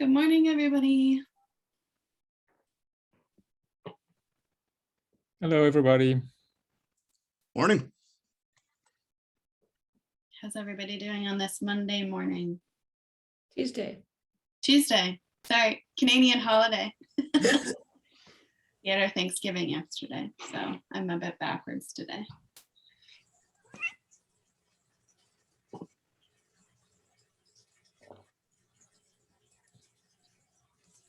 Good morning, everybody. Hello, everybody. Morning. How's everybody doing on this Monday morning? Tuesday. Sorry, Canadian holiday. We had our Thanksgiving yesterday, so I'm a bit backwards today.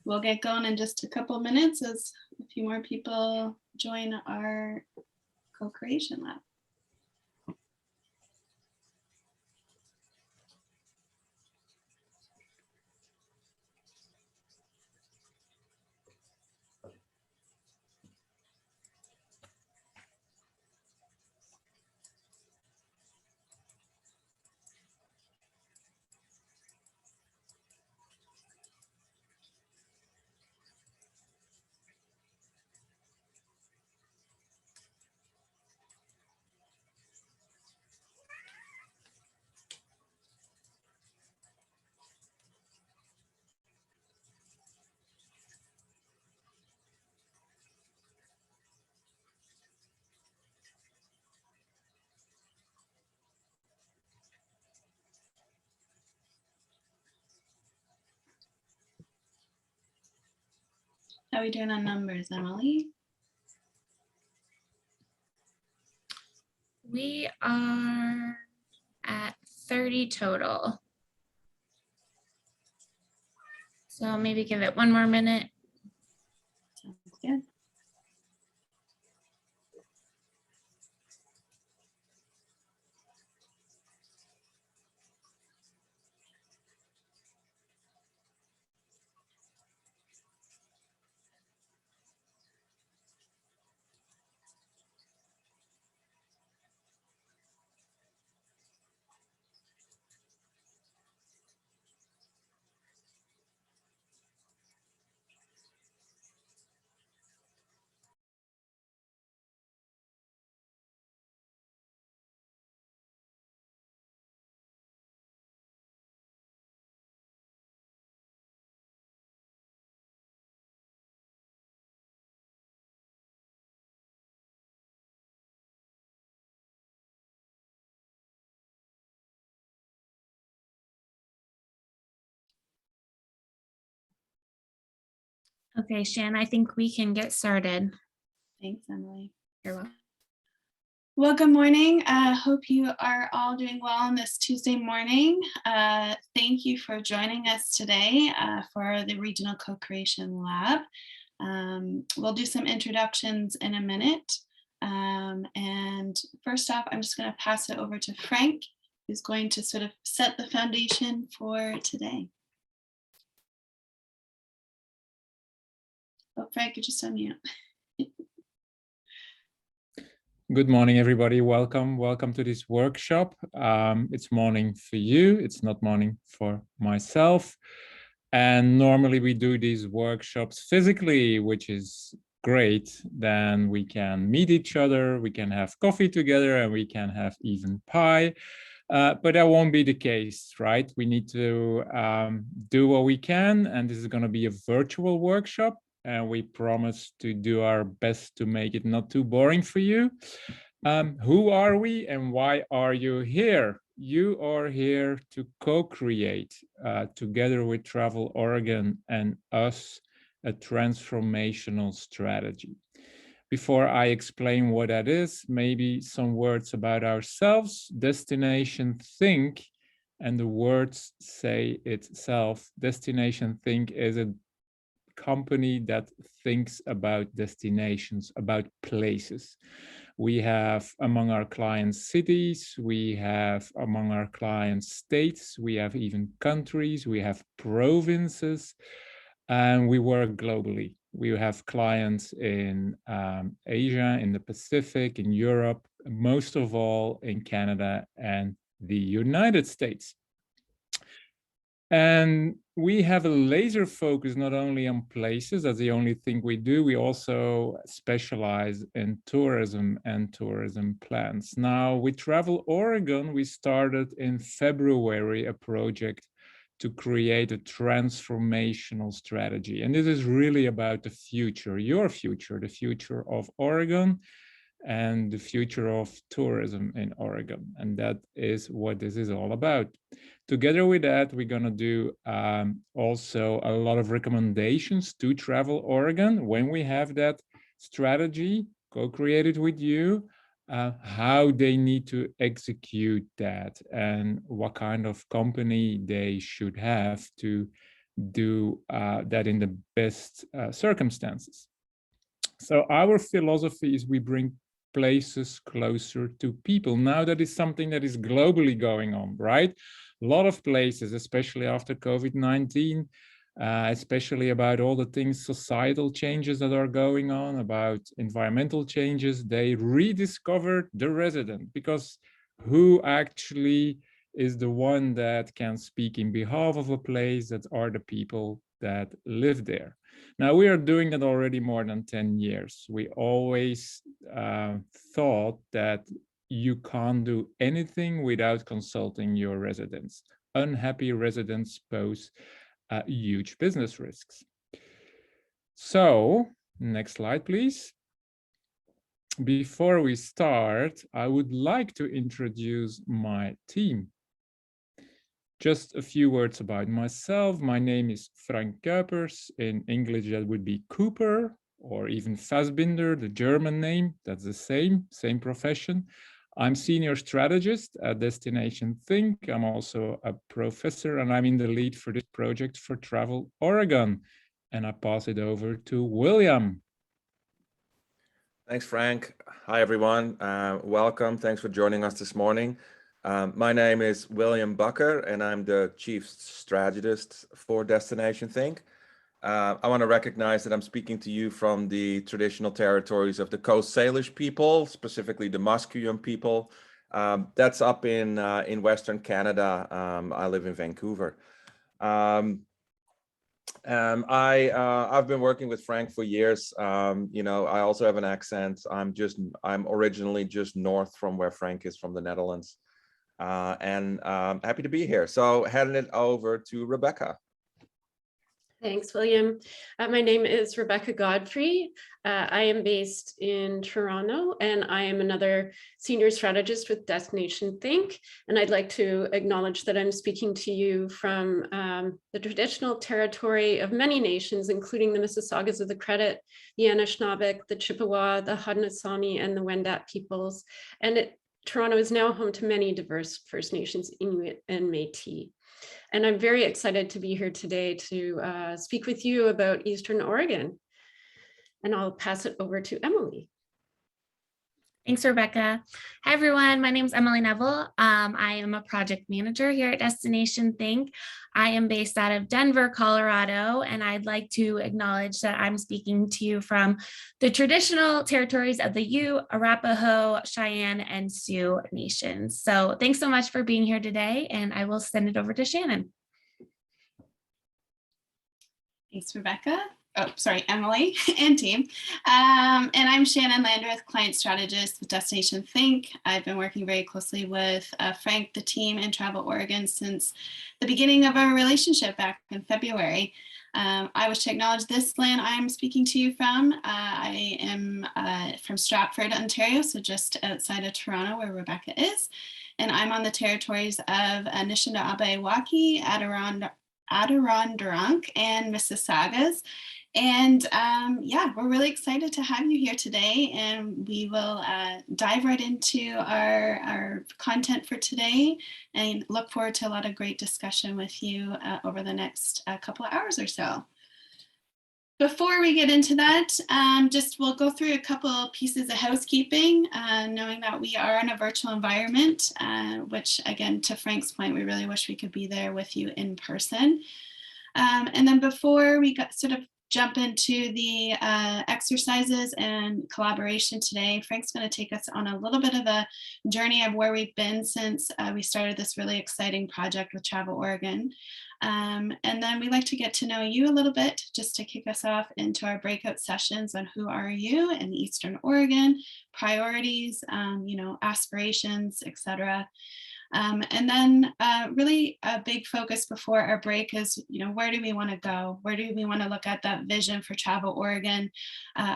We'll get going in just a couple of minutes as a few more people join our co-creation lab. How are we doing on numbers, Emily? We are at 30 total. So maybe give it one more minute. Sounds good. Okay, Shan, I think we can get started. Thanks, Emily. You're welcome. Well, good morning. Hope you are all doing well on this Tuesday morning. Thank you for joining us today for the Regional Co-Creation Lab. We'll do some introductions in a minute. And first off, I'm just going to pass it over to Frank, who's going to sort of set the foundation for today. Oh, Frank, you're just on mute. Good morning, everybody. Welcome to this workshop. It's morning for you. It's not morning for myself. And normally we do these workshops physically, which is great. Then we can meet each other, we can have coffee together, and we can have even pie. But that won't be the case, right? We need to do what we can, and this is going to be a virtual workshop. And we promise to do our best to make it not too boring for you. Who are we and why are you here? You are here to co-create together with Travel Oregon and us a transformational strategy. Before I explain what that is, maybe some words about ourselves. Destination Think, and the words say itself. Destination Think is a company that thinks about destinations, about places. We have among our clients cities, we have among our clients states, we have even countries, we have provinces, and we work globally. We have clients in Asia, in the Pacific, in Europe, most of all in Canada and the United States. And we have a laser focus not only on places, that's the only thing we do, we also specialize in tourism and tourism plans. Now, with Travel Oregon, we started in February a project to create a transformational strategy. And this is really about the future, your future, the future of Oregon and the future of tourism in Oregon. And that is what this is all about. Together with that, we're going to do also a lot of recommendations to travel Oregon when we have that strategy co-created with you, how they need to execute that and what kind of company they should have to do that in the best circumstances. So our philosophy is we bring places closer to people. Now that is something that is globally going on, right? A lot of places, especially after COVID-19, especially about all the things, societal changes that are going on, about environmental changes, they rediscovered the resident, because who actually is the one that can speak in behalf of a place? That are the people that live there. Now, we are doing that already more than 10 years. We always thought that you can't do anything without consulting your residents. Unhappy residents pose huge business risks. So, next slide, please. Before we start, I would like to introduce my team. Just a few words about myself. My name is Frank Kuipers. In English, that would be Cooper, or even Fassbinder, the German name. That's the same profession. I'm senior strategist at Destination Think. I'm also a professor, and I'm in the lead for this project for Travel Oregon. And I pass it over to William. Thanks, Frank. Hi, everyone. Welcome. Thanks for joining us this morning. My name is William Bucker, and I'm the Chief Strategist for Destination Think. I want to recognize that I'm speaking to you from the traditional territories of the Coast Salish people, specifically the Musqueam people. That's up in Western Canada. I live in Vancouver. I've been working with Frank for years. You know, I also have an accent. I'm originally just north from where Frank is, from the Netherlands. And happy to be here. So handing it over to Rebecca. Thanks, William. My name is Rebecca Godfrey. I am based in Toronto, and I am another senior strategist with Destination Think. And I'd like to acknowledge that I'm speaking to you from the traditional territory of many nations, including the Mississaugas of the Credit, the Anishinaabeg, the Chippewa, the Haudenosaunee, and the Wendat peoples. And Toronto is now home to many diverse First Nations, Inuit, and Métis. And I'm very excited to be here today to speak with you about Eastern Oregon. And I'll pass it over to Emily. Thanks, Rebecca. Hi, everyone. My name is Emily Neville. I am a project manager here at Destination Think. I am based out of Denver, Colorado, and I'd like to acknowledge that I'm speaking to you from the traditional territories of the Ute, Arapaho, Cheyenne, and Sioux nations. So thanks so much for being here today, and I will send it over to Shannon. Thanks, Rebecca. Oh, sorry, Emily and team. And I'm Shannon Landreth, client strategist with Destination Think. I've been working very closely with Frank, the team, and Travel Oregon since the beginning of our relationship back in February. I wish to acknowledge this land I'm speaking to you from. I am from Stratford, Ontario, so just outside of Toronto, where Rebecca is. And I'm on the territories of Anishinaabe, Adirondack, and Mississaugas. And yeah, we're really excited to have you here today, and we will dive right into our content for today and look forward to a lot of great discussion with you over the next couple of hours or so. Before we get into that, we'll go through a couple of pieces of housekeeping, knowing that we are in a virtual environment, which again, to Frank's point, we really wish we could be there with you in person. And then before we jump into the exercises and collaboration today, Frank's going to take us on a little bit of a journey of where we've been since we started this really exciting project with Travel Oregon. And then we'd like to get to know you a little bit, just to kick us off into our breakout sessions on who are you in Eastern Oregon, priorities, aspirations, etc. And then really a big focus before our break is, where do we want to go? Where do we want to look at that vision for Travel Oregon?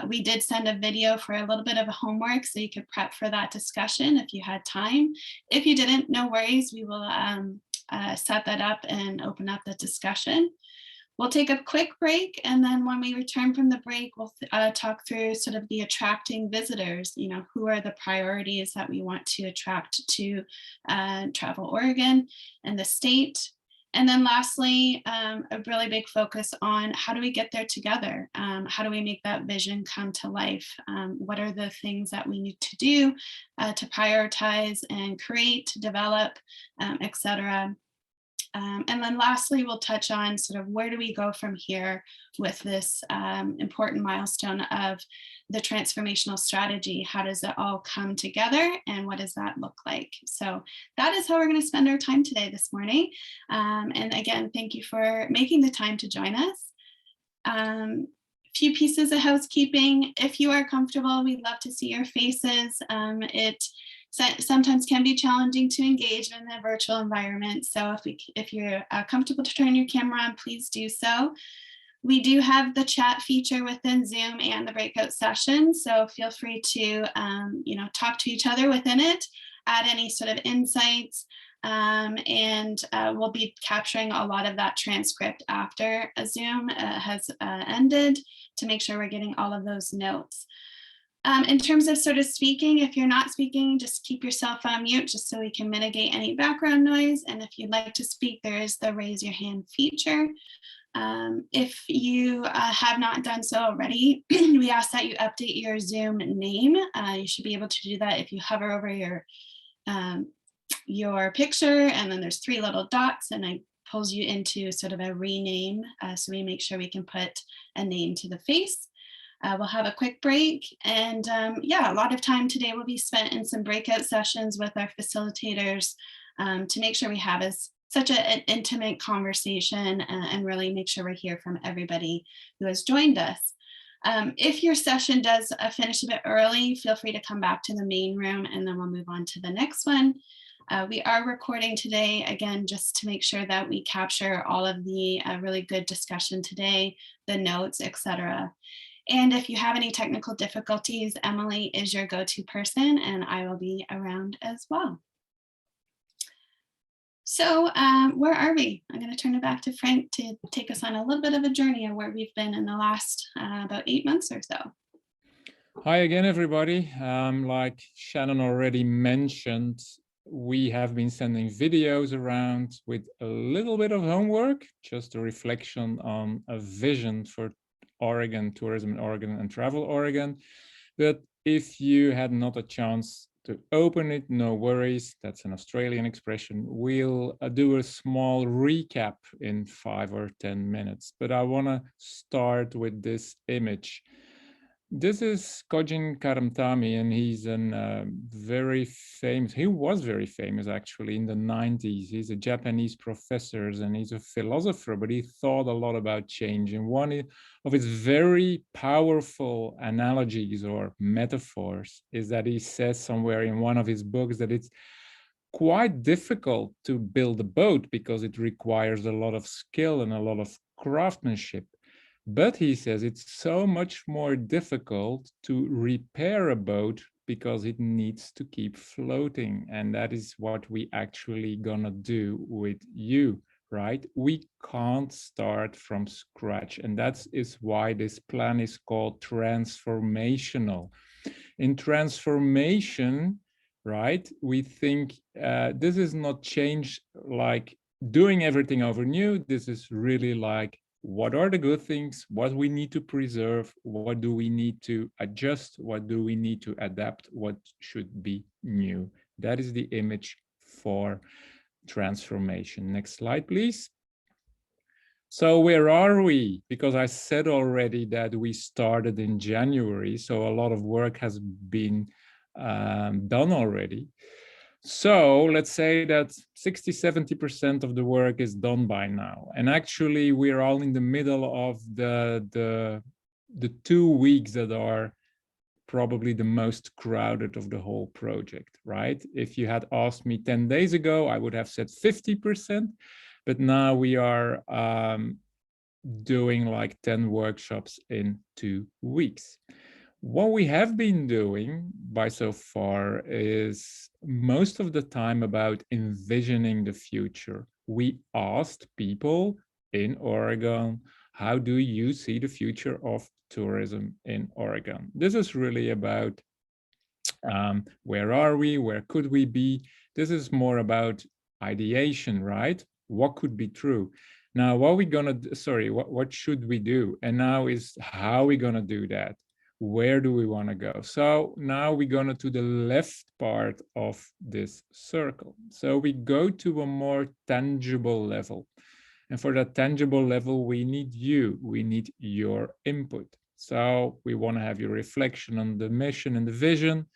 We did send a video for a little bit of a homework so you could prep for that discussion if you had time. If you didn't, no worries. We will set that up and open up the discussion. We'll take a quick break, and then when we return from the break, we'll talk through sort of the attracting visitors. Who are the priorities that we want to attract to Travel Oregon and the state. And then lastly, a really big focus on how do we get there together? How do we make that vision come to life? What are the things that we need to do to prioritize and create, to develop, et cetera. And then lastly, we'll touch on sort of where do we go from here with this important milestone of the transformational strategy. How does it all come together and what does that look like? So that is how we're going to spend our time today this morning. And again, thank you for making the time to join us. Few pieces of housekeeping. If you are comfortable, we'd love to see your faces. It sometimes can be challenging to engage in a virtual environment. So if you're comfortable to turn your camera on, please do so. We do have the chat feature within Zoom and the breakout session. So feel free to talk to each other within it, add any sort of insights, and we'll be capturing a lot of that transcript after a Zoom has ended to make sure we're getting all of those notes. In terms of sort of speaking, if you're not speaking, just keep yourself on mute just so we can mitigate any background noise. And if you'd like to speak, there is the raise your hand feature. If you have not done so already, we ask that you update your Zoom name. You should be able to do that if you hover over your picture, and then there's 3 little dots, and it pulls you into sort of a rename. So we make sure we can put a name to the face. We'll have a quick break, and yeah, a lot of time today will be spent in some breakout sessions with our facilitators to make sure we have such an intimate conversation and really make sure we're here from everybody who has joined us. If your session does finish a bit early, feel free to come back to the main room and then we'll move on to the next one. We are recording today, again, just to make sure that we capture all of the really good discussion today, the notes, etc. And if you have any technical difficulties, Emily is your go-to person and I will be around as well. So where are we? I'm going to turn it back to Frank to take us on a little bit of a journey of where we've been in the last about 8 months or so. Hi again, everybody. Like Shannon already mentioned, we have been sending videos around with a little bit of homework, just a reflection on a vision for Oregon, tourism in Oregon and travel Oregon. But if you had not a chance to open it, no worries. That's an Australian expression. We'll do a small recap in 5 or 10 minutes. But I want to start with this image. This is Kojin Karamtami, and he's very famous. He was very famous actually in the 90s. He's a Japanese professor and he's a philosopher, but he thought a lot about change. And one of his very powerful analogies or metaphors is that he says somewhere in one of his books that it's quite difficult to build a boat because it requires a lot of skill and a lot of craftsmanship. But he says it's so much more difficult to repair a boat because it needs to keep floating. And that is what we actually gonna do with you, right? We can't start from scratch. And that is why this plan is called transformational. In transformation, right, we think this is not change like doing everything over new. This is really like, what are the good things? What we need to preserve? What do we need to adjust? What do we need to adapt? What should be new? That is the image for transformation. Next slide, please. So where are we? Because I said already that we started in January, so a lot of work has been done already. So let's say that 60–70% of the work is done by now. And actually we're all in the middle of the 2 weeks that are probably the most crowded of the whole project, right? If you had asked me 10 days ago, I would have said 50%, but now we are doing like 10 workshops in 2 weeks. What we have been doing by so far is most of the time about envisioning the future. We asked people in Oregon, how do you see the future of tourism in Oregon? This is really about where are we, where could we be? This is more about ideation, right? What could be true? Now, what should we do? And now is how are we gonna do that? Where do we wanna go? So now we're gonna to the left part of this circle. So we go to a more tangible level. And for that tangible level, we need you, we need your input. So we wanna have your reflection on the mission and the vision,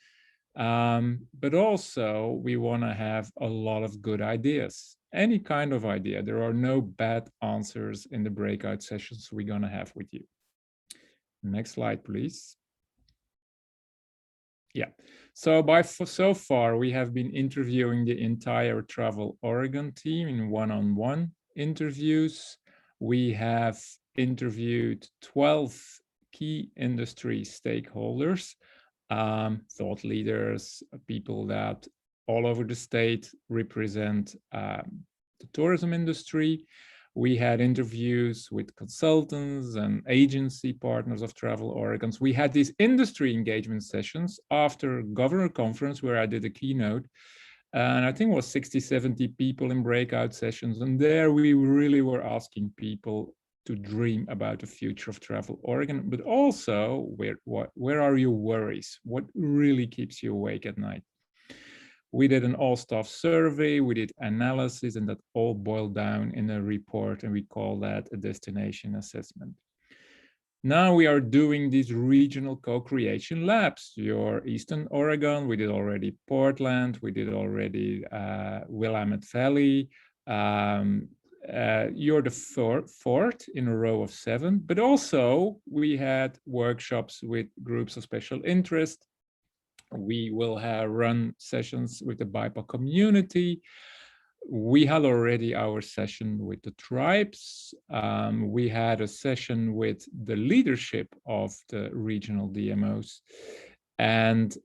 but also we wanna have a lot of good ideas. Any kind of idea. There are no bad answers in the breakout sessions we're gonna have with you. Next slide, please. Yeah, so so far we have been interviewing the entire Travel Oregon team in one-on-one interviews. We have interviewed 12 key industry stakeholders, thought leaders, people that all over the state represent the tourism industry. We had interviews with consultants and agency partners of Travel Oregon. We had these industry engagement sessions after Governor Conference where I did a keynote. And I think it was 60, 70 people in breakout sessions. And there we really were asking people to dream about the future of Travel Oregon, but also where are your worries? What really keeps you awake at night? We did an all-staff survey, we did analysis, and that all boiled down in a report, and we call that a destination assessment. Now we are doing these regional co-creation labs. Your Eastern Oregon, we did already Portland, we did already Willamette Valley. You're the fourth in a row of 7, but also we had workshops with groups of special interest. We will run sessions with the BIPOC community. We had already our session with the tribes. We had a session with the leadership of the regional DMOs. And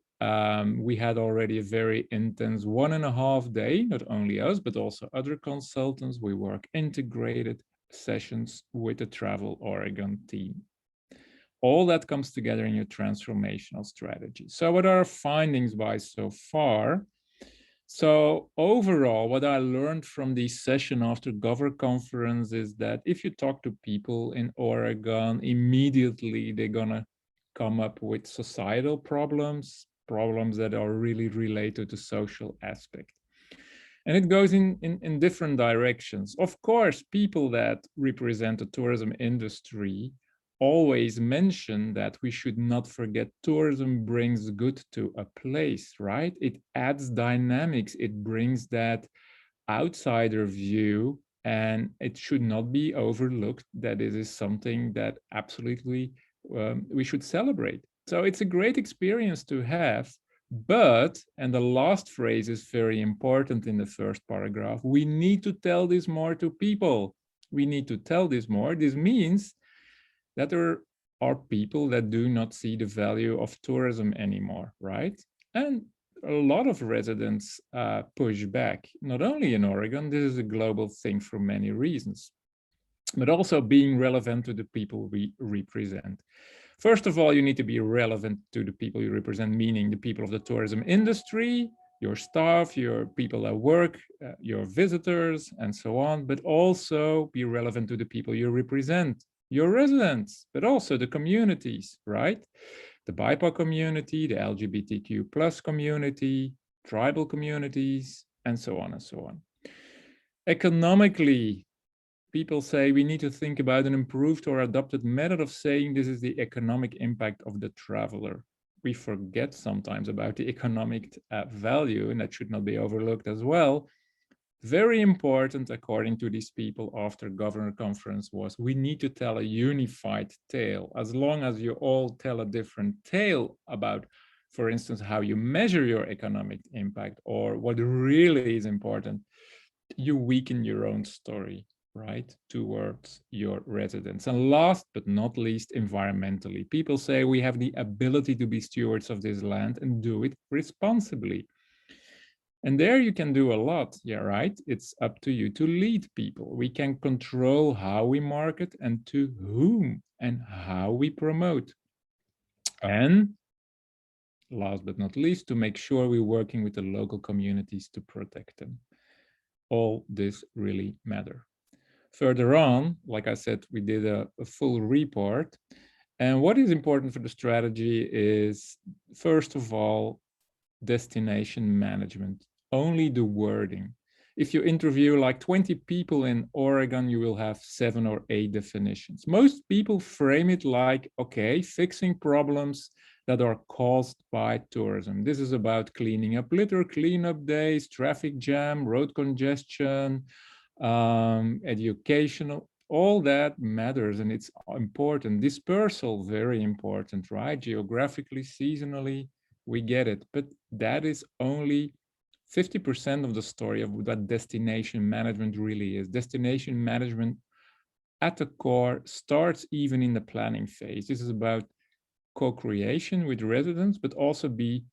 we had already a very intense 1.5 day, not only us, but also other consultants. We work integrated sessions with the Travel Oregon team. All that comes together in your transformational strategy. So what are our findings by so far? So overall, what I learned from this session after Governor Conference is that if you talk to people in Oregon, immediately they're gonna come up with societal problems that are really related to social aspect. And it goes in different directions. Of course, people that represent the tourism industry always mention that we should not forget tourism brings good to a place, right? It adds dynamics, it brings that outsider view, and it should not be overlooked that it is something that absolutely we should celebrate. So it's a great experience to have, but, and the last phrase is very important in the first paragraph, we need to tell this more to people. We need to tell this more. This means that there are people that do not see the value of tourism anymore, right? And a lot of residents push back, not only in Oregon, this is a global thing for many reasons, but also being relevant to the people we represent. First of all, you need to be relevant to the people you represent, meaning the people of the tourism industry, your staff, your people that work, your visitors, and so on, but also be relevant to the people you represent, your residents, but also the communities, right? The BIPOC community, the LGBTQ plus community, tribal communities, and so on and so on. Economically, people say we need to think about an improved or adopted method of saying this is the economic impact of the traveler. We forget sometimes about the economic value, and that should not be overlooked as well. Very important, according to these people after governor conference, was we need to tell a unified tale. As long as you all tell a different tale about, for instance, how you measure your economic impact or what really is important, you weaken your own story, right, towards your residents. And last but not least, environmentally. People say we have the ability to be stewards of this land and do it responsibly. And there you can do a lot, yeah, right? It's up to you to lead people. We can control how we market and to whom and how we promote. And last but not least, to make sure we're working with the local communities to protect them. All this really matter. Further on, like I said, we did a full report. And what is important for the strategy is, first of all, destination management. Only the wording. If you interview like 20 people in Oregon, you will have 7 or 8 definitions. Most people frame it like, okay, fixing problems that are caused by tourism. This is about cleaning up litter, cleanup days, traffic jam, road congestion, educational, all that matters and it's important. Dispersal, very important, right? Geographically, seasonally, we get it, but that is only 50% of the story of what destination management really is. Destination management at the core starts even in the planning phase. This is about co-creation with residents, but also be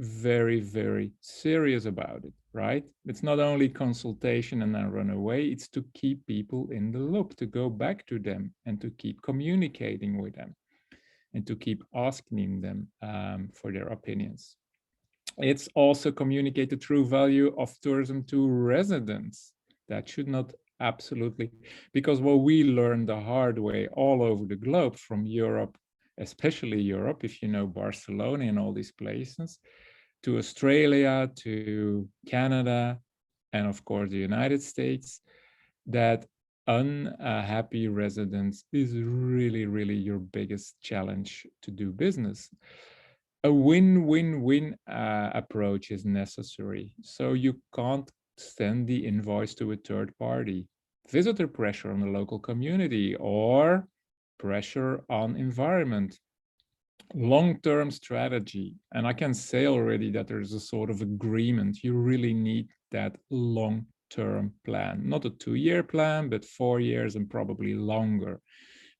very, very serious about it, right? It's not only consultation and then run away, it's to keep people in the loop, to go back to them and to keep communicating with them and to keep asking them for their opinions. It's also communicate the true value of tourism to residents. That should not absolutely, because what we learned the hard way all over the globe from Europe, especially Europe, if you know Barcelona and all these places, to Australia, to Canada, and of course the United States, that unhappy residents is really, really your biggest challenge to do business. A win-win-win approach is necessary. So you can't send the invoice to a third party. Visitor pressure on the local community or pressure on environment. Long-term strategy. And I can say already that there's a sort of agreement. You really need that long-term plan. Not a 2-year plan, but 4 years and probably longer.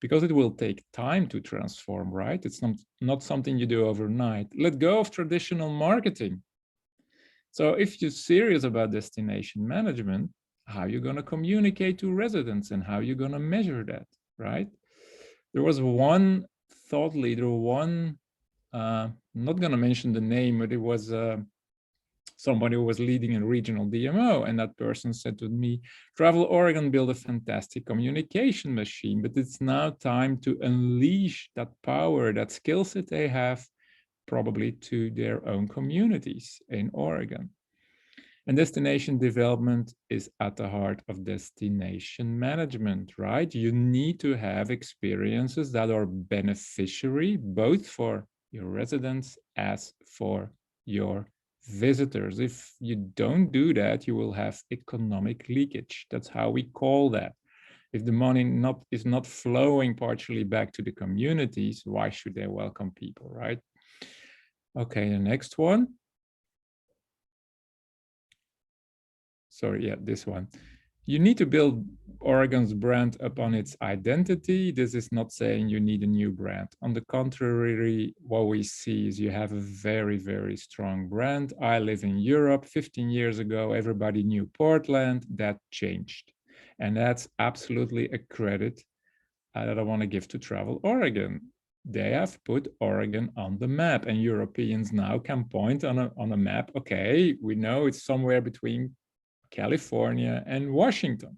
Because it will take time to transform, right? It's not something you do overnight. Let go of traditional marketing. So if you're serious about destination management, how are you going to communicate to residents and how are you going to measure that, right? There was one thought leader, I'm not going to mention the name, but it was somebody who was leading a regional DMO, and that person said to me, Travel Oregon built a fantastic communication machine, but it's now time to unleash that power, that skill set they have, probably to their own communities in Oregon. And destination development is at the heart of destination management, right? You need to have experiences that are beneficiary, both for your residents as for your visitors. If you don't do that, you will have economic leakage. That's how we call that. If the money is not flowing partially back to the communities, why should they welcome people, right? Okay, the next one. Sorry, yeah, this one. You need to build Oregon's brand upon its identity. This is not saying you need a new brand. On the contrary, what we see is you have a very, very strong brand. I live in Europe. 15 years ago, everybody knew Portland. That changed. And that's absolutely a credit that I want to give to Travel Oregon. They have put Oregon on the map, and Europeans now can point on a map. Okay, we know it's somewhere between California and Washington.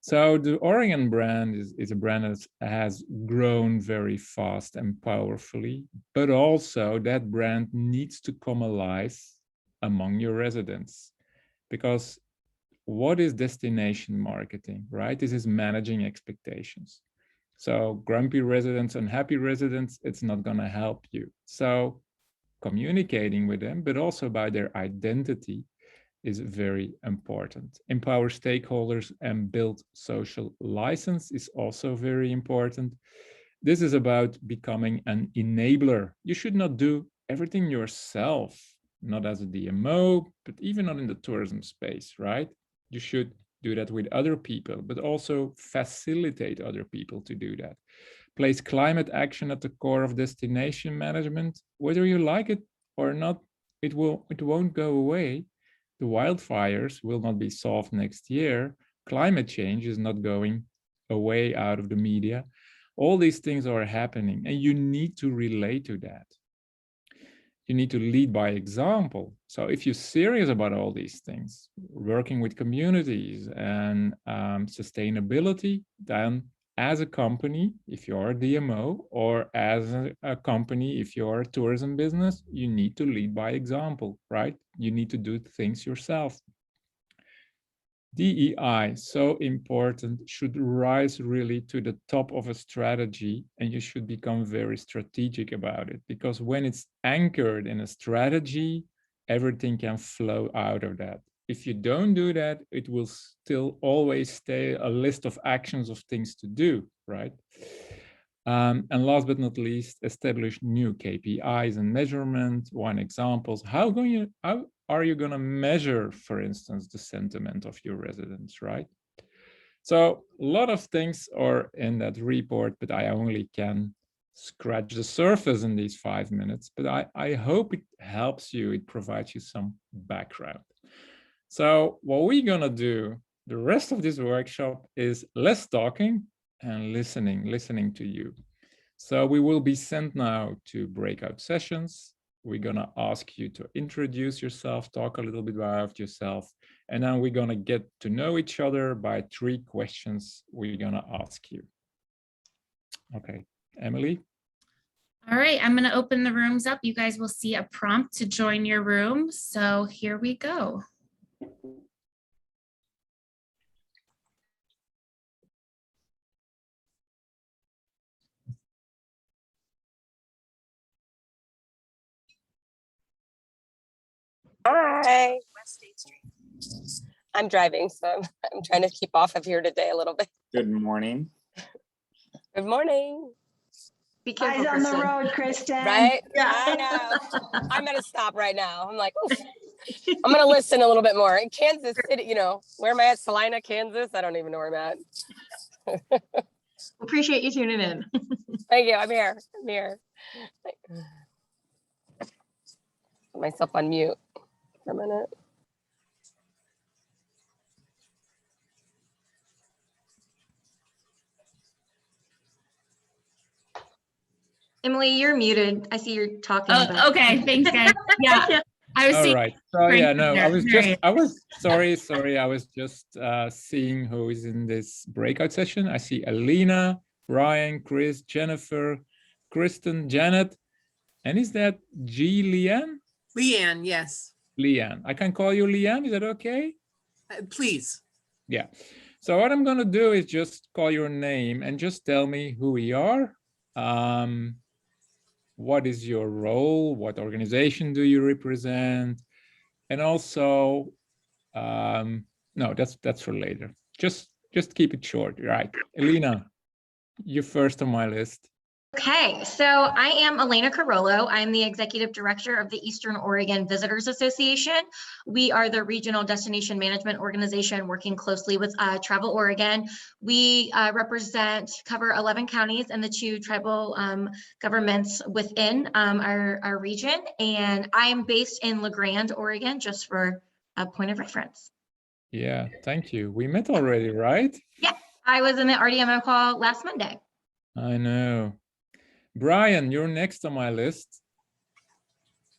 So the Oregon brand is a brand that has grown very fast and powerfully, but also that brand needs to come alive among your residents. Because what is destination marketing, right? This is managing expectations. So grumpy residents, unhappy residents, it's not going to help you. So communicating with them, but also by their identity, is very important. Empower stakeholders and build social license is also very important. This is about becoming an enabler. You should not do everything yourself, not as a DMO, but even not in the tourism space, right? You should do that with other people, but also facilitate other people to do that. Place climate action at the core of destination management. Whether you like it or not, it won't go away. The wildfires will not be solved next year. Climate change is not going away out of the media. All these things are happening, and you need to relate to that. You need to lead by example. So if you're serious about all these things, working with communities and sustainability, then as a company, if you're a DMO, or as a company, if you're a tourism business, you need to lead by example, right? You need to do things yourself. DEI, so important, should rise really to the top of a strategy, and you should become very strategic about it, because when it's anchored in a strategy, everything can flow out of that. If you don't do that, it will still always stay a list of actions of things to do, right? And last but not least, establish new KPIs and measurement. One example, how are you going to measure, for instance, the sentiment of your residents, right? So a lot of things are in that report, but I only can scratch the surface in these 5 minutes, but I hope it helps you, it provides you some background. So what we're going to do the rest of this workshop is less talking and listening to you. So we will be sent now to breakout sessions. We're going to ask you to introduce yourself, talk a little bit about yourself, and then we're going to get to know each other by 3 questions we're going to ask you. Okay, Emily? All right, I'm going to open the rooms up. You guys will see a prompt to join your room. So here we go. Hi. West State Street. I'm driving, so I'm trying to keep off of here today a little bit. Good morning. Good morning. Be careful, Eyes on the Kristen. road, Kristen. Right? Yeah. I know. I'm at a stop right now. I'm like, oof. I'm going to listen a little bit more. In Kansas City, you know, where am I at? Salina, Kansas? I don't even know where I'm at. Appreciate you tuning in. Thank you. I'm here. I'm here. Put myself on mute for a minute. Emily, you're muted. I see you're talking. Oh, but... okay, thanks guys. Yeah, I was All right. So yeah, no, I was sorry. sorry. I was just seeing who is in this breakout session. I see Alina, Brian, Chris, Jennifer, Kristen, Janet, and is that Leanne? Leanne, yes. Leanne. I can call you Leanne. Is that okay? Please. Yeah. So what I'm going to do is just call your name and just tell me who we are. What is your role? What organization do you represent? And also, no, that's for later. Just keep it short, right? Elena, you're first on my list. Okay, so I am Elena Carollo. I'm the Executive Director of the Eastern Oregon Visitors Association. We are the regional destination management organization working closely with Travel Oregon. We cover 11 counties and the 2 tribal governments within our region. And I'm based in LaGrande, Oregon, just for a point of reference. Yeah, thank you. We met already, right? Yeah, I was in the RDMO call last Monday. I know. Brian, you're next on my list.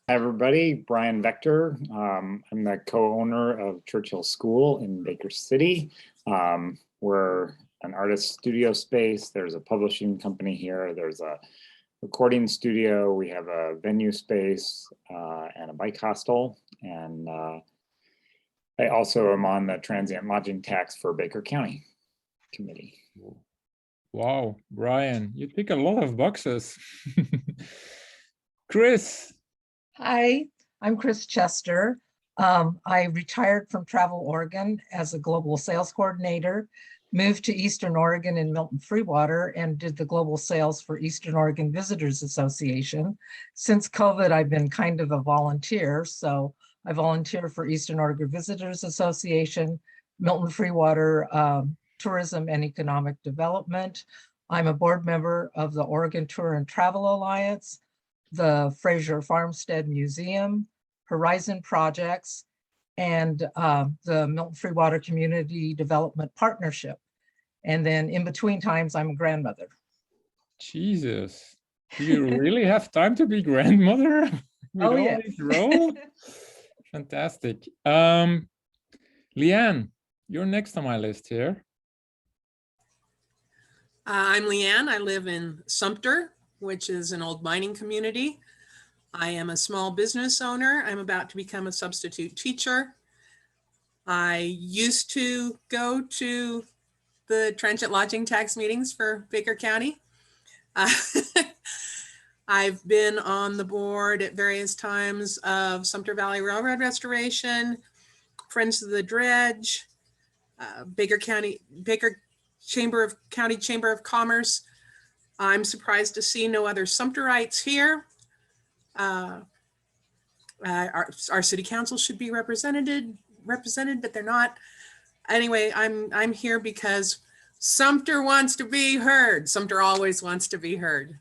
Hi, everybody. Brian Vector. I'm the co-owner of Churchill School in Baker City. We're an artist studio space. There's a publishing company here. There's a recording studio. We have a venue space and a bike hostel. And I also am on the transient lodging tax for Baker County committee. Wow, Brian, you tick a lot of boxes. Chris. Hi, I'm Chris Chester. I retired from Travel Oregon as a global sales coordinator, moved to Eastern Oregon in Milton Freewater and did the global sales for Eastern Oregon Visitors Association. Since COVID, I've been kind of a volunteer. So I volunteer for Eastern Oregon Visitors Association, Milton Freewater Tourism and Economic Development. I'm a board member of the Oregon Tour and Travel Alliance, the Fraser Farmstead Museum, Horizon Projects, and the Milton Freewater Community Development Partnership. And then in between times, I'm a grandmother. Jesus, do you really have time to be grandmother with Oh, all yes. these roles? Fantastic. Leanne, you're next on my list here. I'm Leanne. I live in Sumter, which is an old mining community. I am a small business owner. I'm about to become a substitute teacher. I used to go to the transient lodging tax meetings for Baker County. I've been on the board at various times of Sumter Valley Railroad Restoration, Friends of the Dredge, Baker County Chamber of Commerce. I'm surprised to see no other Sumterites here. Our city council should be represented, but they're not. Anyway, I'm here because Sumter wants to be heard. Sumter always wants to be heard.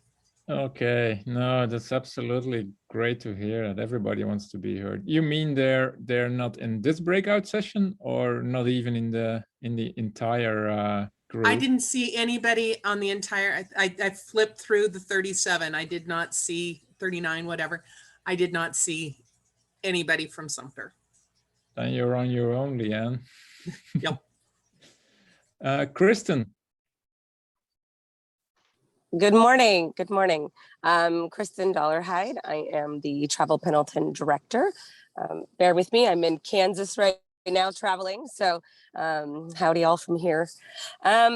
Okay, no, that's absolutely great to hear that everybody wants to be heard. You mean they're not in this breakout session, or not even in the entire group? I didn't see anybody on the entire. I flipped through the 37. I did not see 39, whatever. I did not see anybody from Sumter. Then you're on your own, Leanne. Yep. Kristen. Good morning. Good morning. Kristen Dollarhide. I am the Travel Pendleton Director. Bear with me. I'm in Kansas right now traveling. So howdy all from here.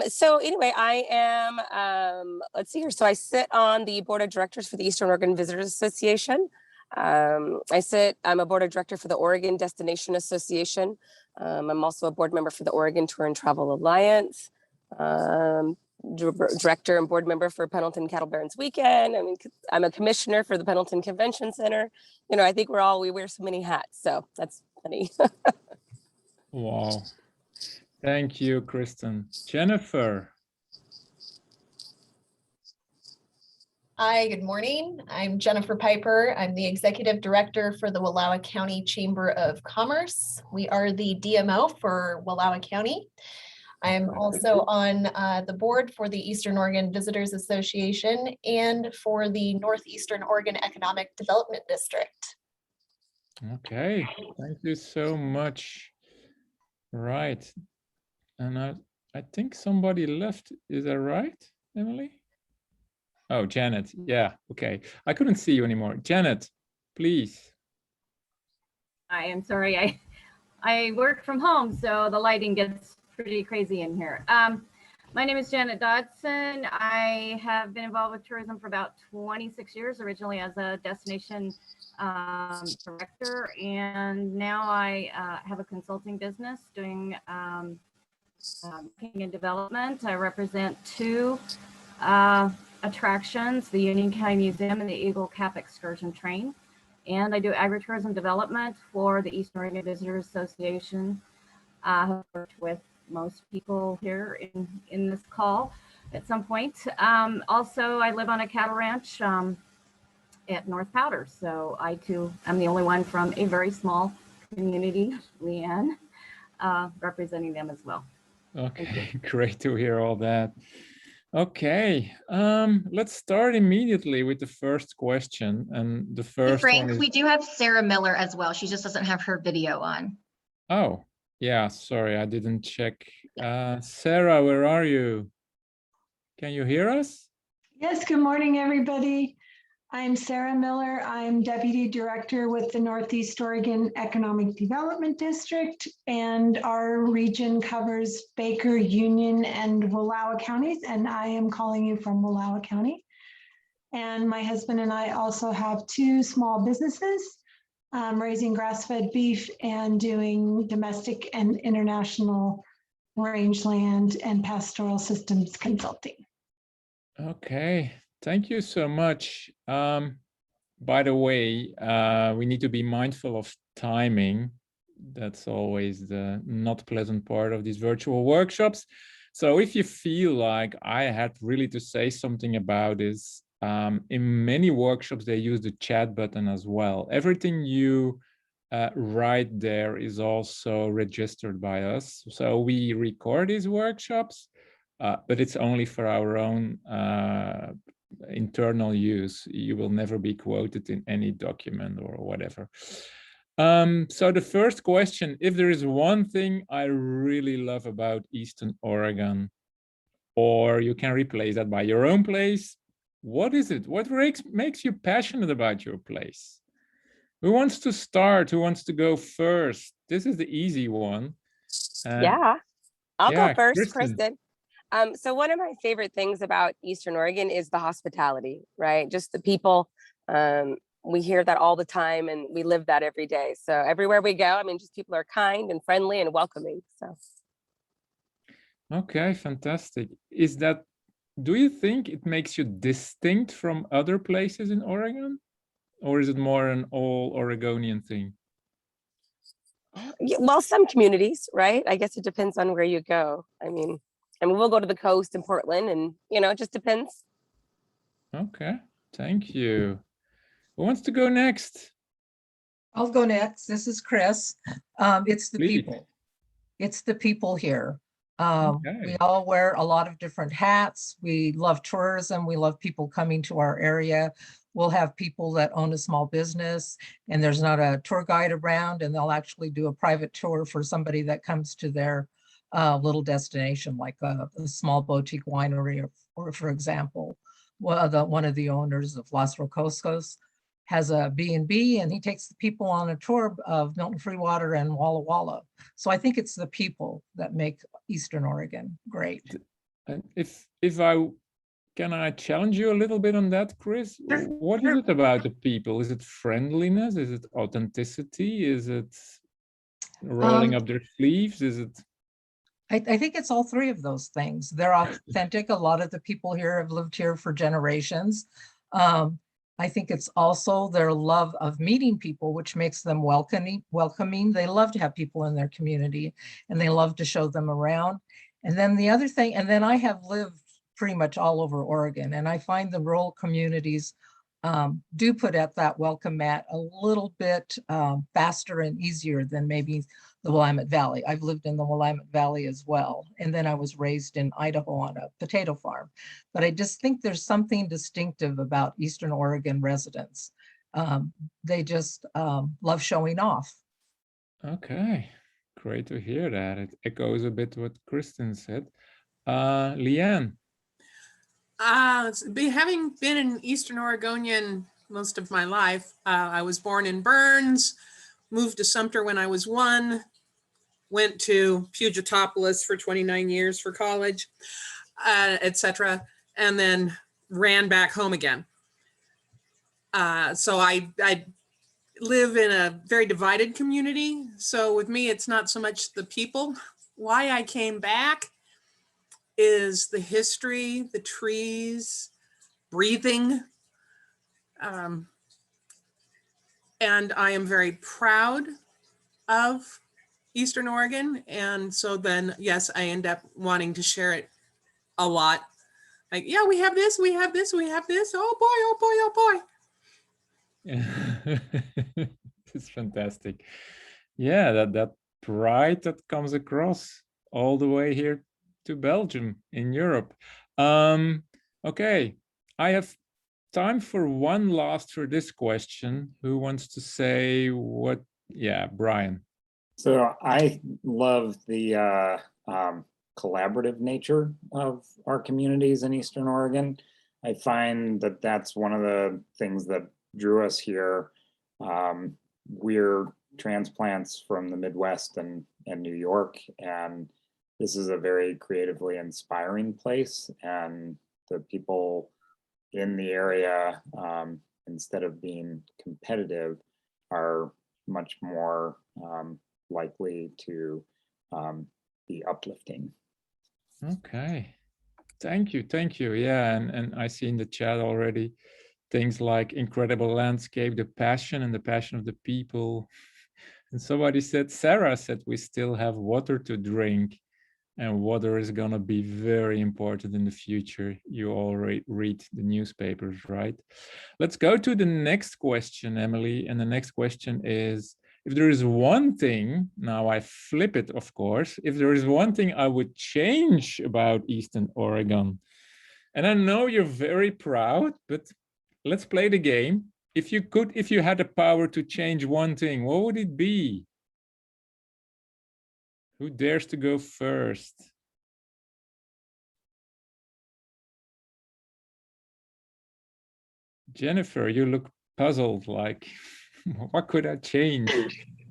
So anyway, I am, let's see here. So I sit on the Board of Directors for the Eastern Oregon Visitors Association. I'm a Board of Director for the Oregon Destination Association. I'm also a board member for the Oregon Tour and Travel Alliance. Director and board member for Pendleton Cattle Barons Weekend. I mean, I'm a commissioner for the Pendleton Convention Center. You know, I think we wear so many hats, so that's funny. Wow. Thank you, Kristen. Jennifer. Hi, good morning. I'm Jennifer Piper. I'm the Executive Director for the Wallowa County Chamber of Commerce. We are the DMO for Wallowa County. I'm also on the board for the Eastern Oregon Visitors Association and for the Northeastern Oregon Economic Development District. Okay, thank you so much. Right. And I think somebody left. Is that right, Emily? Oh, Janet. Yeah, okay. I couldn't see you anymore. Janet, please. I am sorry. I work from home, so the lighting gets pretty crazy in here. My name is Janet Dodson. I have been involved with tourism for about 26 years, originally as a destination director, and now I have a consulting business doing marketing and development. I represent two attractions, the Union County Museum and the Eagle Cap Excursion Train. And I do agritourism development for the Eastern Oregon Visitors Association. I've worked with most people here in this call at some point. Also, I live on a cattle ranch at North Powder. So I too am the only one from a very small community, Leanne, representing them as well. Okay, great to hear all that. Okay, let's start immediately with the first question. And the first Frank, one is... we do have Sarah Miller as well. She just doesn't have her video on. Oh, yeah, sorry, I didn't check. Sarah, where are you? Can you hear us? Yes, good morning, everybody. I'm Sarah Miller. I'm Deputy Director with the Northeast Oregon Economic Development District, and our region covers Baker, Union, and Wallowa counties, and I am calling you from Wallowa County. And my husband and I also have two small businesses. raising grass-fed beef and doing domestic and international rangeland and pastoral systems consulting. Okay, thank you so much. By the way, we need to be mindful of timing. That's always the not pleasant part of these virtual workshops. So if you feel like I had really to say something about this, in many workshops, they use the chat button as well. Everything you write there is also registered by us. So we record these workshops, but it's only for our own internal use. You will never be quoted in any document or whatever. So the first question, if there is one thing I really love about Eastern Oregon, or you can replace that by your own place, what is it? What makes you passionate about your place? Who wants to start? Who wants to go first? This is the easy one. Yeah, I'll go first, Kristen. So one of my favorite things about Eastern Oregon is the hospitality, right? Just the people. We hear that all the time and we live that every day. So everywhere we go, I mean, just people are kind and friendly and welcoming. So. Okay, fantastic. Do you think it makes you distinct from other places in Oregon? Or is it more an all Oregonian thing? Yeah, well, some communities, right? I guess it depends on where you go. I mean, we'll go to the coast in Portland and, it just depends. Okay, thank you. Who wants to go next? I'll go next. This is Chris. It's the Please. people. It's the people here. Okay. We all wear a lot of different hats. We love tourism. We love people coming to our area. We'll have people that own a small business and there's not a tour guide around, and they'll actually do a private tour for somebody that comes to their little destination, like a small boutique winery, or for example, one of the owners of Las Rocoscos has a B&B, and he takes the people on a tour of Milton Freewater and Walla Walla. So I think it's the people that make Eastern Oregon great. And can I challenge you a little bit on that, Chris? Sure. What is it about the people? Is it friendliness? Is it authenticity? Is it rolling up their sleeves? Is it? I think it's all three of those things. They're authentic. A lot of the people here have lived here for generations. I think it's also their love of meeting people, which makes them welcoming. They love to have people in their community and they love to show them around. And then the other thing, and then I have lived pretty much all over Oregon, and I find the rural communities do put at that welcome mat a little bit faster and easier than maybe the Willamette Valley. I've lived in the Willamette Valley as well. And then I was raised in Idaho on a potato farm. But I just think there's something distinctive about Eastern Oregon residents. They just love showing off. Okay, great to hear that. It echoes a bit what Kristen said. Leanne. Having been an Eastern Oregonian most of my life, I was born in Burns, moved to Sumter when I was 1, went to Pugetopolis for 29 years for college, etc., and then ran back home again. So I live in a very divided community. So with me, it's not so much the people. Why I came back is the history, the trees, breathing. And I am very proud of Eastern Oregon. And so then, yes, I end up wanting to share it a lot. Like, yeah, we have this, we have this, we have this. Oh boy, oh boy, oh boy. It's fantastic. Yeah, that pride that comes across all the way here to Belgium in Europe. Okay, I have time for one last for this question. Who wants to say what? Yeah, Brian. So I love the collaborative nature of our communities in Eastern Oregon. I find that that's one of the things that drew us here. We're transplants from the Midwest and New York, and this is a very creatively inspiring place, and the people in the area, instead of being competitive, are much more likely to be uplifting. Okay, thank you. Yeah, and I see in the chat already things like incredible landscape, the passion of the people. And somebody said, Sarah said, we still have water to drink, and water is gonna be very important in the future. You already read the newspapers, right? Let's go to the next question, Emily. And the next question is, if there is one thing, now I flip it, of course, if there is one thing I would change about Eastern Oregon, and I know you're very proud, but let's play the game. If you had the power to change one thing, what would it be? Who dares to go first? Jennifer, you look puzzled, like, what could I change?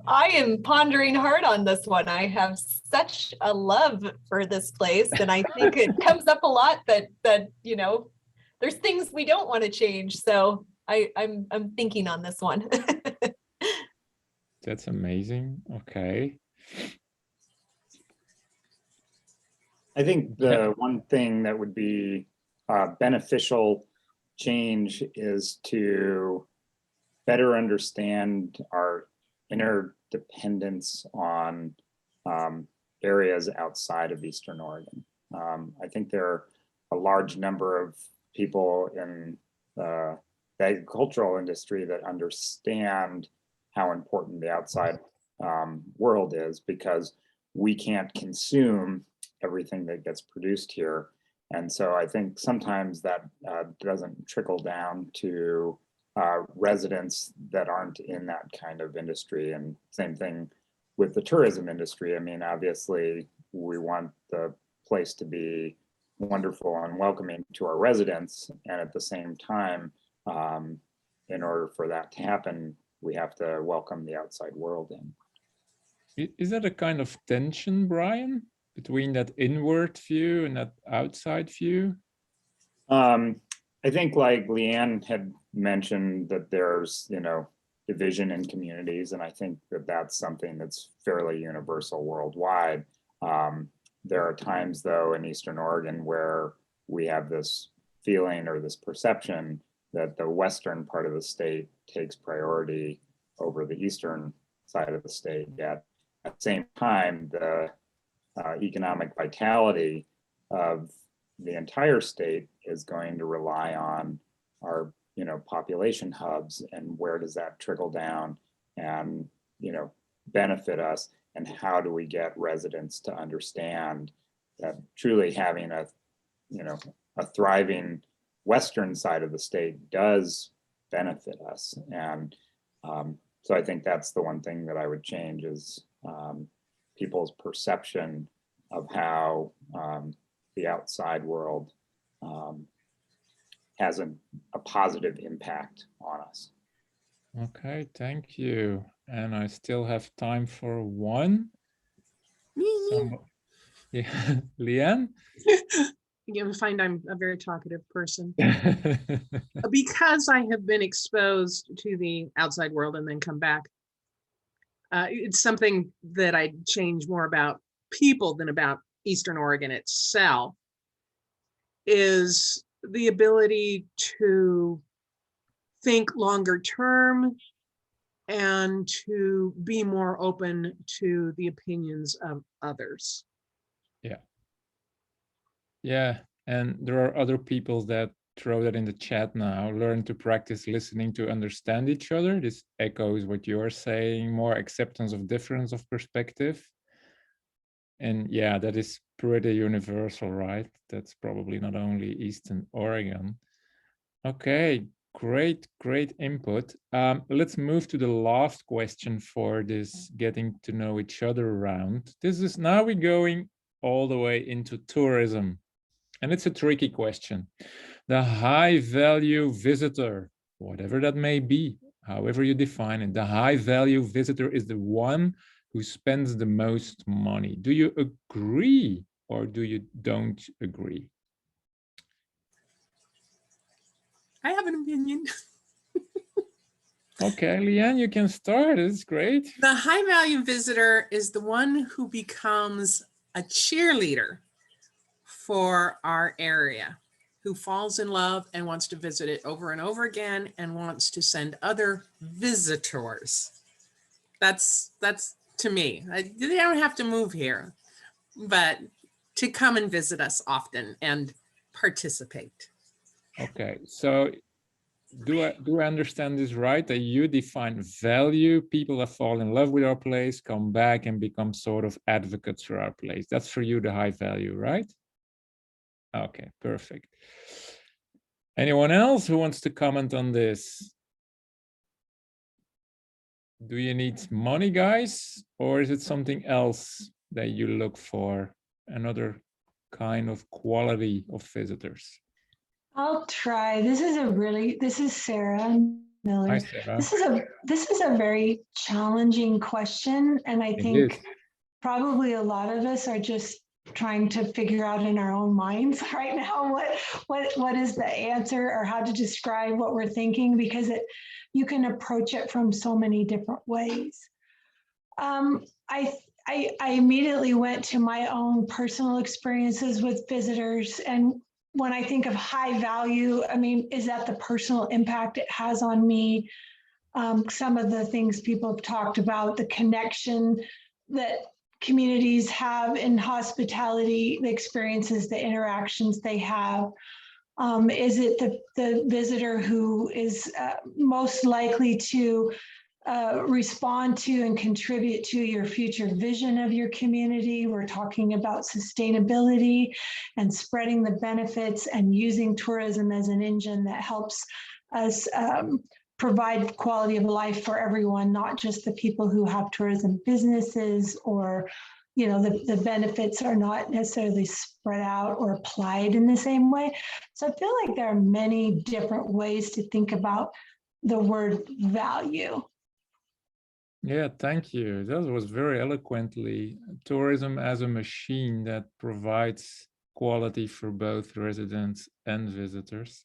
I am pondering hard on this one. I have such a love for this place, and I think it comes up a lot that there's things we don't want to change. So I'm thinking on this one. That's amazing. Okay. I think the one thing that would be beneficial change is to better understand our interdependence on areas outside of Eastern Oregon. I think there are a large number of people in the agricultural industry that understand how important the outside world is, because we can't consume everything that gets produced here. And so I think sometimes that doesn't trickle down to residents that aren't in that kind of industry. And same thing with the tourism industry. I mean, obviously, we want the place to be wonderful and welcoming to our residents. And at the same time, in order for that to happen, we have to welcome the outside world in. Is that a kind of tension, Brian, between that inward view and that outside view? I think, like Leanne had mentioned, that there's, division in communities, and I think that that's something that's fairly universal worldwide. There are times, though, in Eastern Oregon where we have this feeling or this perception that the western part of the state takes priority over the eastern side of the state. Yet at the same time, the economic vitality of the entire state is going to rely on our population hubs, and where does that trickle down and benefit us, and how do we get residents to understand that truly having a thriving western side of the state does benefit us. And so I think that's the one thing that I would change, is people's perception of how the outside world has a positive impact on us. Okay, thank you. And I still have time for one. Yeah, Leanne? You'll find I'm a very talkative person. Because I have been exposed to the outside world and then come back. It's something that I change more about people than about Eastern Oregon itself, is the ability to think longer term and to be more open to the opinions of others. Yeah. Yeah, and there are other people that throw that in the chat now. Learn to practice listening to understand each other. This echoes what you're saying, more acceptance of difference of perspective. And yeah, that is pretty universal, right? That's probably not only Eastern Oregon. Okay, great input. Let's move to the last question for this getting to know each other round. This is, now we're going all the way into tourism. And it's a tricky question. The high value visitor, whatever that may be, however you define it, the high value visitor is the one who spends the most money. Do you agree or do you don't agree? I have an opinion. Okay, Leanne, you can start. It's great. The high value visitor is the one who becomes a cheerleader for our area, who falls in love and wants to visit it over and over again and wants to send other visitors. That's to me. They don't have to move here, but to come and visit us often and participate. Okay, so do I understand this right, that you define value, people that fall in love with our place come back and become sort of advocates for our place? That's for you the high value, right? Okay, perfect. Anyone else who wants to comment on this? Do you need money, guys, or is it something else that you look for? Another kind of quality of visitors? I'll try. This is Sarah Miller. Hi, Sarah. This is a very challenging question, and I think probably a lot of us are just trying to figure out in our own minds right now what is the answer or how to describe what we're thinking, because you can approach it from so many different ways. I immediately went to my own personal experiences with visitors, and when I think of high value, I mean, is that the personal impact it has on me? Some of the things people have talked about, the connection that communities have in hospitality, the experiences, the interactions they have. Is it the visitor who is most likely to respond to and contribute to your future vision of your community? We're talking about sustainability and spreading the benefits and using tourism as an engine that helps us provide quality of life for everyone, not just the people who have tourism businesses, or the benefits are not necessarily spread out or applied in the same way. So I feel like there are many different ways to think about the word value. Yeah, thank you. That was very eloquently. Tourism as a machine that provides quality for both residents and visitors.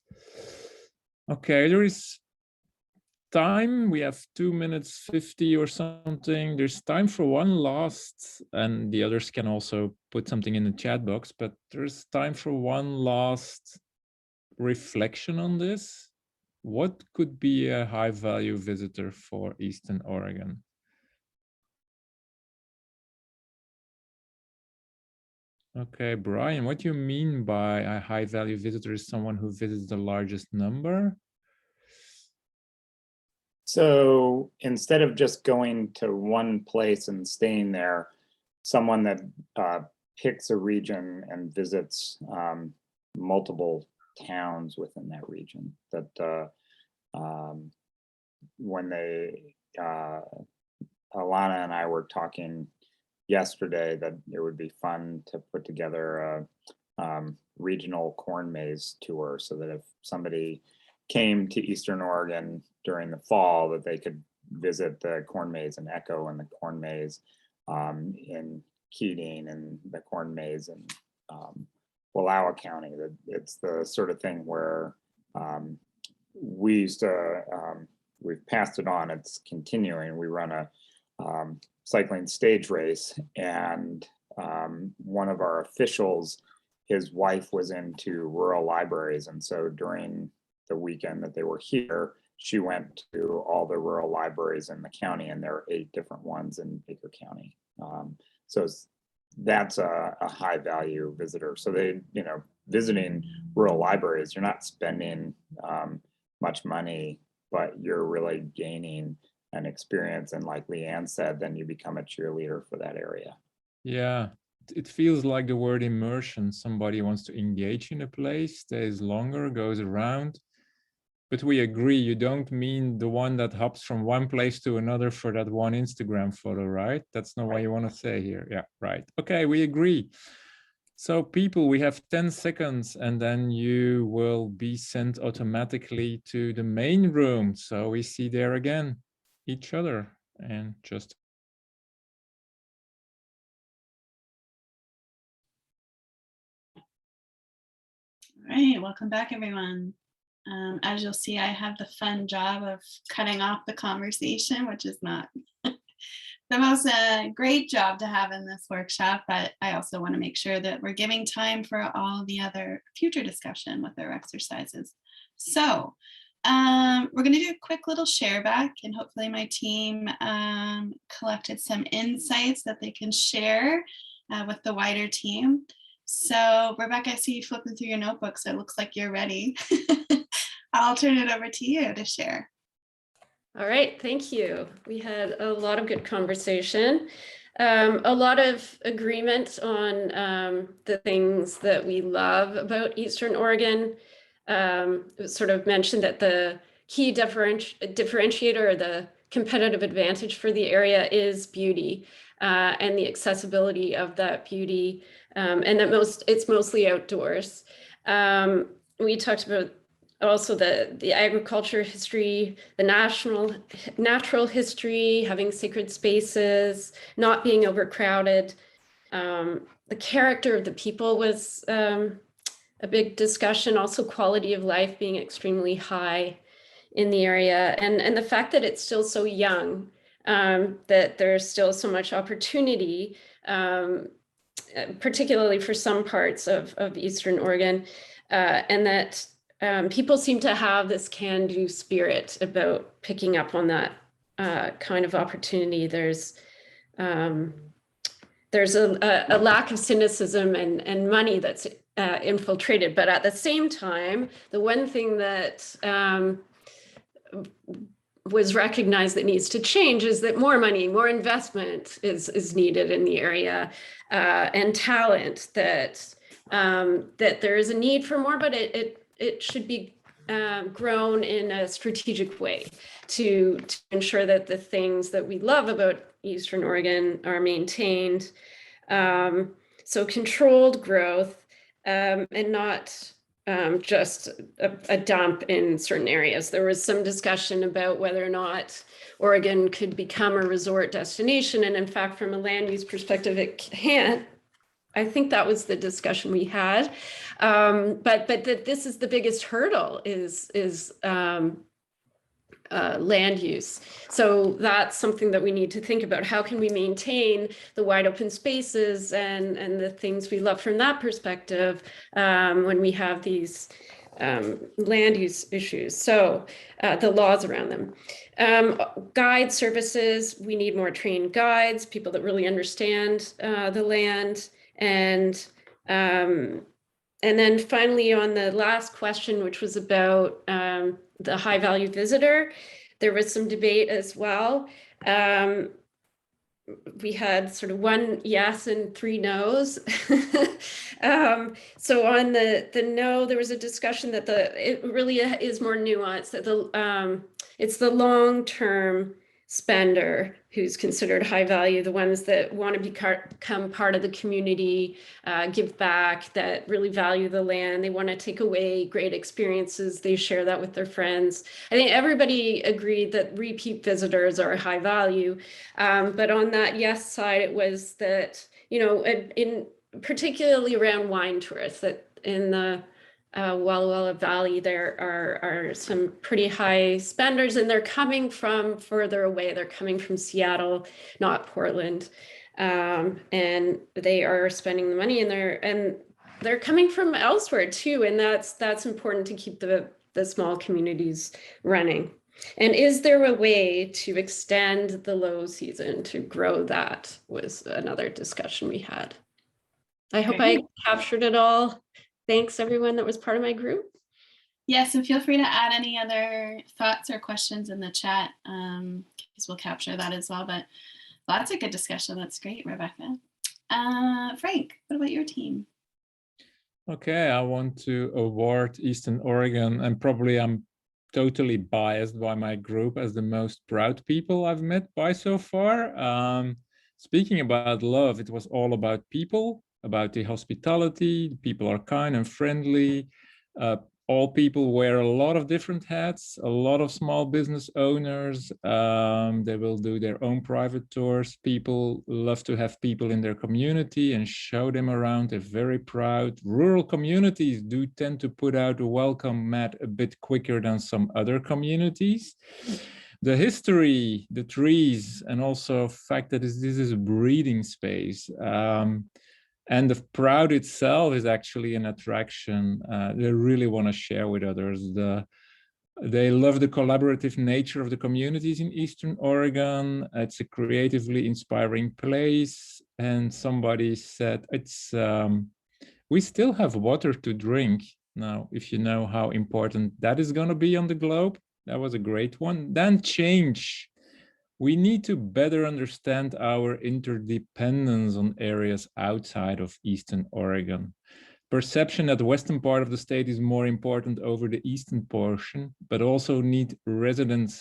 Okay, there is time. We have 2 minutes 50 or something. There's time for one last, and the others can also put something in the chat box, but there's time for one last reflection on this. What could be a high value visitor for Eastern Oregon? Okay, Brian, what do you mean by a high value visitor is someone who visits the largest number? So instead of just going to one place and staying there, someone that picks a region and visits multiple towns within that region, that when Alana and I were talking yesterday that it would be fun to put together a regional corn maze tour, so that if somebody came to Eastern Oregon during the fall, that they could visit the corn maze in Echo and the corn maze in Keating and the corn maze in Wallowa County. That it's the sort of thing where we used to, we've passed it on, it's continuing. We run a cycling stage race, and one of our officials, his wife was into rural libraries, and so during the weekend that they were here, she went to all the rural libraries in the county, and there are 8 different ones in Baker County. So that's a high value visitor. So they, visiting rural libraries, you're not spending much money, but you're really gaining an experience. And like Leanne said, then you become a cheerleader for that area. Yeah, it feels like the word immersion. Somebody wants to engage in a place, stays longer, goes around. But we agree, you don't mean the one that hops from one place to another for that one Instagram photo, right? That's not what you want to say here. Yeah, right. Okay, we agree. So people, we have 10 seconds and then you will be sent automatically to the main room. So we see there again each other and just All right, welcome back, everyone. As you'll see, I have the fun job of cutting off the conversation, which is not the most great job to have in this workshop, but I also want to make sure that we're giving time for all the other future discussion with our exercises. So we're going to do a quick little share back, and hopefully my team collected some insights that they can share with the wider team. So Rebecca, I see you flipping through your notebook, so it looks like you're ready. I'll turn it over to you to share. All right, thank you. We had a lot of good conversation, a lot of agreement on the things that we love about Eastern Oregon. It was sort of mentioned that the key differentiator or the competitive advantage for the area is beauty and the accessibility of that beauty, and that it's mostly outdoors. We talked about also the agriculture history, the natural history, having sacred spaces, not being overcrowded. The character of the people was a big discussion, also quality of life being extremely high in the area, and the fact that it's still so young, that there's still so much opportunity, particularly for some parts of Eastern Oregon, and that people seem to have this can-do spirit about picking up on that kind of opportunity. There's a lack of cynicism and money that's infiltrated, but at the same time, the one thing that was recognized that needs to change is that more money, more investment is needed in the area, and talent, that there is a need for more, but it should be grown in a strategic way to ensure that the things that we love about Eastern Oregon are maintained. So controlled growth, and not just a dump in certain areas. There was some discussion about whether or not Oregon could become a resort destination. And in fact, from a land use perspective, it can't. I think that was the discussion we had. But that this is the biggest hurdle is land use. So that's something that we need to think about. How can we maintain the wide open spaces and the things we love from that perspective when we have these land use issues? So the laws around them. Guide services, we need more trained guides, people that really understand the land. And then finally, on the last question, which was about the high value visitor, there was some debate as well. We had sort of 1 yes and 3 no's. So on the no, there was a discussion that it really is more nuanced, that it's the long-term spender who's considered high value, the ones that want to become part of the community, give back, that really value the land. They want to take away great experiences. They share that with their friends. I think everybody agreed that repeat visitors are high value. But on that yes side, it was that, in particularly around wine tourists, that in the Walla Walla Valley, there are some pretty high spenders, and they're coming from further away. They're coming from Seattle, not Portland, and they are spending the money, and they're coming from elsewhere too. And that's important to keep the small communities running. And is there a way to extend the low season to grow that? Was another discussion we had. I hope I captured it all. Thanks everyone that was part of my group. Yes, and feel free to add any other thoughts or questions in the chat, because we'll capture that as well. But lots of good discussion. That's great, Rebecca. Frank, what about your team? Okay, I want to award Eastern Oregon, and probably I'm totally biased by my group, as the most proud people I've met by so far. Speaking about love, it was all about people, about the hospitality. People are kind and friendly. all people wear a lot of different hats, a lot of small business owners. They will do their own private tours. People love to have people in their community and show them around. They're very proud. Rural communities do tend to put out a welcome mat a bit quicker than some other communities. The history, the trees, and also the fact that this is a breeding space. And the Proud itself is actually an attraction. They really want to share with others. They love the collaborative nature of the communities in Eastern Oregon. It's a creatively inspiring place. And somebody said, we still have water to drink. Now, if you know how important that is going to be on the globe, that was a great one. Then change. We need to better understand our interdependence on areas outside of Eastern Oregon. Perception that the western part of the state is more important over the eastern portion, but also residents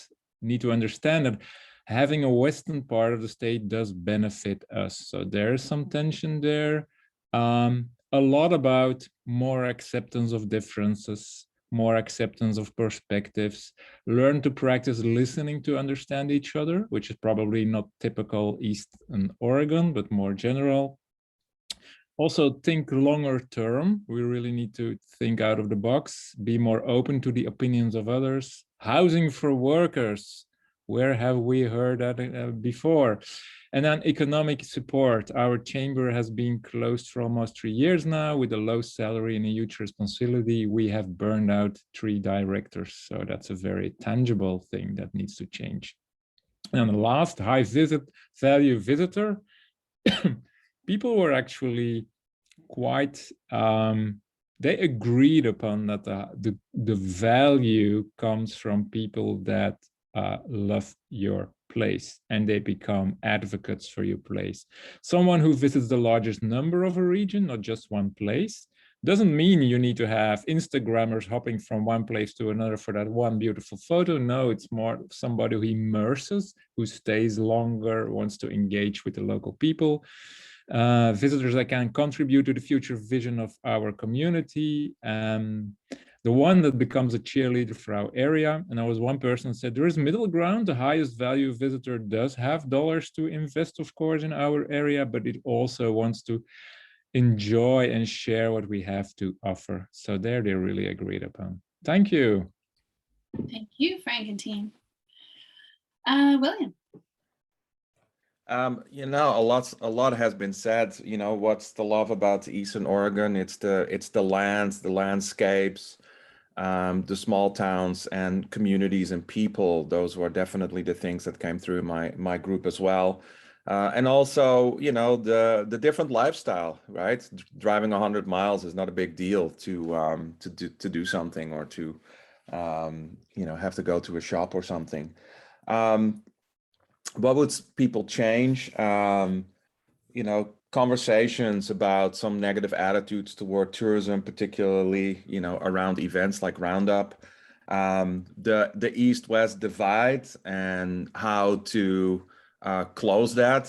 need to understand that having a western part of the state does benefit us. So there's some tension there. A lot about more acceptance of differences, more acceptance of perspectives, learn to practice listening to understand each other, which is probably not typical Eastern Oregon, but more general. Also think longer term. We really need to think out of the box, be more open to the opinions of others. Housing for workers. Where have we heard that before? And then economic support. Our chamber has been closed for almost 3 years now with a low salary and a huge responsibility. We have burned out 3 directors. So that's a very tangible thing that needs to change. And the last, high value visitor. People were actually quite, they agreed upon that the value comes from people that love your place and they become advocates for your place. Someone who visits the largest number of a region, not just one place, doesn't mean you need to have Instagrammers hopping from one place to another for that one beautiful photo. No, it's more somebody who immerses, who stays longer, wants to engage with the local people. Visitors that can contribute to the future vision of our community. The one that becomes a cheerleader for our area. And there was one person who said, there is middle ground. The highest value visitor does have dollars to invest, of course, in our area, but it also wants to enjoy and share what we have to offer. So there they really agreed upon. Thank you. Thank you, Frank and team. William. You know, a lot has been said. You know, what's the love about Eastern Oregon? It's the lands, the landscapes, the small towns and communities and people. Those were definitely the things that came through my group as well. And also, you know, the different lifestyle, right? Driving 100 miles is not a big deal to do something or to you know, have to go to a shop or something. What would people change? You know, conversations about some negative attitudes toward tourism, particularly, you know, around events like Roundup, the East-West divide and how to close that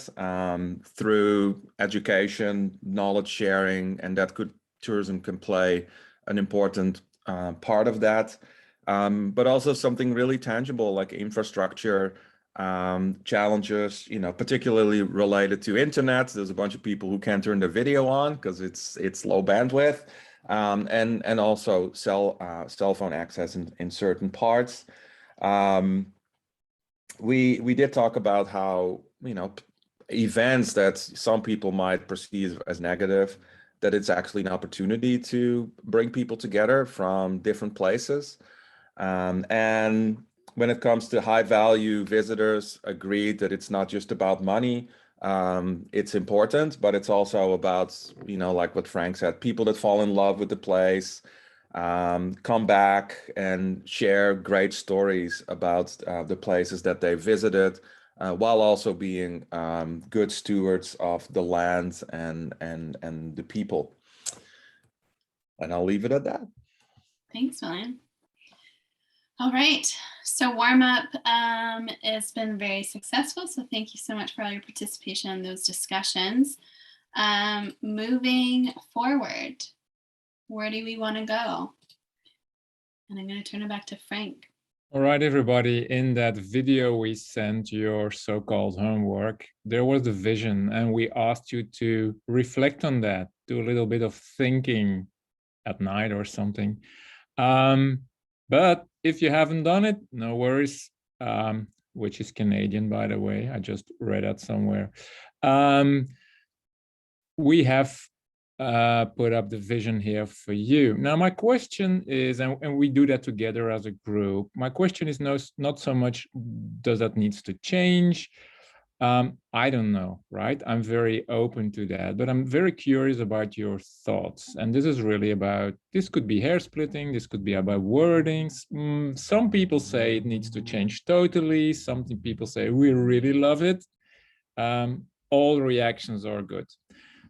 through education, knowledge sharing, and that tourism can play an important part of that. But also something really tangible like infrastructure, challenges, you know, particularly related to internet. There's a bunch of people who can't turn their video on because it's low bandwidth, and also cell phone access in certain parts. We did talk about how, you know, events that some people might perceive as negative, that it's actually an opportunity to bring people together from different places. And when it comes to high value visitors, agreed that it's not just about money. It's important, but it's also about, you know, like what Frank said, people that fall in love with the place, come back and share great stories about the places that they visited, while also being good stewards of the land and the people. And I'll leave it at that. Thanks, William. All right, so warm up has been very successful. So thank you so much for all your participation in those discussions. Moving forward, where do we want to go? And I'm going to turn it back to Frank. All right, everybody, in that video we sent your so-called homework, there was the vision, and we asked you to reflect on that, do a little bit of thinking at night or something. But if you haven't done it, no worries, which is Canadian, by the way. I just read that somewhere. We have put up the vision here for you. Now, my question is, and we do that together as a group, my question is not so much, does that needs to change? I don't know, right? I'm very open to that, but I'm very curious about your thoughts. And this is really about, this could be hair splitting, this could be about wordings. Some people say it needs to change totally. Some people say we really love it. All reactions are good.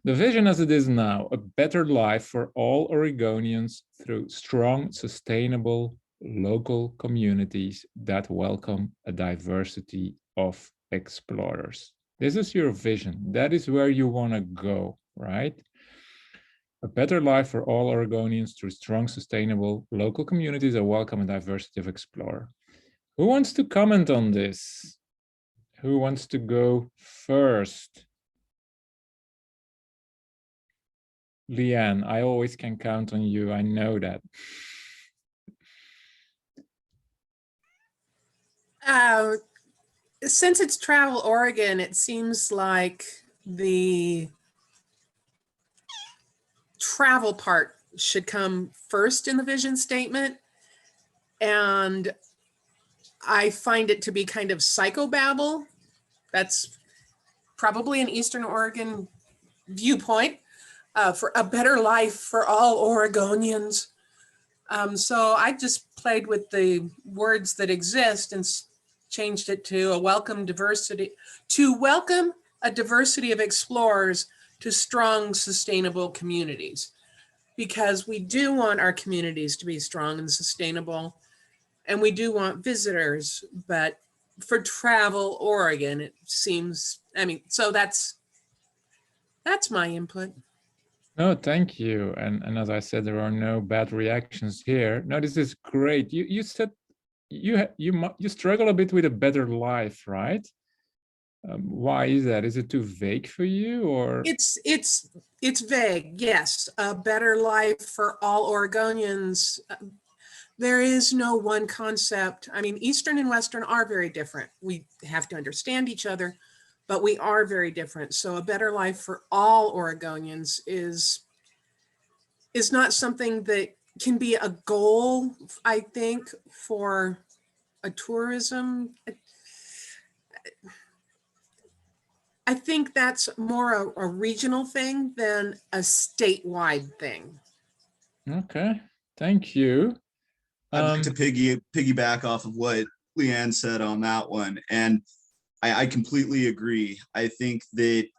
The vision as it is now, a better life for all Oregonians through strong, sustainable local communities that welcome a diversity of explorers. This is your vision. That is where you want to go, right? A better life for all Oregonians through strong, sustainable local communities that welcome a diversity of explorers. Who wants to comment on this? Who wants to go first? Leanne, I always can count on you. I know that. Since it's Travel Oregon, it seems like the travel part should come first in the vision statement. And I find it to be kind of psychobabble. That's probably an Eastern Oregon viewpoint. For a better life for all Oregonians. So I just played with the words that exist and changed it to welcome a diversity of explorers to strong, sustainable communities. Because we do want our communities to be strong and sustainable, and we do want visitors, but for Travel Oregon, it seems, so that's my input. No, thank you. And as I said, there are no bad reactions here. No, this is great. You said you struggle a bit with a better life, right? Why is that? Is it too vague for you, or? It's vague. Yes, a better life for all Oregonians. There is no one concept. Eastern and Western are very different. We have to understand each other, but we are very different. So a better life for all Oregonians is not something that can be a goal, I think, for a tourism. I think that's more a regional thing than a statewide thing. Okay, thank you. I'd like to piggyback off of what Leanne said on that one. And I completely agree. I think that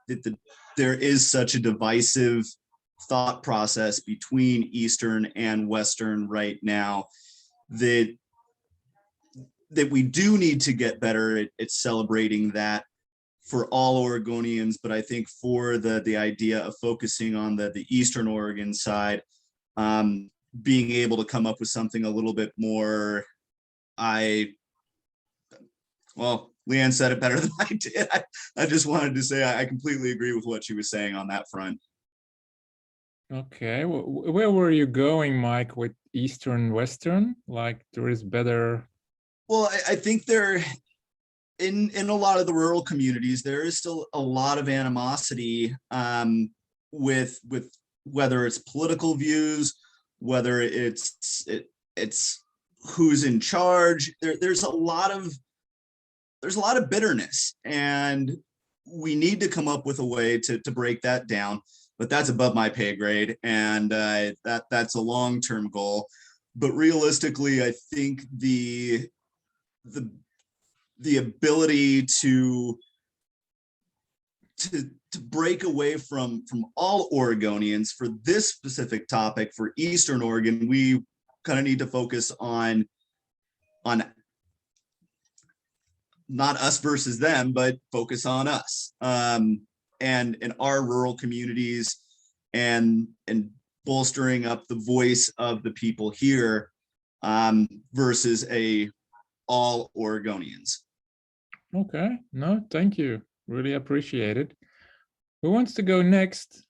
there is such a divisive thought process between Eastern and Western right now that we do need to get better at celebrating that for all Oregonians. But I think for the idea of focusing on the Eastern Oregon side, being able to come up with something a little bit more, Leanne said it better than I did. I just wanted to say I completely agree with what she was saying on that front. Okay, where were you going, Mike, with Eastern, Western? Like there is better? Well, I think there, in a lot of the rural communities, there is still a lot of animosity with whether it's political views, whether it's who's in charge. There's a lot of bitterness, and we need to come up with a way to break that down. But that's above my pay grade, and that's a long-term goal. But realistically, I think the ability to break away from all Oregonians for this specific topic for Eastern Oregon, we kind of need to focus on not us versus them, but focus on us, and in our rural communities, and bolstering up the voice of the people here, versus a all Oregonians. Okay, no, thank you. Really appreciate it. Who wants to go next?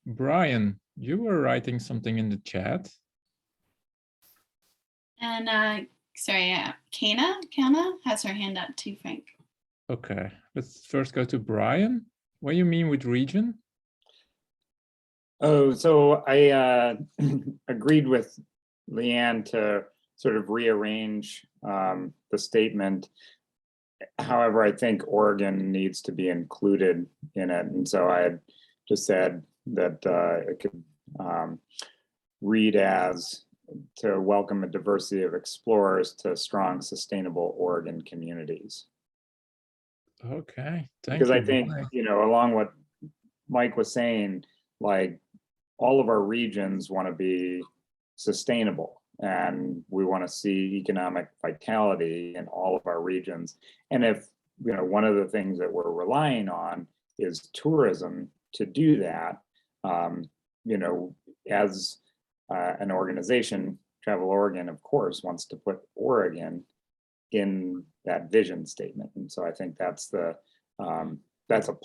Brian, you were writing something in the chat. And sorry, Kana has her hand up too, Frank. Okay, let's first go to Brian. What do you mean with region? Oh, so I agreed with Leanne to sort of rearrange the statement. However, I think Oregon needs to be included in it. And so I had just said that it could read as to welcome a diversity of explorers to strong, sustainable Oregon communities. Okay, thank because you. I think, you know, along what Mike was saying, like all of our regions want to be sustainable and we want to see economic vitality in all of our regions. And if, you know, one of the things that we're relying on is tourism to do that, you know, as an organization, Travel Oregon, of course, wants to put Oregon in that vision statement. And so I think that's a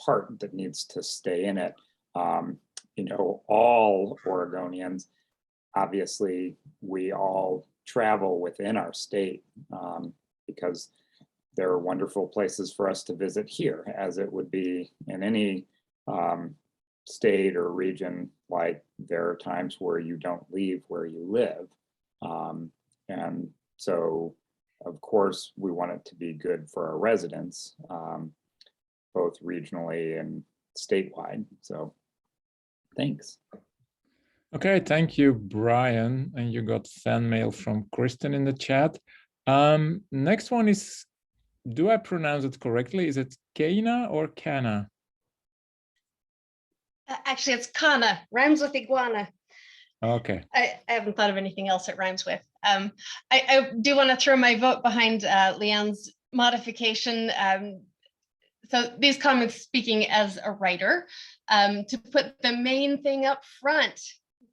part that needs to stay in it. You know, all Oregonians, obviously, we all travel within our state because there are wonderful places for us to visit here, as it would be in any state or region. Like there are times where you don't leave where you live. And so, of course, we want it to be good for our residents, both regionally and statewide. So thanks. Okay, thank you, Brian. And you got fan mail from Kristen in the chat. Next one is, do I pronounce it correctly? Is it Kana or Kana? Actually, it's Kana, rhymes with iguana. Okay. I haven't thought of anything else it rhymes with. I do want to throw my vote behind Leanne's modification. So these comments speaking as a writer, to put the main thing up front,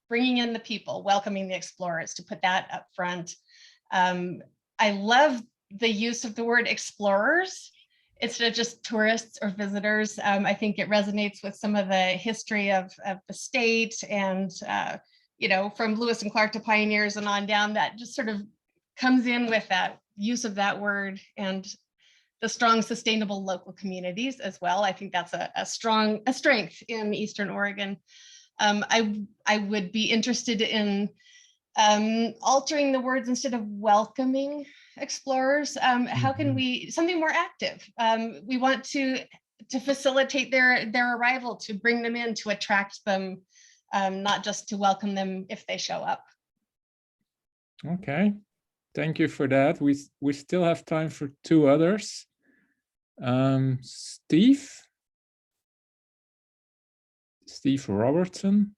bringing in the people, welcoming the explorers, to put that up front. I love the use of the word explorers instead of just tourists or visitors. I think it resonates with some of the history of the state and, you know, from Lewis and Clark to pioneers and on down, that just sort of comes in with that use of that word and the strong, sustainable local communities as well. I think that's a strength in Eastern Oregon. I would be interested in altering the words instead of welcoming explorers. How can we, something more active? We want to facilitate their arrival, to bring them in, to attract them, not just to welcome them if they show up. Okay, thank you for that. We still have time for two others. Steve Robertson.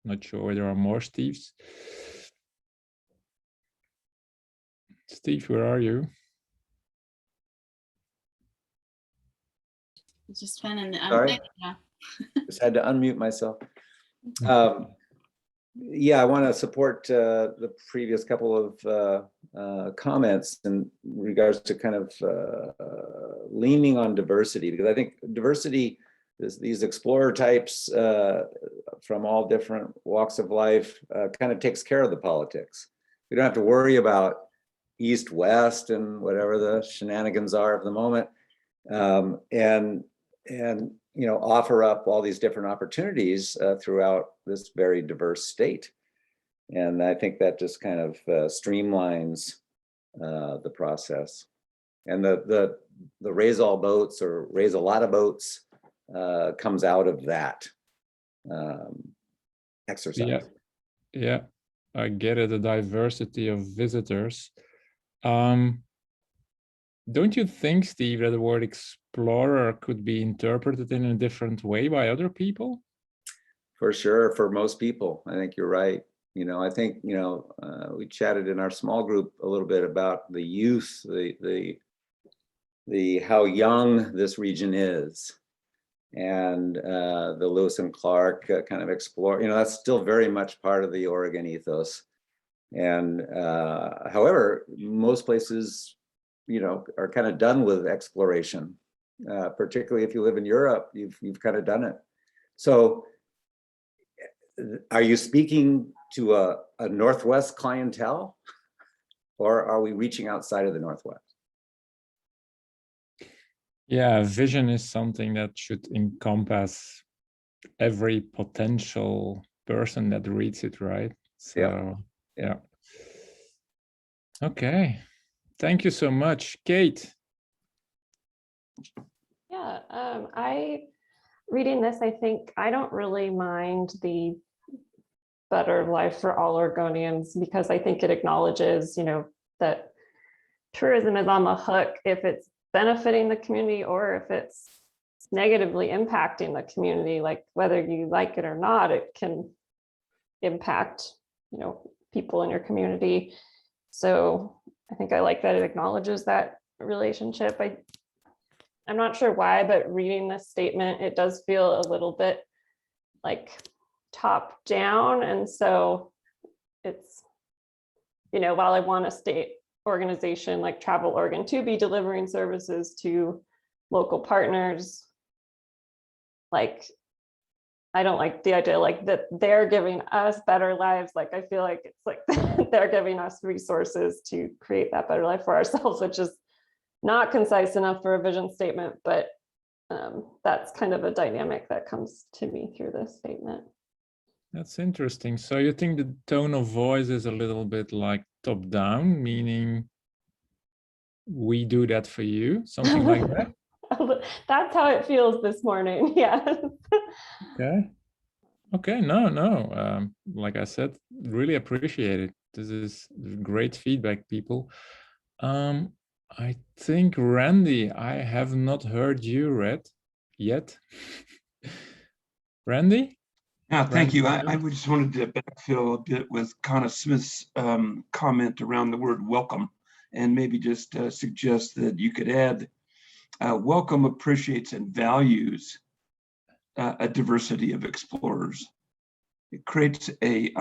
Not sure there are more Steves. Steve, where are you? Just fun and sorry. Just had to unmute myself. Yeah, I want to support the previous couple of comments in regards to kind of leaning on diversity, because I think diversity is these explorer types from all different walks of life kind of takes care of the politics. We don't have to worry about east, west, and whatever the shenanigans are of the moment, and you know, offer up all these different opportunities throughout this very diverse state. And I think that just kind of streamlines the process. And the raise all boats or raise a lot of boats comes out of that exercise. Yeah, I get it, the diversity of visitors. Don't you think, Steve, that the word explorer could be interpreted in a different way by other people? For sure, for most people, I think you're right. You know, I think, you know, we chatted in our small group a little bit about the youth, the how young this region is. and the Lewis and Clark kind of explore, that's still very much part of the Oregon ethos. And however, most places, are kind of done with exploration, particularly if you live in Europe, you've kind of done it. So are you speaking to a Northwest clientele, or are we reaching outside of the Northwest? Yeah, vision is something that should encompass every potential person that reads it, right? So, yeah. Okay. Thank you so much. Kate. Yeah, reading this, I think I don't really mind the better life for all Oregonians, because I think it acknowledges, that tourism is on the hook if it's benefiting the community or if it's negatively impacting the community. Like whether you like it or not, it can impact, people in your community. So I think I like that it acknowledges that relationship. I'm not sure why, but reading this statement, it does feel a little bit like top down. And so it's, while I want a state organization like Travel Oregon to be delivering services to local partners, like, I don't like the idea like that they're giving us better lives. Like, I feel like it's like they're giving us resources to create that better life for ourselves, which is not concise enough for a vision statement, but that's kind of a dynamic that comes to me through this statement. That's interesting. So you think the tone of voice is a little bit like top down, meaning we do that for you, something like that? That's how it feels this morning. Yeah. Okay. No. Like I said, really appreciate it. This is great feedback, people. I think, Randy, I have not heard you yet. Randy? Yeah, thank you. I just wanted to backfill a bit with Connor Smith's comment around the word welcome, and maybe just suggest that you could add welcome appreciates and values a diversity of explorers. It creates a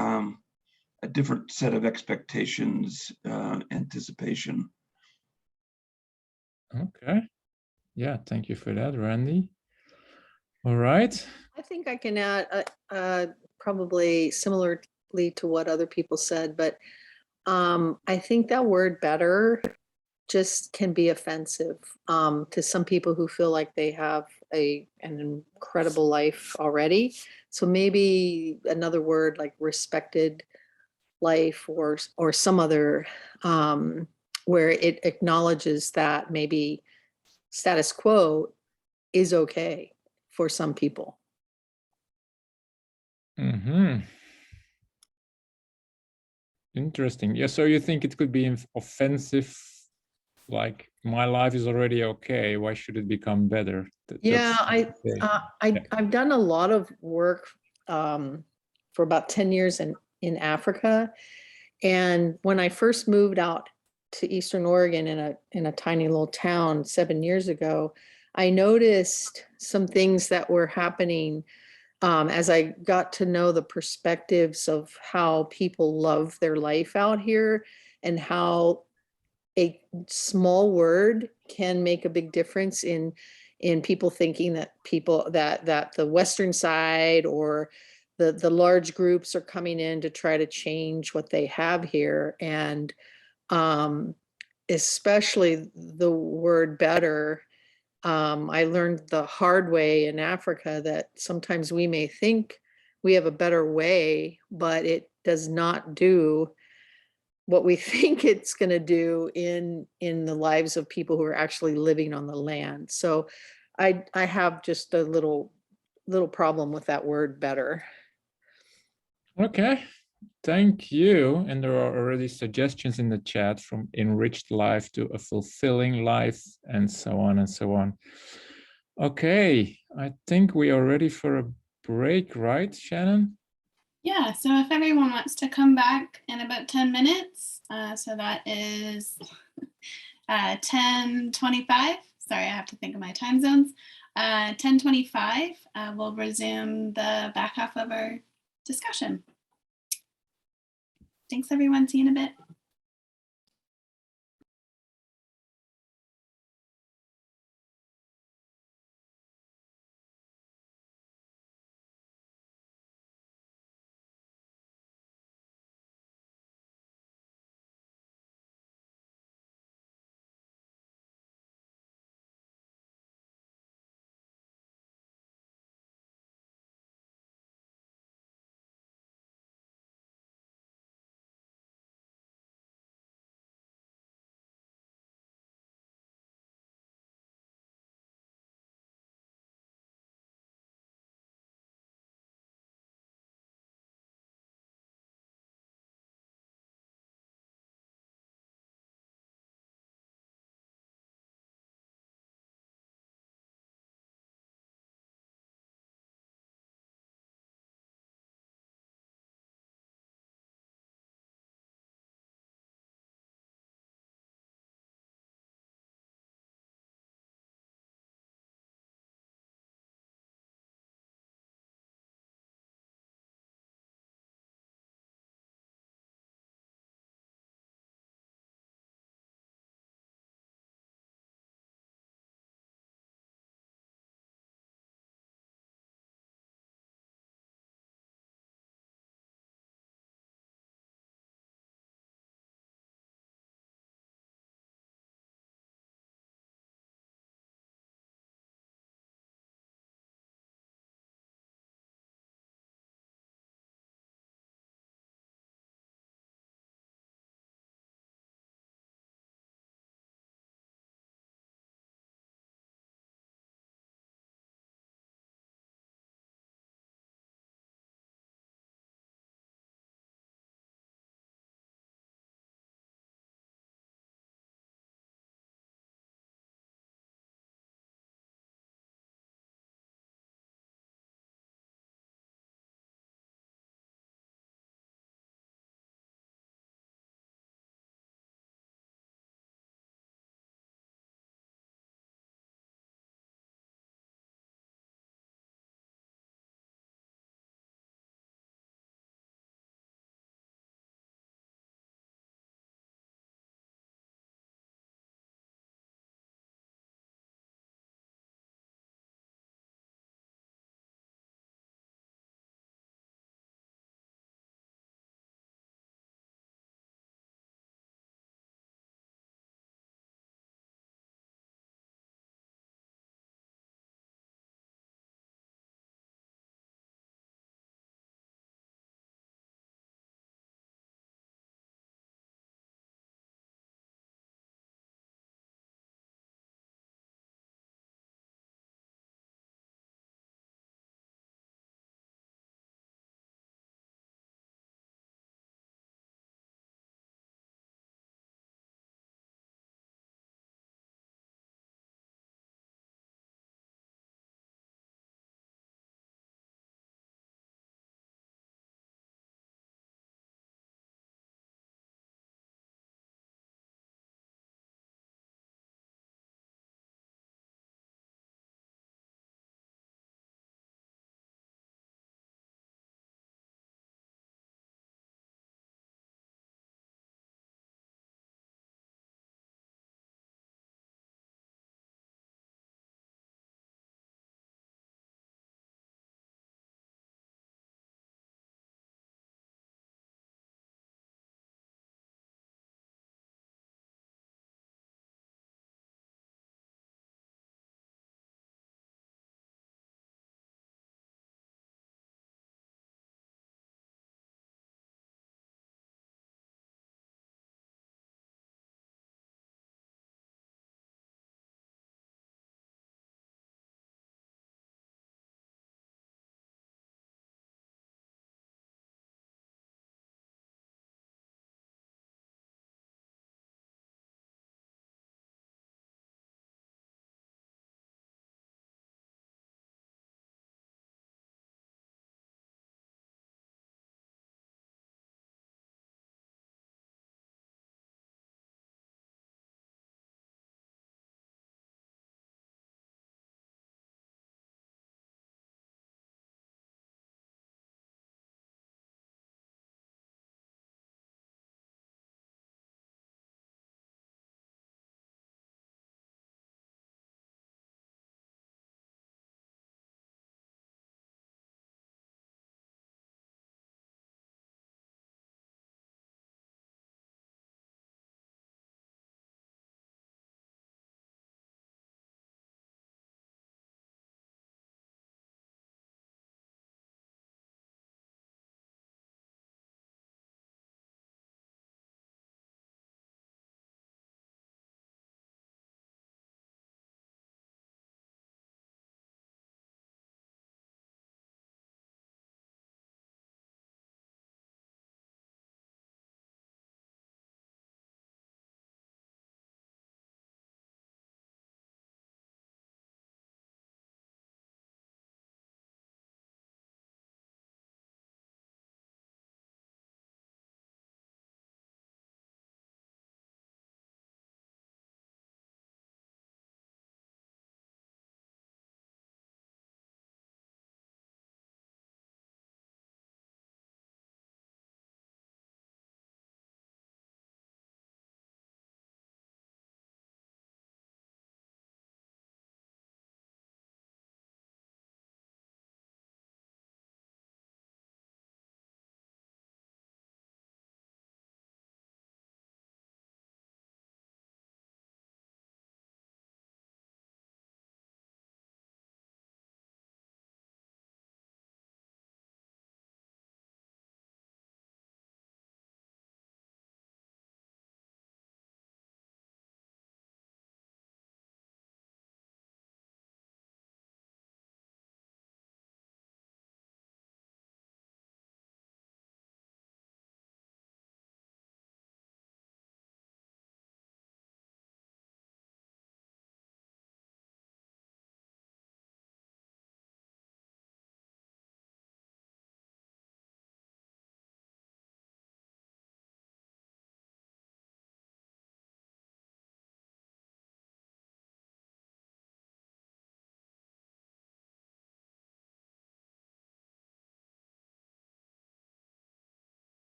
different set of expectations, anticipation. Okay. Yeah, thank you for that, Randy. All right. I think I can add probably similarly to what other people said, but I think that word better just can be offensive to some people who feel like they have an incredible life already. So maybe another word like respected life or some other where it acknowledges that maybe status quo is okay for some people. Interesting. Yeah, so you think it could be offensive, like my life is already okay, why should it become better? Yeah, I've done a lot of work for about 10 years in Africa. And when I first moved out to Eastern Oregon in a tiny little town 7 years ago, I noticed some things that were happening as I got to know the perspectives of how people love their life out here and how a small word can make a big difference in people thinking that that the Western side or the large groups are coming in to try to change what they have here. And especially the word better. I learned the hard way in Africa that sometimes we may think we have a better way, but it does not do what we think it's going to do in the lives of people who are actually living on the land. So I have just a little problem with that word better. Okay, thank you. And there are already suggestions in the chat from enriched life to a fulfilling life and so on and so on. Okay, I think we are ready for a break, right, Shannon? Yeah, so if everyone wants to come back in about 10 minutes, so that is 10:25. Sorry, I have to think of my time zones. 10:25, we'll resume the back half of our discussion. Thanks, everyone. See you in a bit.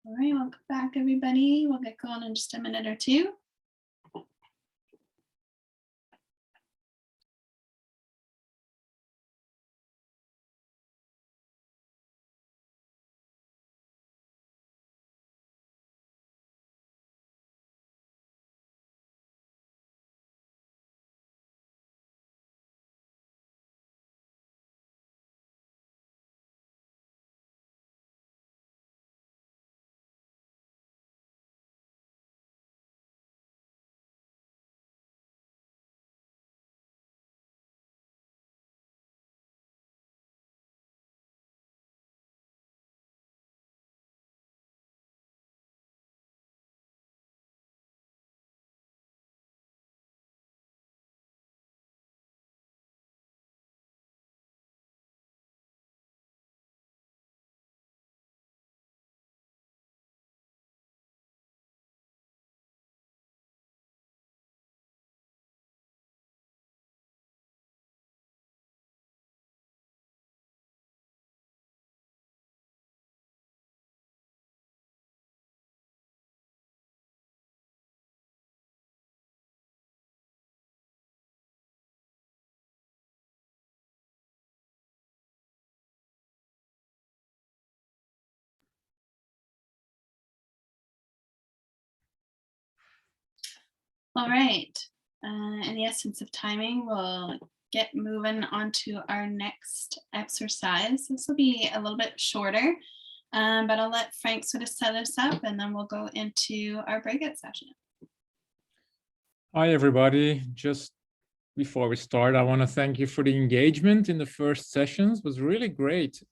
All right, welcome back, everybody. We'll get going in just a minute or two. All right. In the essence of timing, we'll get moving on to our next exercise. This will be a little bit shorter, but I'll let Frank sort of set us up and then we'll go into our breakout session. Hi, everybody. Just before we start, I want to thank you for the engagement in the first sessions. It was really great.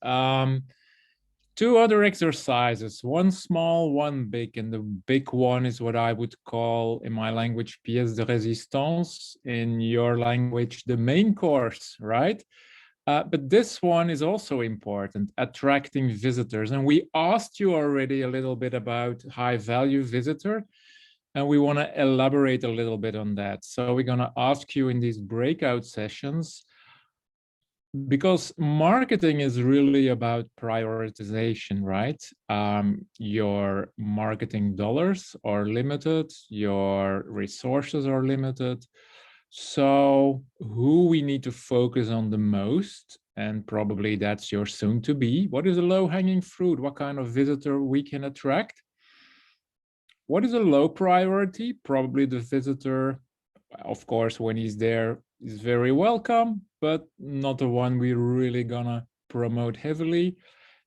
Two other exercises, one small, one big, and the big one is what I would call, in my language, pièce de résistance, in your language, the main course, right? But this one is also important, attracting visitors. And we asked you already a little bit about high-value visitor, and we want to elaborate a little bit on that. So we're going to ask you in these breakout sessions, because marketing is really about prioritization, right? Your marketing dollars are limited, your resources are limited. So who we need to focus on the most, and probably that's your soon to be. What is a low-hanging fruit? What kind of visitor we can attract? What is a low priority? Probably the visitor, of course, when he's there, is very welcome, but not the one we're really gonna promote heavily.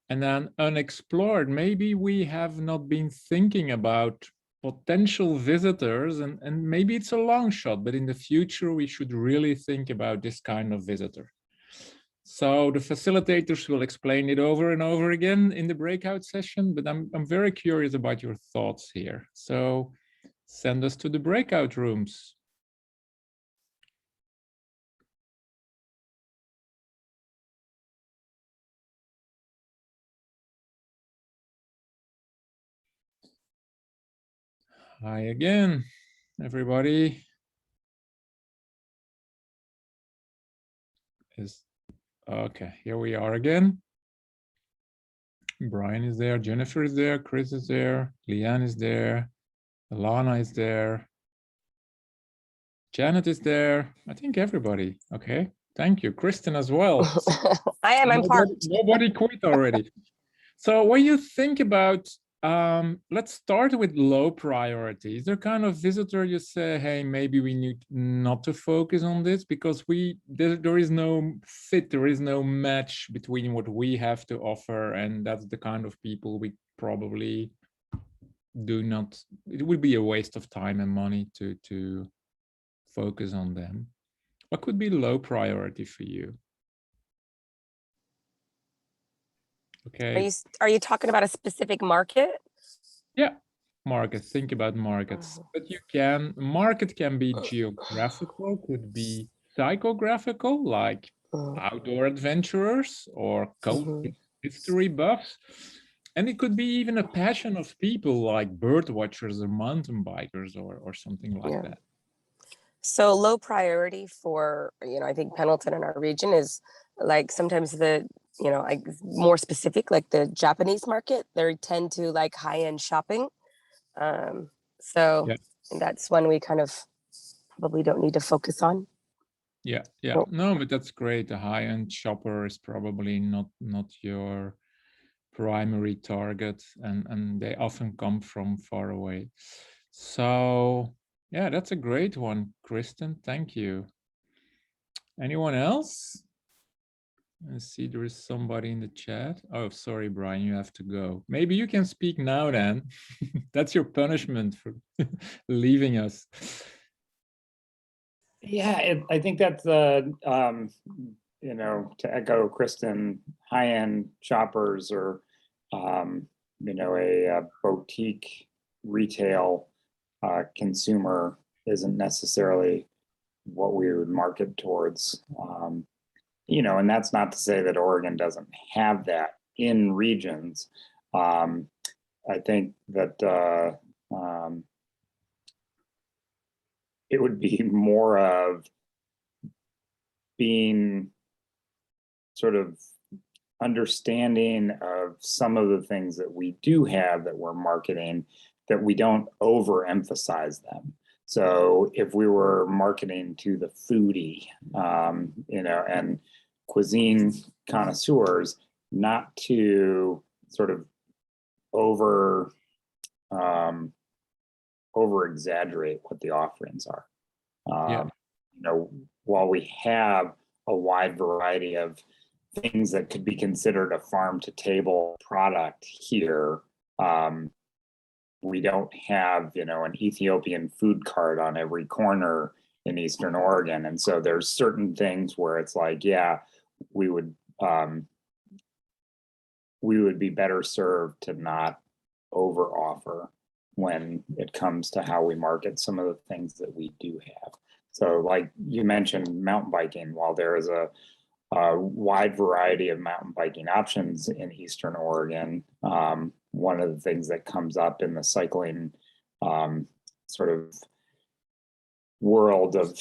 And then unexplored, maybe we have not been thinking about potential visitors, and maybe it's a long shot, but in the future, we should really think about this kind of visitor. So the facilitators will explain it over and over again in the breakout session, but I'm very curious about your thoughts here. So send us to the breakout rooms. Hi again, everybody. Okay, here we are again. Brian is there, Jennifer is there, Chris is there, Leanne is there, Alana is there, Janet is there. I think everybody. Okay, thank you. Kristen as well. I am, I'm parked. Nobody quit already. So when you think about, let's start with low priority. Is there kind of visitor you say, hey, maybe we need not to focus on this because there is no fit, there is no match between what we have to offer, and that's the kind of people we probably do not, it would be a waste of time and money to focus on them. What could be low priority for you? Okay. Are you talking about a specific market? Yeah, market. Think about markets. But you can, market can be geographical, could be psychographical, like outdoor adventurers or cultural history buffs. And it could be even a passion of people like bird watchers or mountain bikers or something like that. So low priority for, I think Pendleton in our region is like sometimes the like more specific, like the Japanese market, they tend to like high-end shopping. So Yeah. that's one we kind of probably don't need to focus on. Yeah, yeah. Cool. No, but that's great. The high-end shopper is probably not your primary target, and they often come from far away. So yeah, that's a great one, Kristen. Thank you. Anyone else? I see there is somebody in the chat. Oh, sorry, Brian, you have to go. Maybe you can speak now then. That's your punishment for leaving us. Yeah, I think that's you know, to echo Kristen, high-end shoppers or you know, a boutique retail consumer isn't necessarily what we would market towards. You know, and that's not to say that Oregon doesn't have that in regions. I think that it would be more of being sort of understanding of some of the things that we do have that we're marketing, that we don't overemphasize them. So if we were marketing to the foodie, you know, and cuisine connoisseurs, not to sort of over exaggerate what the offerings are. Yeah. You know, while we have a wide variety of things that could be considered a farm to table product here, we don't have, you know, an Ethiopian food cart on every corner in Eastern Oregon. And so there's certain things where it's like, yeah, we would be better served to not over offer when it comes to how we market some of the things that we do have. So like you mentioned mountain biking, while there is a wide variety of mountain biking options in Eastern Oregon, one of the things that comes up in the cycling sort of world of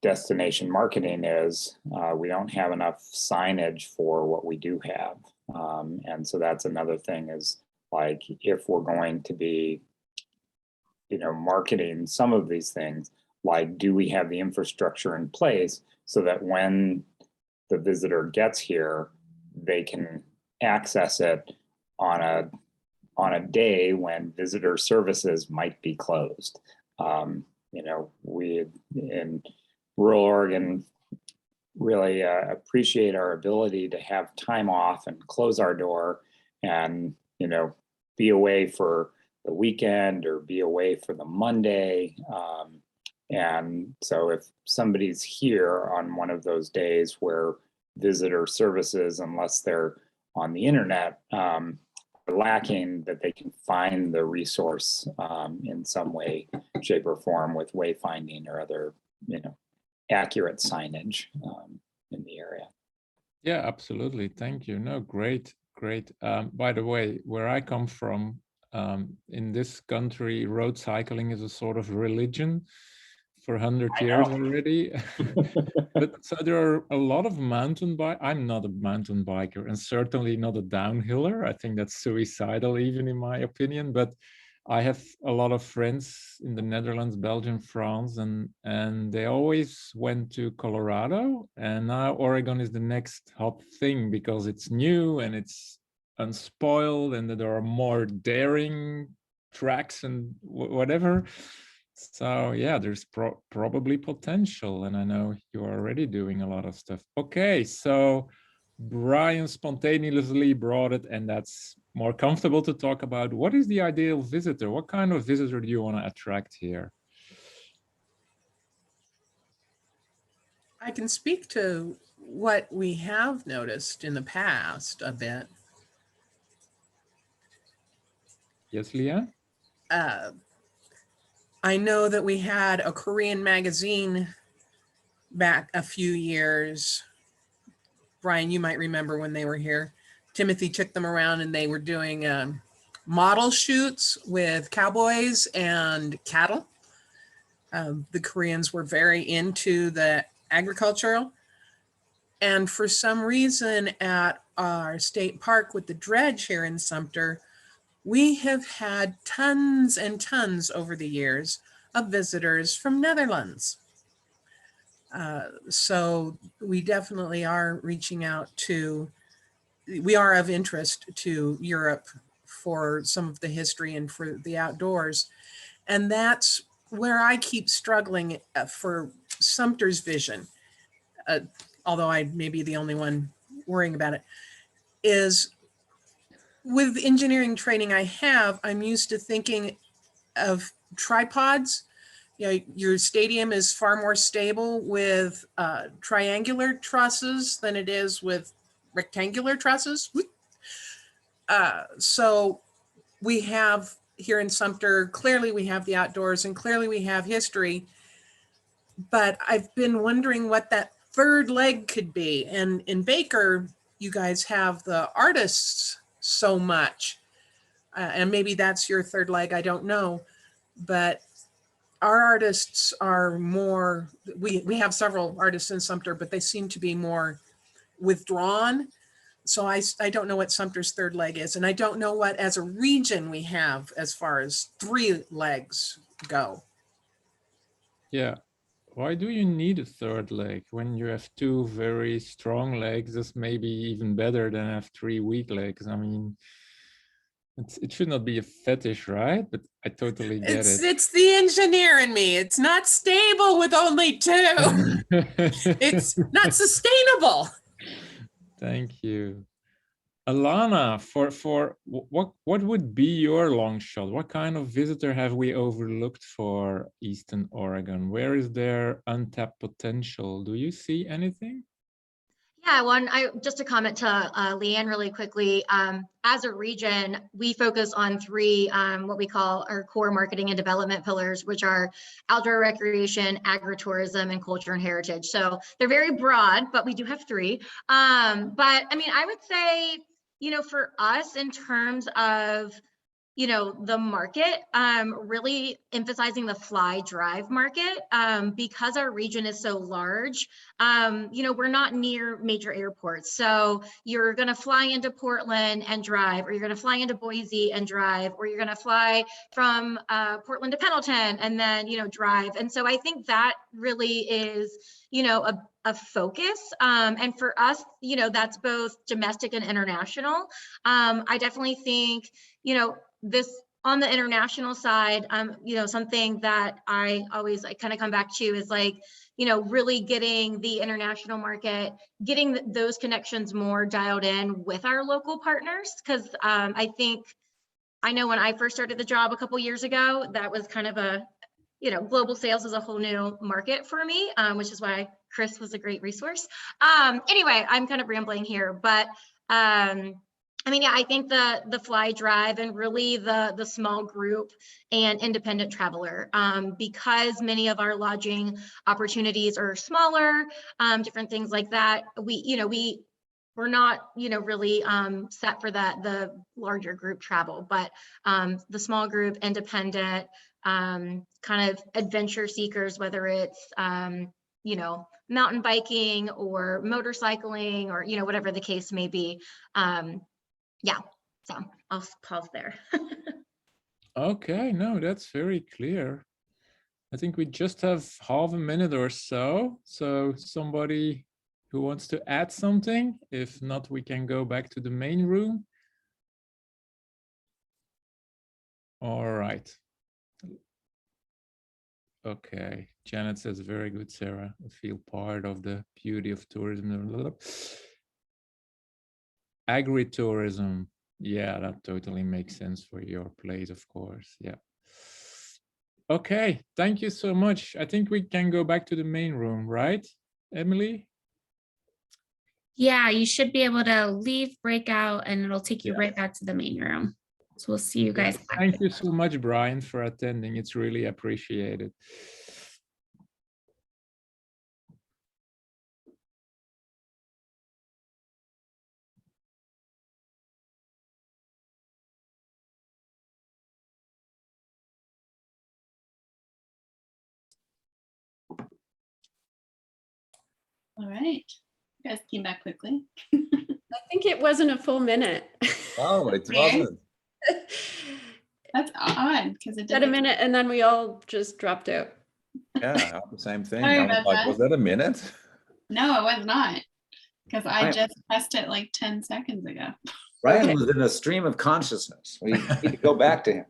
destination marketing is we don't have enough signage for what we do have. And so that's another thing is like, if we're going to be, you know, marketing some of these things, like, do we have the infrastructure in place so that when the visitor gets here, they can access it on a day when visitor services might be closed. You know, we in rural Oregon really appreciate our ability to have time off and close our door and, you know, be away for the weekend or be away for the Monday. And so if somebody's here on one of those days where visitor services, unless they're on the internet, are lacking, that they can find the resource in some way, shape, or form with wayfinding or other, you know, accurate signage in the area. Yeah, absolutely. Thank you. No, great, great. By the way, where I come from, in this country, road cycling is a sort of religion for 100 years already. But so there are a lot of mountain bike. I'm not a mountain biker and certainly not a downhiller. I think that's suicidal, even in my opinion. But I have a lot of friends in the Netherlands, Belgium, France, and they always went to Colorado. And now Oregon is the next hot thing because it's new and it's unspoiled, and that there are more daring tracks and whatever. So yeah, there's probably potential, and I know you're already doing a lot of stuff. Okay, so Brian spontaneously brought it, and that's more comfortable to talk about. What is the ideal visitor? What kind of visitor do you want to attract here? I can speak to what we have noticed in the past a bit. Yes, Leanne? I know that we had a Korean magazine back a few years. Brian, you might remember when they were here. Timothy took them around and they were doing model shoots with cowboys and cattle. The Koreans were very into the agricultural. And for some reason at our state park with the dredge here in Sumter, we have had tons and tons over the years of visitors from Netherlands. So we definitely are reaching out to, we are of interest to Europe for some of the history and for the outdoors. And that's where I keep struggling for Sumter's vision, although I may be the only one worrying about it, is with engineering training I have, I'm used to thinking of tripods. You know, your stadium is far more stable with triangular trusses than it is with rectangular trusses. So we have here in Sumter, clearly we have the outdoors and clearly we have history, but I've been wondering what that third leg could be. And in Baker, you guys have the artists so much, and maybe that's your third leg, I don't know, but our artists are more, we have several artists in Sumter, but they seem to be more withdrawn. So I don't know what Sumter's third leg is. And I don't know what as a region we have as far as three legs go. Yeah. Why do you need a third leg when you have two very strong legs? That's maybe even better than have three weak legs. I mean, it should not be a fetish, right? But I totally get it. It's the engineer in me. It's not stable with only two. It's not sustainable. Thank you. Alana, for what would be your long shot? What kind of visitor have we overlooked for Eastern Oregon? Where is there untapped potential? Do you see anything? Yeah, just to comment to Leanne really quickly, as a region, we focus on three, what we call our core marketing and development pillars, which are outdoor recreation, agritourism, and culture and heritage. So they're very broad, but we do have three. But I mean, I would say, you know, for us in terms of, you know, the market, really emphasizing the fly drive market, because our region is so large. You know, we're not near major airports. So you're going to fly into Portland and drive, or you're going to fly into Boise and drive, or you're going to fly from Portland to Pendleton and then, you know, drive. And so I think that really is, you know, a focus. And for us, you know, that's both domestic and international. I definitely think, you know, this on the international side, you know, something that I always kind of come back to is like, you know, really getting the international market, getting those connections more dialed in with our local partners. Cause I know when I first started the job a couple years ago, that was kind of a, you know, global sales is a whole new market for me, which is why Chris was a great resource. Anyway, I'm kind of rambling here, but I mean, yeah, I think the fly drive and really the small group and independent traveler, because many of our lodging opportunities are smaller, different things like that. We're not, you know, really set for the larger group travel, but the small group, independent, kind of adventure seekers, whether it's you know, mountain biking or motorcycling or, you know, whatever the case may be. Yeah, so I'll pause there. Okay, no, that's very clear. I think we just have half a minute or so. So somebody who wants to add something? If not, we can go back to the main room. All right. Okay, Janet says, very good, Sarah. I feel part of the beauty of tourism. Agritourism. Yeah, that totally makes sense for your place, of course. Yeah. Okay, thank you so much. I think we can go back to the main room, right, Emily? Yeah, you should be able to leave breakout and it'll take you right back to the main room. So we'll see you guys. Thank you so much, Brian, for attending. It's really appreciated. All right. You guys came back quickly. I think it wasn't a full minute. Oh, it wasn't. That's odd because it Said a minute and then we all just dropped out. Yeah, I have the same thing. Sorry I was about like, that. was that a minute? No, it was not. Because I Right. just pressed it like 10 seconds ago. Ryan was in a stream of consciousness. We need to go back to him.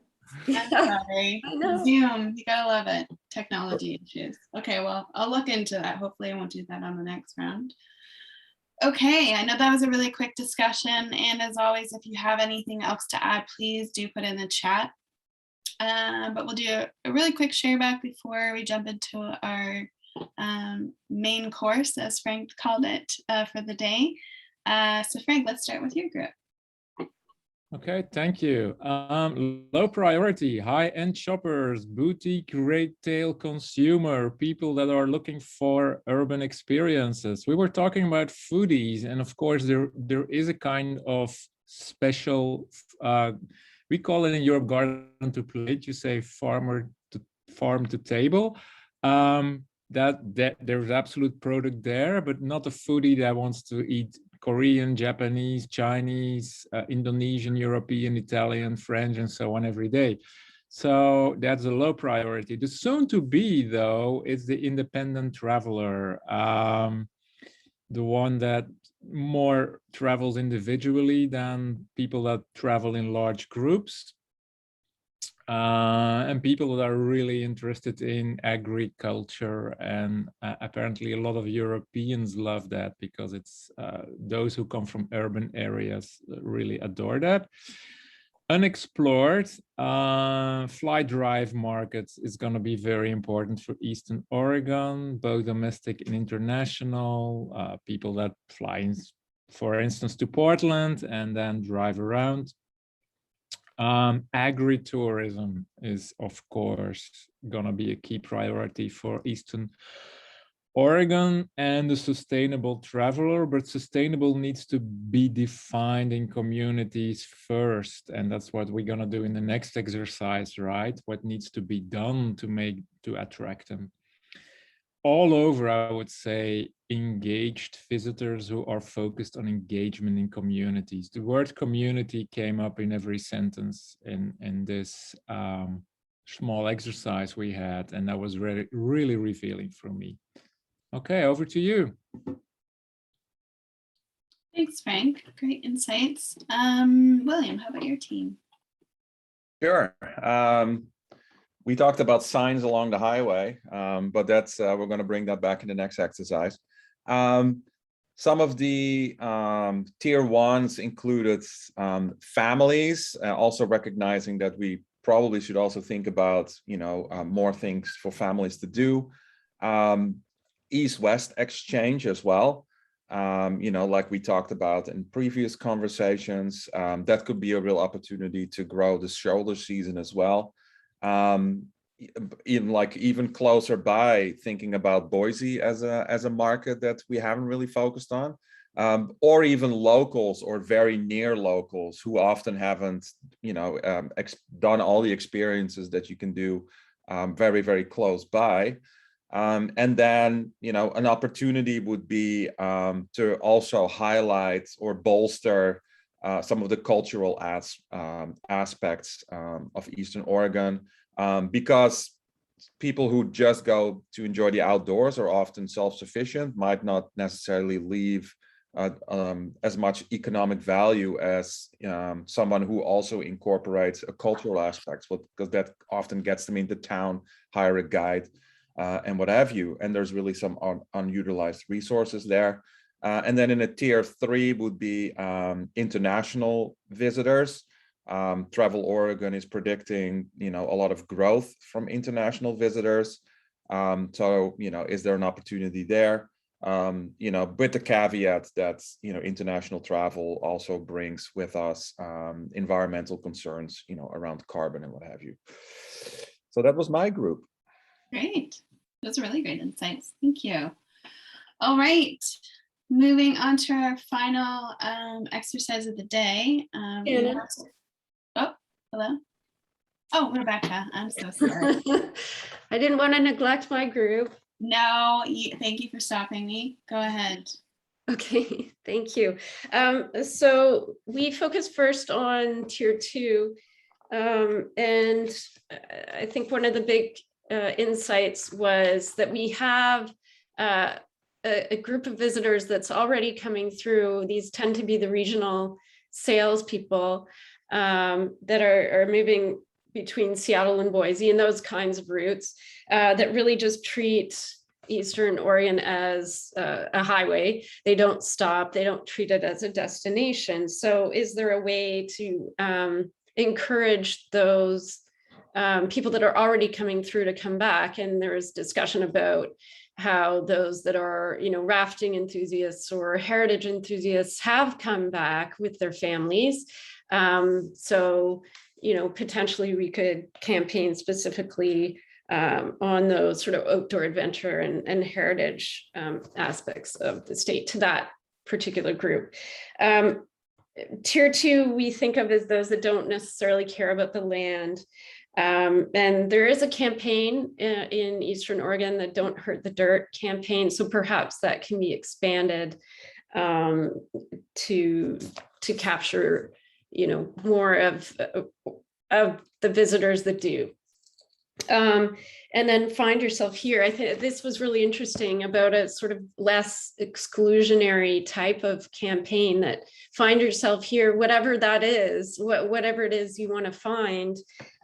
I'm sorry. I know. Zoom, you gotta love it. Technology issues. Okay, well, I'll look into that. Hopefully I won't do that on the next round. Okay, I know that was a really quick discussion. And as always, if you have anything else to add, please do put in the chat. But we'll do a really quick share back before we jump into our main course, as Frank called it, for the day. So Frank, let's start with your group. Okay, thank you. Low priority, high-end shoppers, boutique retail consumer, people that are looking for urban experiences. We were talking about foodies, and of course there is a kind of special, we call it in Europe garden to plate, you say farm to table. That there's absolute product there, but not a foodie that wants to eat Korean, Japanese, Chinese, Indonesian, European, Italian, French, and so on every day. So that's a low priority. The soon to be, though, is the independent traveler, the one that more travels individually than people that travel in large groups. And people that are really interested in agriculture, and apparently a lot of Europeans love that because it's those who come from urban areas really adore that. Unexplored fly drive markets is going to be very important for Eastern Oregon, both domestic and international. People that fly, for instance, to Portland and then drive around. Agritourism is, of course, going to be a key priority for Eastern Oregon, and the sustainable traveler, but sustainable needs to be defined in communities first. And that's what we're going to do in the next exercise, right? What needs to be done to attract them. All over, I would say, engaged visitors who are focused on engagement in communities. The word community came up in every sentence in this small exercise we had, and that was really, really revealing for me. Okay, over to you. Thanks, Frank. Great insights. William, how about your team? Sure. We talked about signs along the highway, but that's we're going to bring that back in the next exercise. Some of the tier ones included families, also recognizing that we probably should also think about, more things for families to do. East-West exchange as well. Like we talked about in previous conversations, that could be a real opportunity to grow the shoulder season as well. Even closer by, thinking about Boise as a market that we haven't really focused on, or even locals or very near locals who often haven't, done all the experiences that you can do very, very close by. And then, an opportunity would be to also highlight or bolster some of the cultural aspects of Eastern Oregon, because people who just go to enjoy the outdoors are often self-sufficient, might not necessarily leave as much economic value as someone who also incorporates a cultural aspect, because that often gets them into town, hire a guide, and what have you. And there's really some unutilized resources there. And then in a tier 3 would be international visitors. Travel Oregon is predicting, a lot of growth from international visitors. So, is there an opportunity there? With the caveat that, international travel also brings with us environmental concerns, around carbon and what have you. So that was my group. Great. Those are really great insights. Thank you. All right. Moving on to our final exercise of the day. Oh, hello. Oh, Rebecca, I'm so sorry. I didn't want to neglect my group. No, thank you for stopping me. Go ahead. Okay, thank you. So we focus first on tier 2. And I think one of the big insights was that we have a group of visitors that's already coming through. These tend to be the regional salespeople that are moving between Seattle and Boise and those kinds of routes that really just treat Eastern Oregon as a highway. They don't stop, they don't treat it as a destination. So is there a way to encourage those people that are already coming through to come back? And there's discussion about how those that are, rafting enthusiasts or heritage enthusiasts have come back with their families. So, potentially we could campaign specifically on those sort of outdoor adventure and heritage aspects of the state to that particular group. Tier 2, we think of as those that don't necessarily care about the land. And there is a campaign in Eastern Oregon, that Don't Hurt the Dirt campaign. So perhaps that can be expanded to capture, more of the visitors that do. And then Find Yourself Here. I think this was really interesting about a sort of less exclusionary type of campaign, that find yourself here, whatever that is, whatever it is you want to find.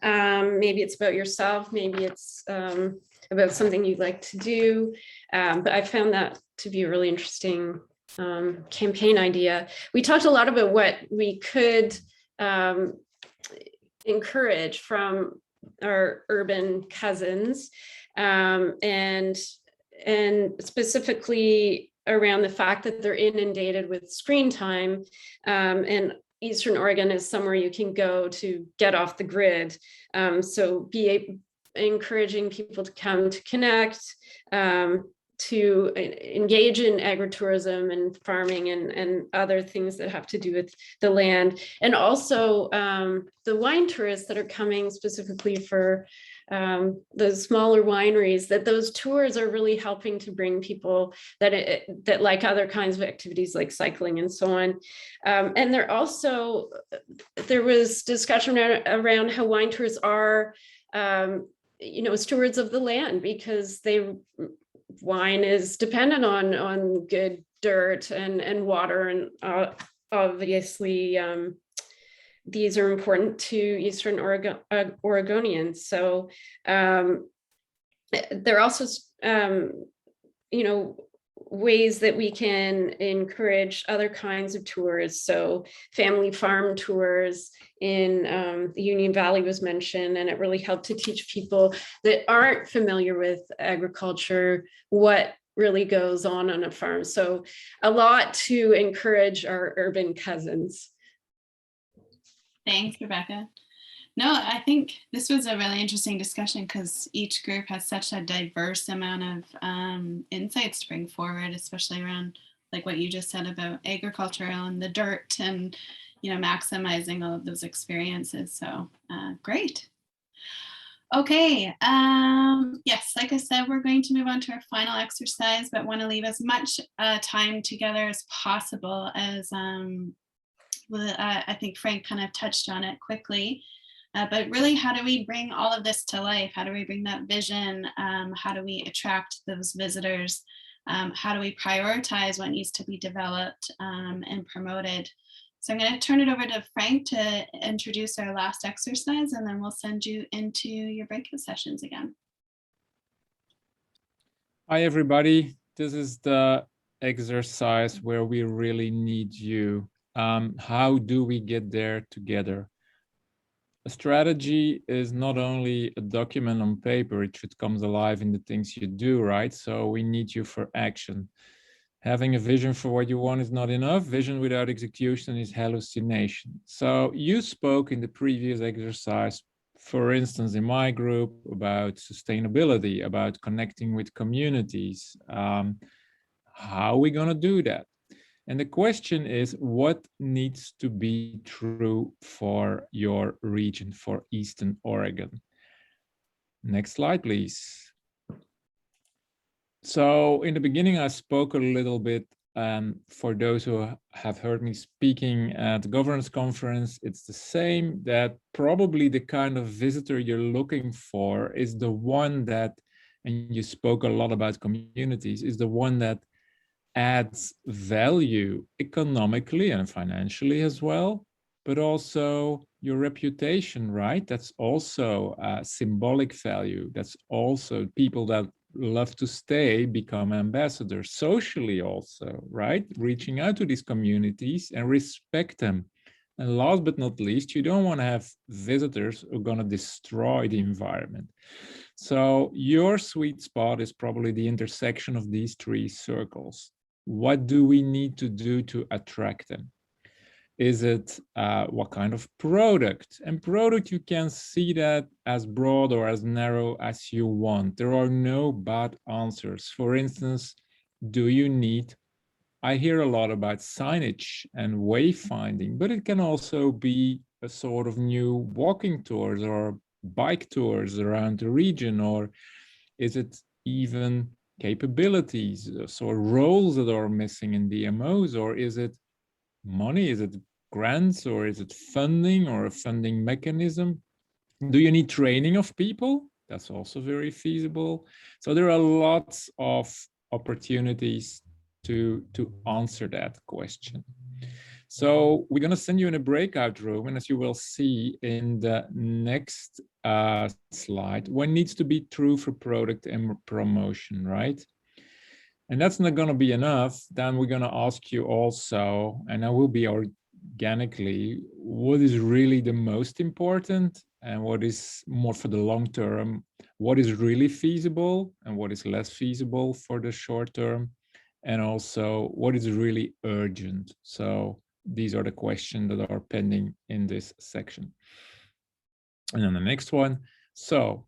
Maybe it's about yourself, maybe it's about something you'd like to do. But I found that to be a really interesting campaign idea. We talked a lot about what we could encourage from our urban cousins, and specifically around the fact that they're inundated with screen time, and Eastern Oregon is somewhere you can go to get off the grid. So encouraging people to come to connect, to engage in agritourism and farming and other things that have to do with the land. And also the wine tourists that are coming specifically for the smaller wineries, that those tours are really helping to bring people that like other kinds of activities like cycling and so on. And there was discussion around how wine tours are stewards of the land, because wine is dependent on good dirt and water, and obviously these are important to Eastern Oregonians. So there are also ways that we can encourage other kinds of tours. So family farm tours in the Union Valley was mentioned, and it really helped to teach people that aren't familiar with agriculture what really goes on a farm. So a lot to encourage our urban cousins. Thanks, Rebecca. No, I think this was a really interesting discussion, because each group has such a diverse amount of insights to bring forward, especially around like what you just said about agriculture and the dirt, and maximizing all of those experiences. So great. Okay, yes, like I said, we're going to move on to our final exercise, but want to leave as much time together as possible, as I think Frank kind of touched on it quickly. But really, how do we bring all of this to life? How do we bring that vision? How do we attract those visitors? How do we prioritize what needs to be developed and promoted? So I'm going to turn it over to Frank to introduce our last exercise, and then we'll send you into your breakout sessions again. Hi, everybody. This is the exercise where we really need you. How do we get there together? A strategy is not only a document on paper, it should come alive in the things you do, right? So we need you for action. Having a vision for what you want is not enough. Vision without execution is hallucination. So you spoke in the previous exercise, for instance, in my group, about sustainability, about connecting with communities. How are we going to do that? And the question is, what needs to be true for your region, for Eastern Oregon? Next slide, please. So in the beginning, I spoke a little bit For those who have heard me speaking at the governance conference, it's the same, that probably the kind of visitor you're looking for is the one that, and you spoke a lot about communities, is the one that adds value economically and financially as well, but also your reputation, right? That's also symbolic value. That's also people that love to stay become ambassadors socially also, right? Reaching out to these communities and respect them. And last but not least, you don't want to have visitors who are going to destroy the environment. So your sweet spot is probably the intersection of these three circles. What do we need to do to attract them? Is it what kind of product? And product, you can see that as broad or as narrow as you want. There are no bad answers. For instance, do you need, I hear a lot about signage and wayfinding, but it can also be a sort of new walking tours or bike tours around the region, or is it even capabilities, so roles that are missing in DMOs, or is it money, is it grants, or is it funding or a funding mechanism? Do you need training of people? That's also very feasible. So there are lots of opportunities to answer that question. So we're going to send you in a breakout room, and as you will see in the next slide, what needs to be true for product and promotion, right? And that's not going to be enough. Then we're going to ask you also, and that will be organically, what is really the most important and what is more for the long term, what is really feasible and what is less feasible for the short term, and also what is really urgent. So these are the questions that are pending in this section. And then the next one. So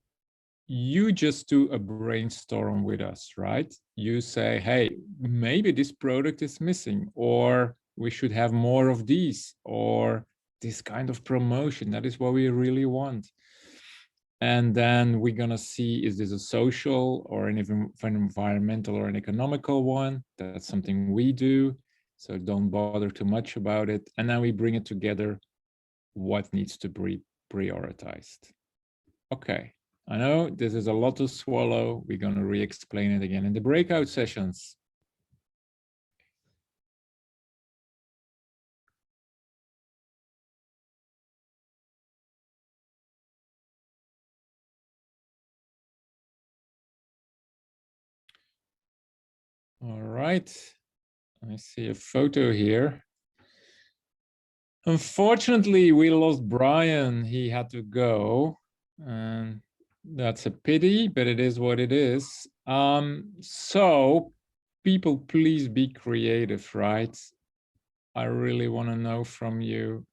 you just do a brainstorm with us, right? You say, hey, maybe this product is missing, or we should have more of these, or this kind of promotion. That is what we really want. And then we're going to see, is this a social or an environmental or an economical one? That's something we do. So don't bother too much about it. And then we bring it together, what needs to be prioritized. Okay. I know this is a lot to swallow. We're going to re-explain it again in the breakout sessions. All right. I see a photo here. Unfortunately, we lost Brian. He had to go. And that's a pity, but it is what it is. So people, please be creative, right? I really want to know from you.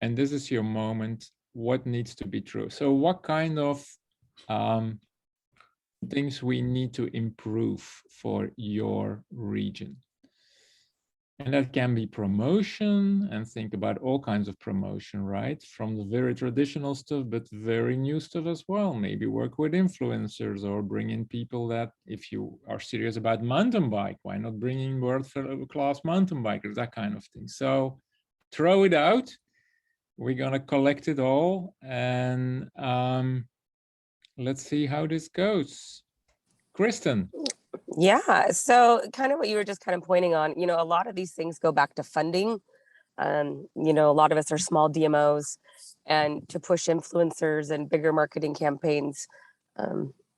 And this is your moment. What needs to be true? So what kind of things we need to improve for your region? And that can be promotion, and think about all kinds of promotion, right? From the very traditional stuff, but very new stuff as well. Maybe work with influencers or bring in people that, if you are serious about mountain bike, why not bring in world-class mountain bikers, that kind of thing. So throw it out. We're going to collect it all, and let's see how this goes. Kristen. Yeah, so kind of what you were just kind of pointing on, you know, a lot of these things go back to funding. You know, a lot of us are small DMOs, and to push influencers and bigger marketing campaigns,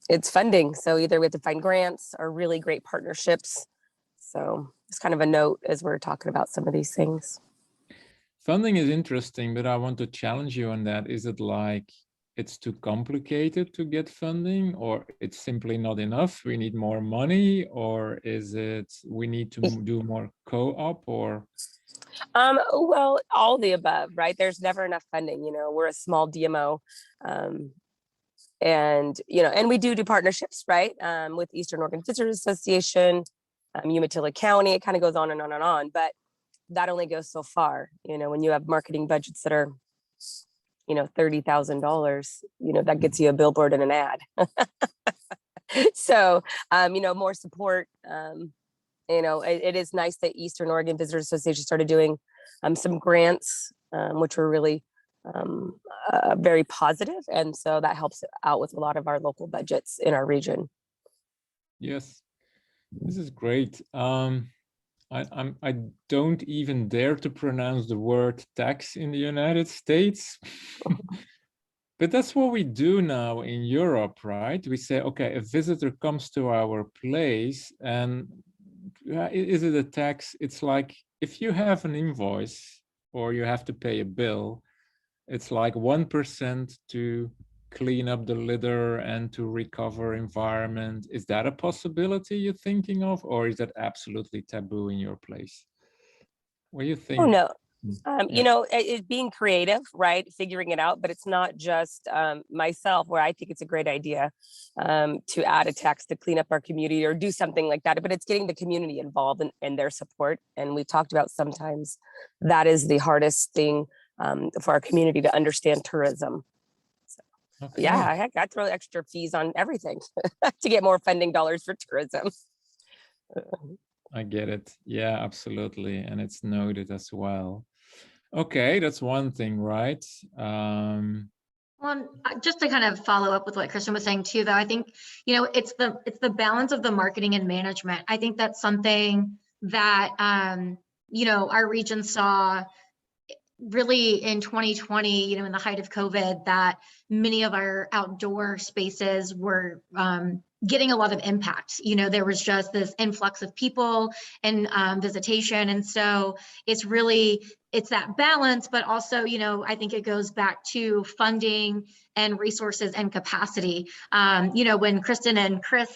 it's funding. So either we have to find grants or really great partnerships. So it's kind of a note as we're talking about some of these things. Funding is interesting, but I want to challenge you on that. Is it like it's too complicated to get funding, or it's simply not enough, we need more money, or is it we need to do more co-op, or? Well, all the above, right? There's never enough funding. You know, we're a small DMO. And, you know, and we do partnerships, right? With Eastern Oregon Visitors Association, Umatilla County, it kind of goes on and on and on, but that only goes so far. You know, when you have marketing budgets that are, you know, $30,000, you know, that gets you a billboard and an ad. So, you know, more support You know, it is nice that Eastern Oregon Visitors Association started doing some grants, which were really very positive, and so that helps out with a lot of our local budgets in our region. Yes, this is great. I don't even dare to pronounce the word tax in the United States. But that's what we do now in Europe, right? We say, okay, a visitor comes to our place, and is it a tax? It's like if you have an invoice or you have to pay a bill, it's like 1% to clean up the litter and to recover environment. Is that a possibility you're thinking of, or is that absolutely taboo in your place? What do you think? Oh, no. Yeah. You know, it being creative, right? Figuring it out, but it's not just myself, where I think it's a great idea to add a tax to clean up our community or do something like that. But it's getting the community involved in their support. And we've talked about sometimes that is the hardest thing for our community to understand tourism. So, okay. Yeah, heck, I throw extra fees on everything to get more funding dollars for tourism. I get it. Yeah, absolutely. And it's noted as well. Okay, that's one thing, right? Well, just to kind of follow up with what Kristen was saying too, though, I think, you know, it's the balance of the marketing and management. I think that's something that, you know, our region saw really in 2020, you know, in the height of COVID, that many of our outdoor spaces were getting a lot of impact. You know, there was just this influx of people and visitation. And so it's that balance, but also, you know, I think it goes back to funding and resources and capacity. You know, when Kristen and Chris,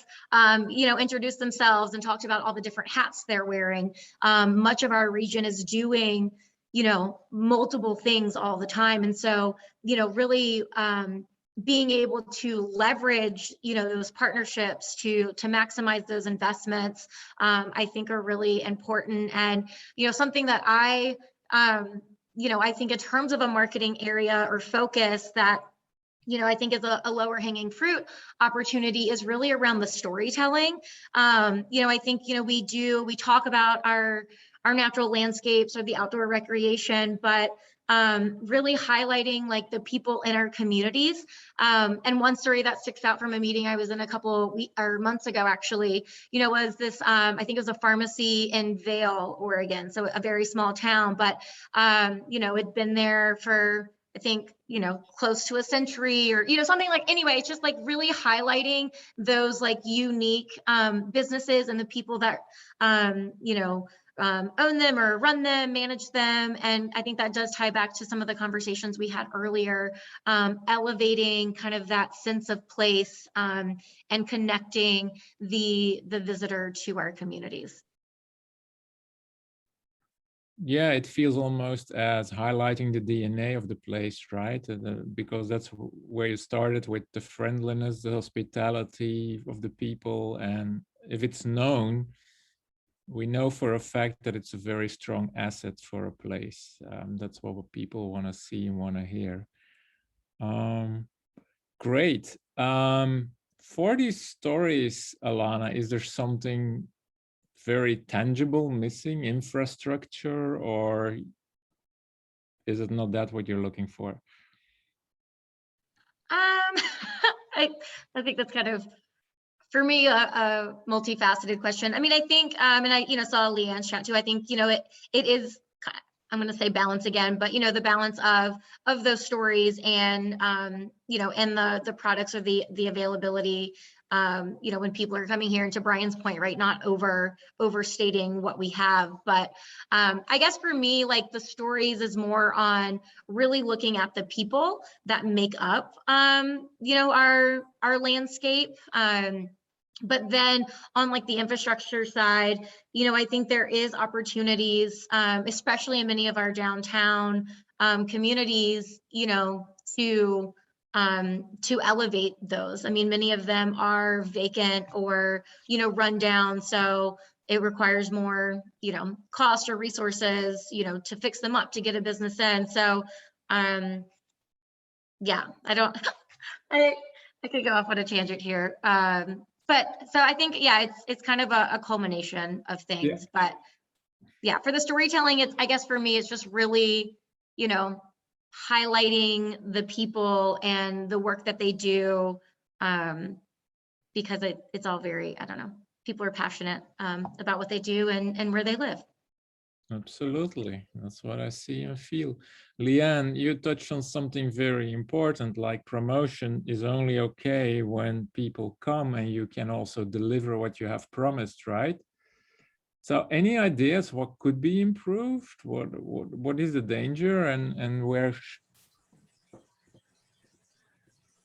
you know, introduced themselves and talked about all the different hats they're wearing, much of our region is doing, you know, multiple things all the time. And so, you know, really being able to leverage, you know, those partnerships to maximize those investments, I think are really important. And, you know, something that you know, I think in terms of a marketing area or focus that, you know, I think is a lower hanging fruit opportunity is really around the storytelling. You know, I think, you know, we talk about our natural landscapes or the outdoor recreation, but really highlighting like the people in our communities. And one story that sticks out from a meeting I was in a couple of months ago, actually, you know, was this, I think it was a pharmacy in Vail, Oregon. So a very small town, but, you know, it'd been there for, I think, you know, close to a century or, you know, something like, anyway, it's just like really highlighting those like unique businesses and the people that, you know, own them or run them, manage them. And I think that does tie back to some of the conversations we had earlier, elevating kind of that sense of place and connecting the visitor to our communities. Yeah, it feels almost as highlighting the DNA of the place, right? Because that's where you started with the friendliness, the hospitality of the people. And if it's known, we know for a fact that it's a very strong asset for a place. That's what people want to see and want to hear. Great. For these stories, Alana, is there something very tangible missing, infrastructure, or is it not that what you're looking for? I think that's kind of, for me, a multifaceted question. I mean, I think, and I, you know, saw Leanne's chat too. I think, you know, it is, I'm going to say balance again, but, you know, the balance of those stories and, you know, and the products or the availability, you know, when people are coming here, and to Brian's point, right, not overstating what we have. But I guess for me, like the stories is more on really looking at the people that make up, you know, our landscape. But then on like the infrastructure side, you know, I think there is opportunities, especially in many of our downtown communities, you know, to elevate those. I mean, many of them are vacant or, you know, run down. So it requires more, you know, cost or resources, you know, to fix them up, to get a business in. So, yeah, I could go off on a tangent here. But so I think, yeah, it's kind of a culmination of things. But yeah, for the storytelling, it's, I guess for me, it's just really, you know, highlighting the people and the work that they do, because it's all very, I don't know, people are passionate about what they do and where they live. Absolutely, that's what I see and feel. Leanne, you touched on something very important, like promotion is only okay when people come and you can also deliver what you have promised, right? So any ideas what could be improved? What is the danger and where?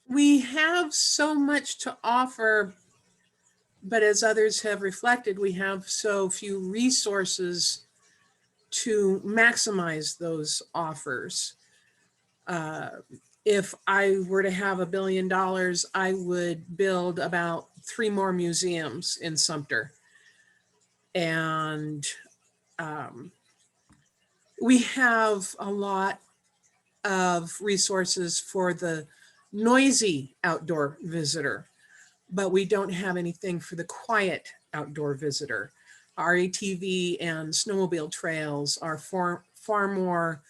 We have so much to offer, but as others have reflected, we have so few resources to maximize those offers. If I were to have $1 billion, I would build about 3 more museums in Sumter. And we have a lot of resources for the noisy outdoor visitor, but we don't have anything for the quiet outdoor visitor. Our ATV and snowmobile trails are far more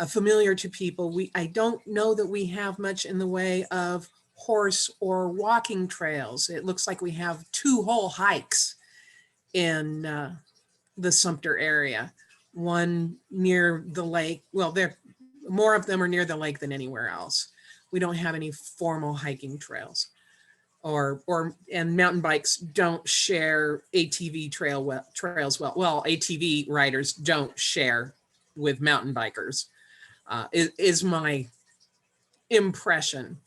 familiar to people. I don't know that we have much in the way of horse or walking trails. It looks like we have 2 whole hikes in the Sumter area, one near the lake. Well, more of them are near the lake than anywhere else. We don't have any formal hiking trails, and mountain bikes don't share ATV trails well. Well, ATV riders don't share with mountain bikers, is my impression.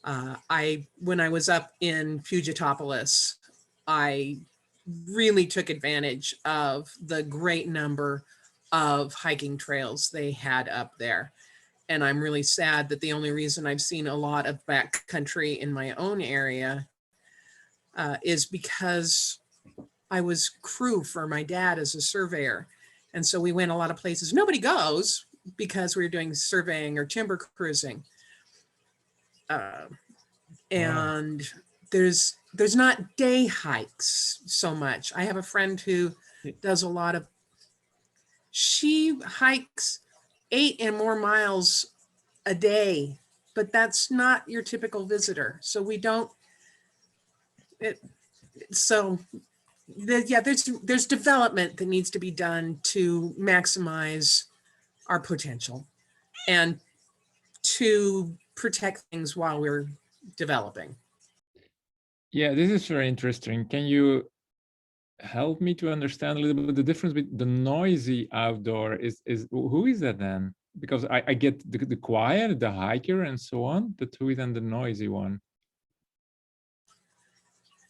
When I was up in Fugitopolis, I really took advantage of the great number of hiking trails they had up there. And I'm really sad that the only reason I've seen a lot of backcountry in my own area is because I was crew for my dad as a surveyor. And so we went a lot of places nobody goes because we were doing surveying or timber cruising. And there's not day hikes so much. I have a friend who does a lot of, she hikes 8 and more miles a day, but that's not your typical visitor. So we don't, there's development that needs to be done to maximize our potential and to protect things while we're developing. Yeah, this is very interesting. Can you help me to understand a little bit the difference between the noisy outdoor is who is that then? Because I get the quiet, the hiker and so on, but who is then the noisy one?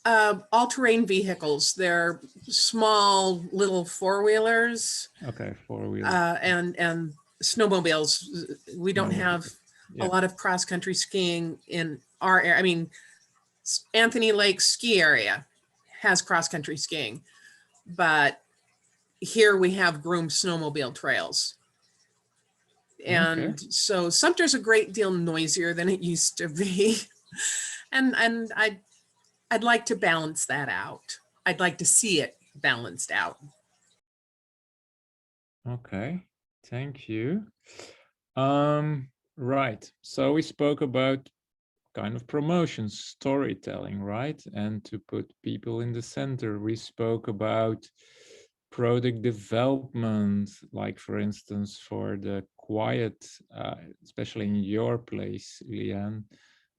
All-terrain vehicles. They're small little four-wheelers. Okay, four-wheelers. And snowmobiles. We don't have a lot of cross-country skiing in our area. I mean, Anthony Lake ski area has cross-country skiing, but here we have groomed snowmobile trails. And so Sumter's a great deal noisier than it used to be. and I'd like to balance that out. I'd like to see it balanced out. Okay, thank you. Right, so we spoke about kind of promotion, storytelling, right? And to put people in the center. We spoke about product development, like for instance, for the quiet, especially in your place, Leanne,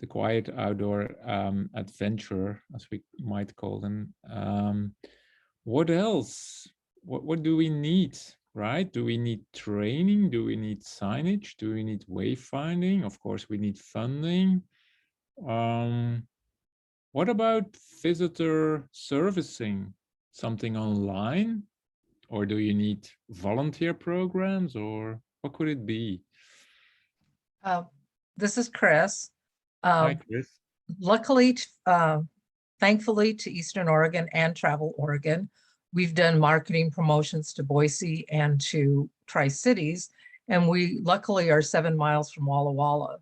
the quiet outdoor adventure, as we might call them. What else? What do we need, right? Do we need training? Do we need signage? Do we need wayfinding? Of course, we need funding. What about visitor servicing? Something online? Or do you need volunteer programs, or what could it be? This is Chris. Hi, Chris. Luckily, thankfully to Eastern Oregon and Travel Oregon, we've done marketing promotions to Boise and to Tri-Cities, and we luckily are 7 miles from Walla Walla.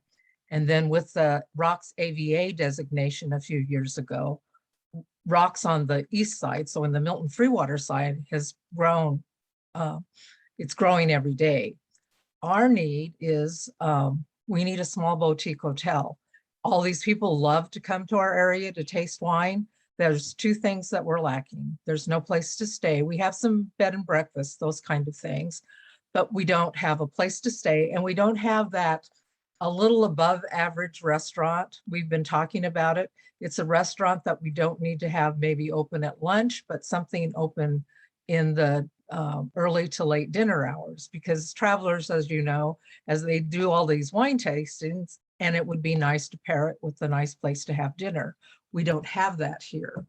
And then with the ROC's AVA designation a few years ago, Rocks on the east side, so in the Milton Freewater side, has grown. It's growing every day. Our need is we need a small boutique hotel. All these people love to come to our area to taste wine. There's two things that we're lacking. There's no place to stay. We have some bed and breakfast, those kind of things, but we don't have a place to stay, and we don't have that a little above average restaurant. We've been talking about it. It's a restaurant that we don't need to have maybe open at lunch, but something open in the early to late dinner hours, because travelers, as you know, as they do all these wine tastings, and it would be nice to pair it with a nice place to have dinner. We don't have that here.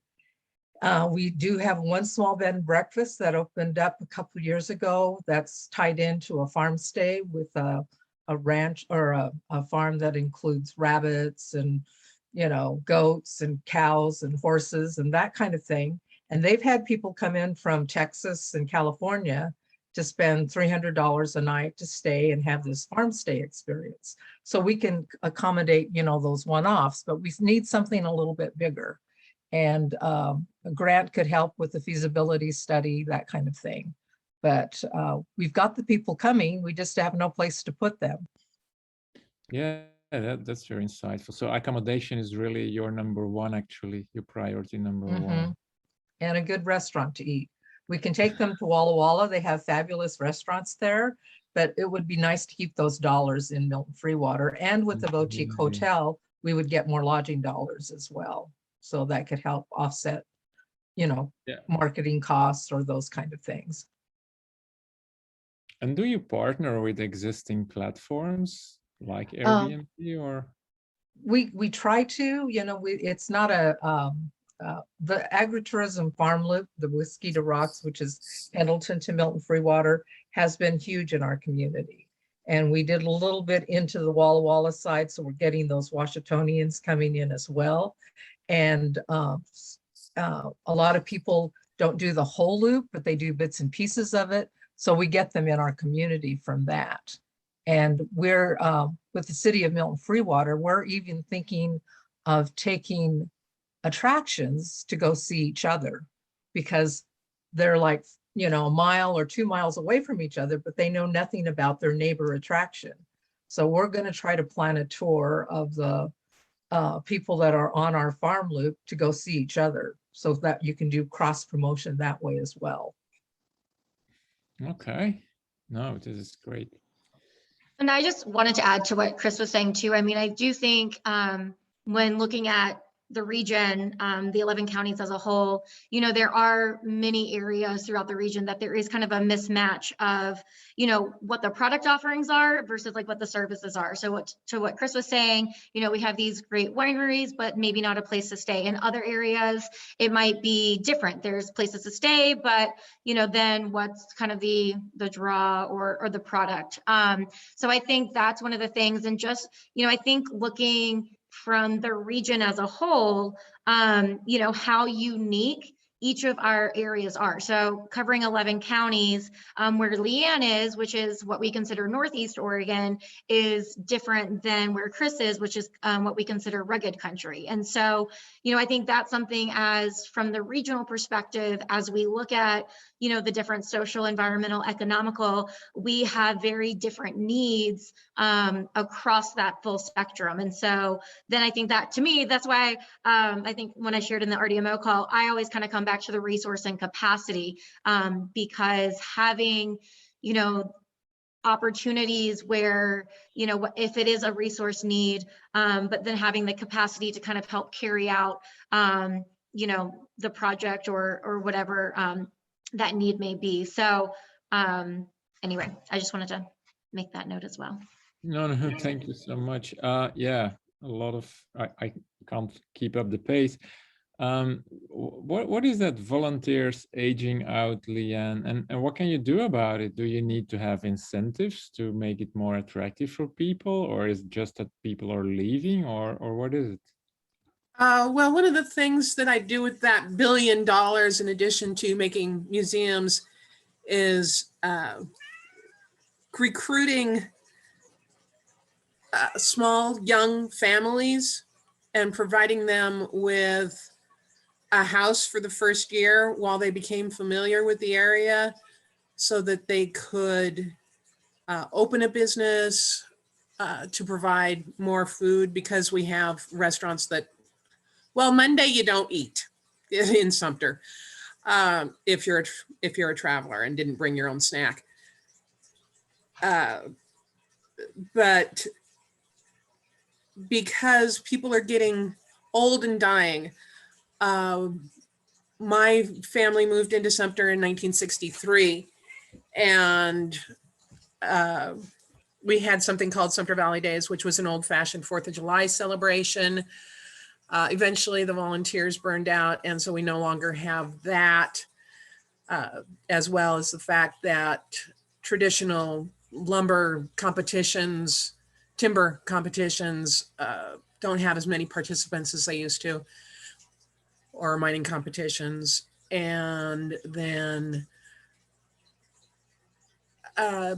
We do have one small bed and breakfast that opened up a couple of years ago that's tied into a farm stay with a ranch or a farm that includes rabbits and, you know, goats and cows and horses and that kind of thing. And they've had people come in from Texas and California to spend $300 a night to stay and have this farm stay experience. So we can accommodate, you know, those one-offs, but we need something a little bit bigger. And a grant could help with the feasibility study, that kind of thing. But we've got the people coming, we just have no place to put them. Yeah, that's very insightful. So accommodation is really your number one, actually, your priority number one. And a good restaurant to eat. We can take them to Walla Walla. They have fabulous restaurants there, but it would be nice to keep those dollars in Milton Freewater. And with the boutique hotel, we would get more lodging dollars as well. So that could help offset, you know, marketing costs or those kind of things. And do you partner with existing platforms like Airbnb or? We try to, you know, it's not a, the agritourism farm loop, the Whiskey to Rocks, which is Pendleton to Milton Freewater, has been huge in our community. And we did a little bit into the Walla Walla side, so we're getting those Washingtonians coming in as well. And a lot of people don't do the whole loop, but they do bits and pieces of it. So we get them in our community from that. And we're, with the city of Milton Freewater, we're even thinking of taking attractions to go see each other, because they're like, you know, a mile or 2 miles away from each other, but they know nothing about their neighbor attraction. So we're going to try to plan a tour of the people that are on our farm loop to go see each other, so that you can do cross promotion that way as well. Okay, no, this is great. And I just wanted to add to what Chris was saying too. I mean, I do think when looking at the region, the 11 counties as a whole, you know, there are many areas throughout the region that there is kind of a mismatch of, you know, what the product offerings are versus like what the services are. So what Chris was saying, you know, we have these great wineries, but maybe not a place to stay. In other areas, it might be different. There's places to stay, but, you know, then what's kind of the draw or the product. So I think that's one of the things. And just, you know, I think looking from the region as a whole, you know, how unique each of our areas are. So covering 11 counties, where Leanne is, which is what we consider Northeast Oregon, is different than where Chris is, which is what we consider rugged country. And so, you know, I think that's something as from the regional perspective, as we look at, you know, the different social, environmental, economical, we have very different needs across that full spectrum. And so then I think that, to me, that's why I think when I shared in the RDMO call, I always kind of come back to the resource and capacity, because having, you know, opportunities where, you know, if it is a resource need, but then having the capacity to kind of help carry out, you know, the project or whatever that need may be. So anyway, I just wanted to make that note as well. No, thank you so much. Yeah, a lot of, I can't keep up the pace. What is that volunteers aging out, Leanne, and what can you do about it? Do you need to have incentives to make it more attractive for people, or is it just that people are leaving, or what is it? Well, one of the things that I do with that $1 billion, in addition to making museums, is recruiting small young families and providing them with a house for the first year while they became familiar with the area so that they could open a business to provide more food, because we have restaurants that, well, Monday you don't eat in Sumter if you're a traveler and didn't bring your own snack. But because people are getting old and dying, my family moved into Sumter in 1963, and we had something called Sumter Valley Days, which was an old-fashioned 4th of July celebration. Eventually, the volunteers burned out, and so we no longer have that, as well as the fact that traditional lumber competitions, timber competitions, don't have as many participants as they used to, or mining competitions. And then our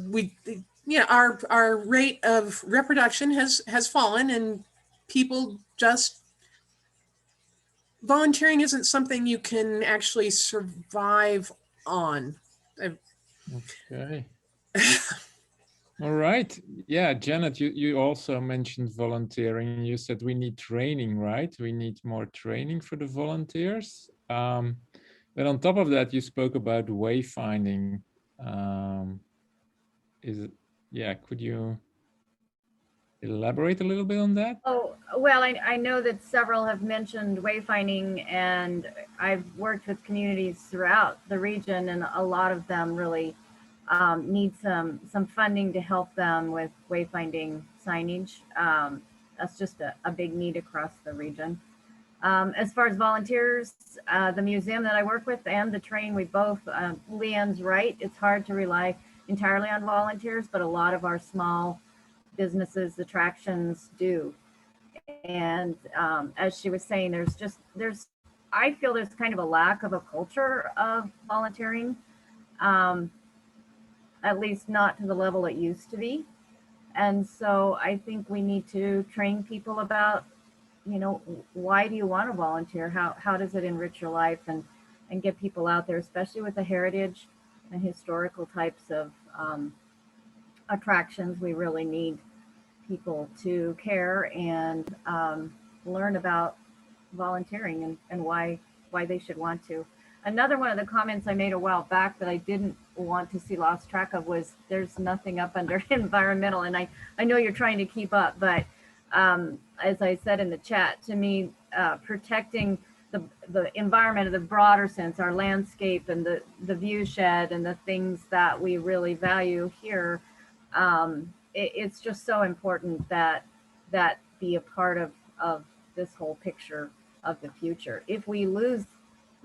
rate of reproduction has fallen, and people just, volunteering isn't something you can actually survive on. Okay. All right. Yeah, Janet, you also mentioned volunteering. You said we need training, right? We need more training for the volunteers. But on top of that, you spoke about wayfinding. Could you elaborate a little bit on that? Oh, well, I know that several have mentioned wayfinding, and I've worked with communities throughout the region, and a lot of them really need some funding to help them with wayfinding signage. That's just a big need across the region. As far as volunteers, the museum that I work with and the train, we both, Leanne's right, it's hard to rely entirely on volunteers, but a lot of our small businesses, attractions do. And as she was saying, I feel there's kind of a lack of a culture of volunteering, at least not to the level it used to be. And so I think we need to train people about, why do you want to volunteer? How does it enrich your life, and get people out there, especially with the heritage and historical types of attractions. We really need people to care and learn about volunteering and why they should want to. Another one of the comments I made a while back that I didn't want to see lost track of was there's nothing up under environmental. And I know you're trying to keep up, but as I said in the chat, to me, protecting the environment in the broader sense, our landscape and the view shed and the things that we really value here, it's just so important that be a part of this whole picture of the future. If we lose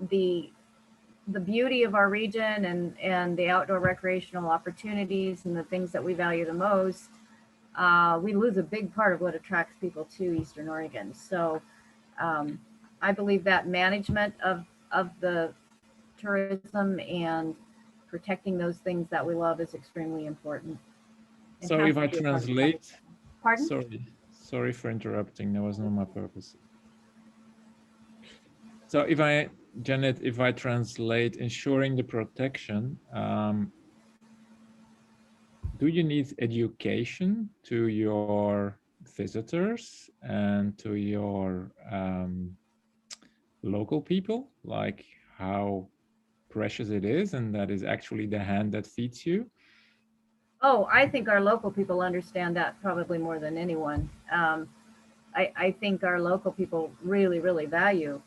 the beauty of our region and the outdoor recreational opportunities and the things that we value the most, we lose a big part of what attracts people to Eastern Oregon. So I believe that management of the tourism and protecting those things that we love is extremely important. So if I translate, pardon? Sorry for interrupting. That was not my purpose. So Janet, if I translate ensuring the protection, do you need education to your visitors and to your local people, like how precious it is and that is actually the hand that feeds you? Oh, I think our local people understand that probably more than anyone. I think our local people really, really value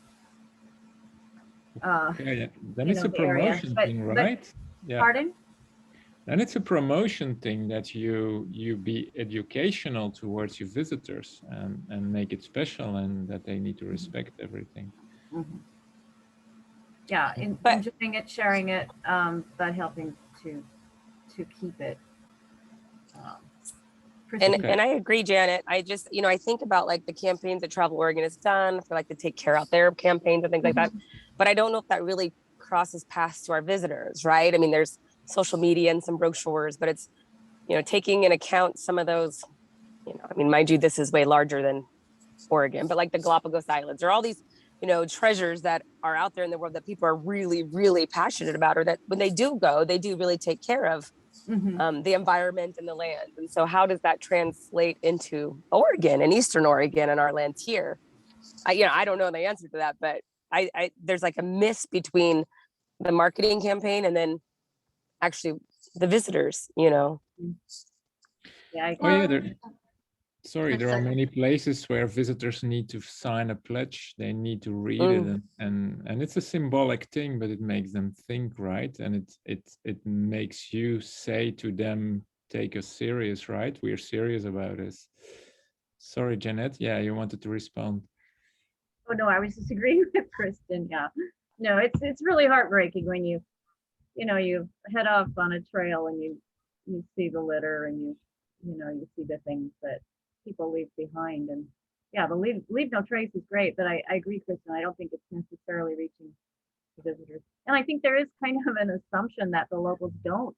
yeah. Then it's a promotion thing, right? Yeah. Pardon? And it's a promotion thing that you be educational towards your visitors and make it special, and that they need to respect everything. Mm-hmm. Yeah, enjoying it, sharing it, but helping to keep it. And I agree, Janet. I just, I think about like the campaigns that Travel Oregon has done for like the Take Care Out There campaigns and things like that. But I don't know if that really crosses paths to our visitors, right? I mean, there's social media and some brochures, but it's, taking into account some of those, mind you, this is way larger than Oregon, but like the Galapagos Islands or all these, treasures that are out there in the world that people are really, really passionate about, or that when they do go, they do really take care of the environment and the land. And so how does that translate into Oregon and Eastern Oregon and our land here? I don't know the answer to that, but there's like a miss between the marketing campaign and then actually the visitors, Yeah. Oh yeah, there are many places where visitors need to sign a pledge. They need to read it, and it's a symbolic thing, but it makes them think, right? And it makes you say to them, take us serious, right? We're serious about this. Sorry, Jeanette. Yeah, you wanted to respond. Oh no, I was just agreeing with Kristen. Yeah, no, it's really heartbreaking when you head off on a trail and you see the litter and you see the things that people leave behind. And yeah, the leave no trace is great, but I agree, Kristen. I don't think it's necessarily reaching the visitors. And I think there is kind of an assumption that the locals don't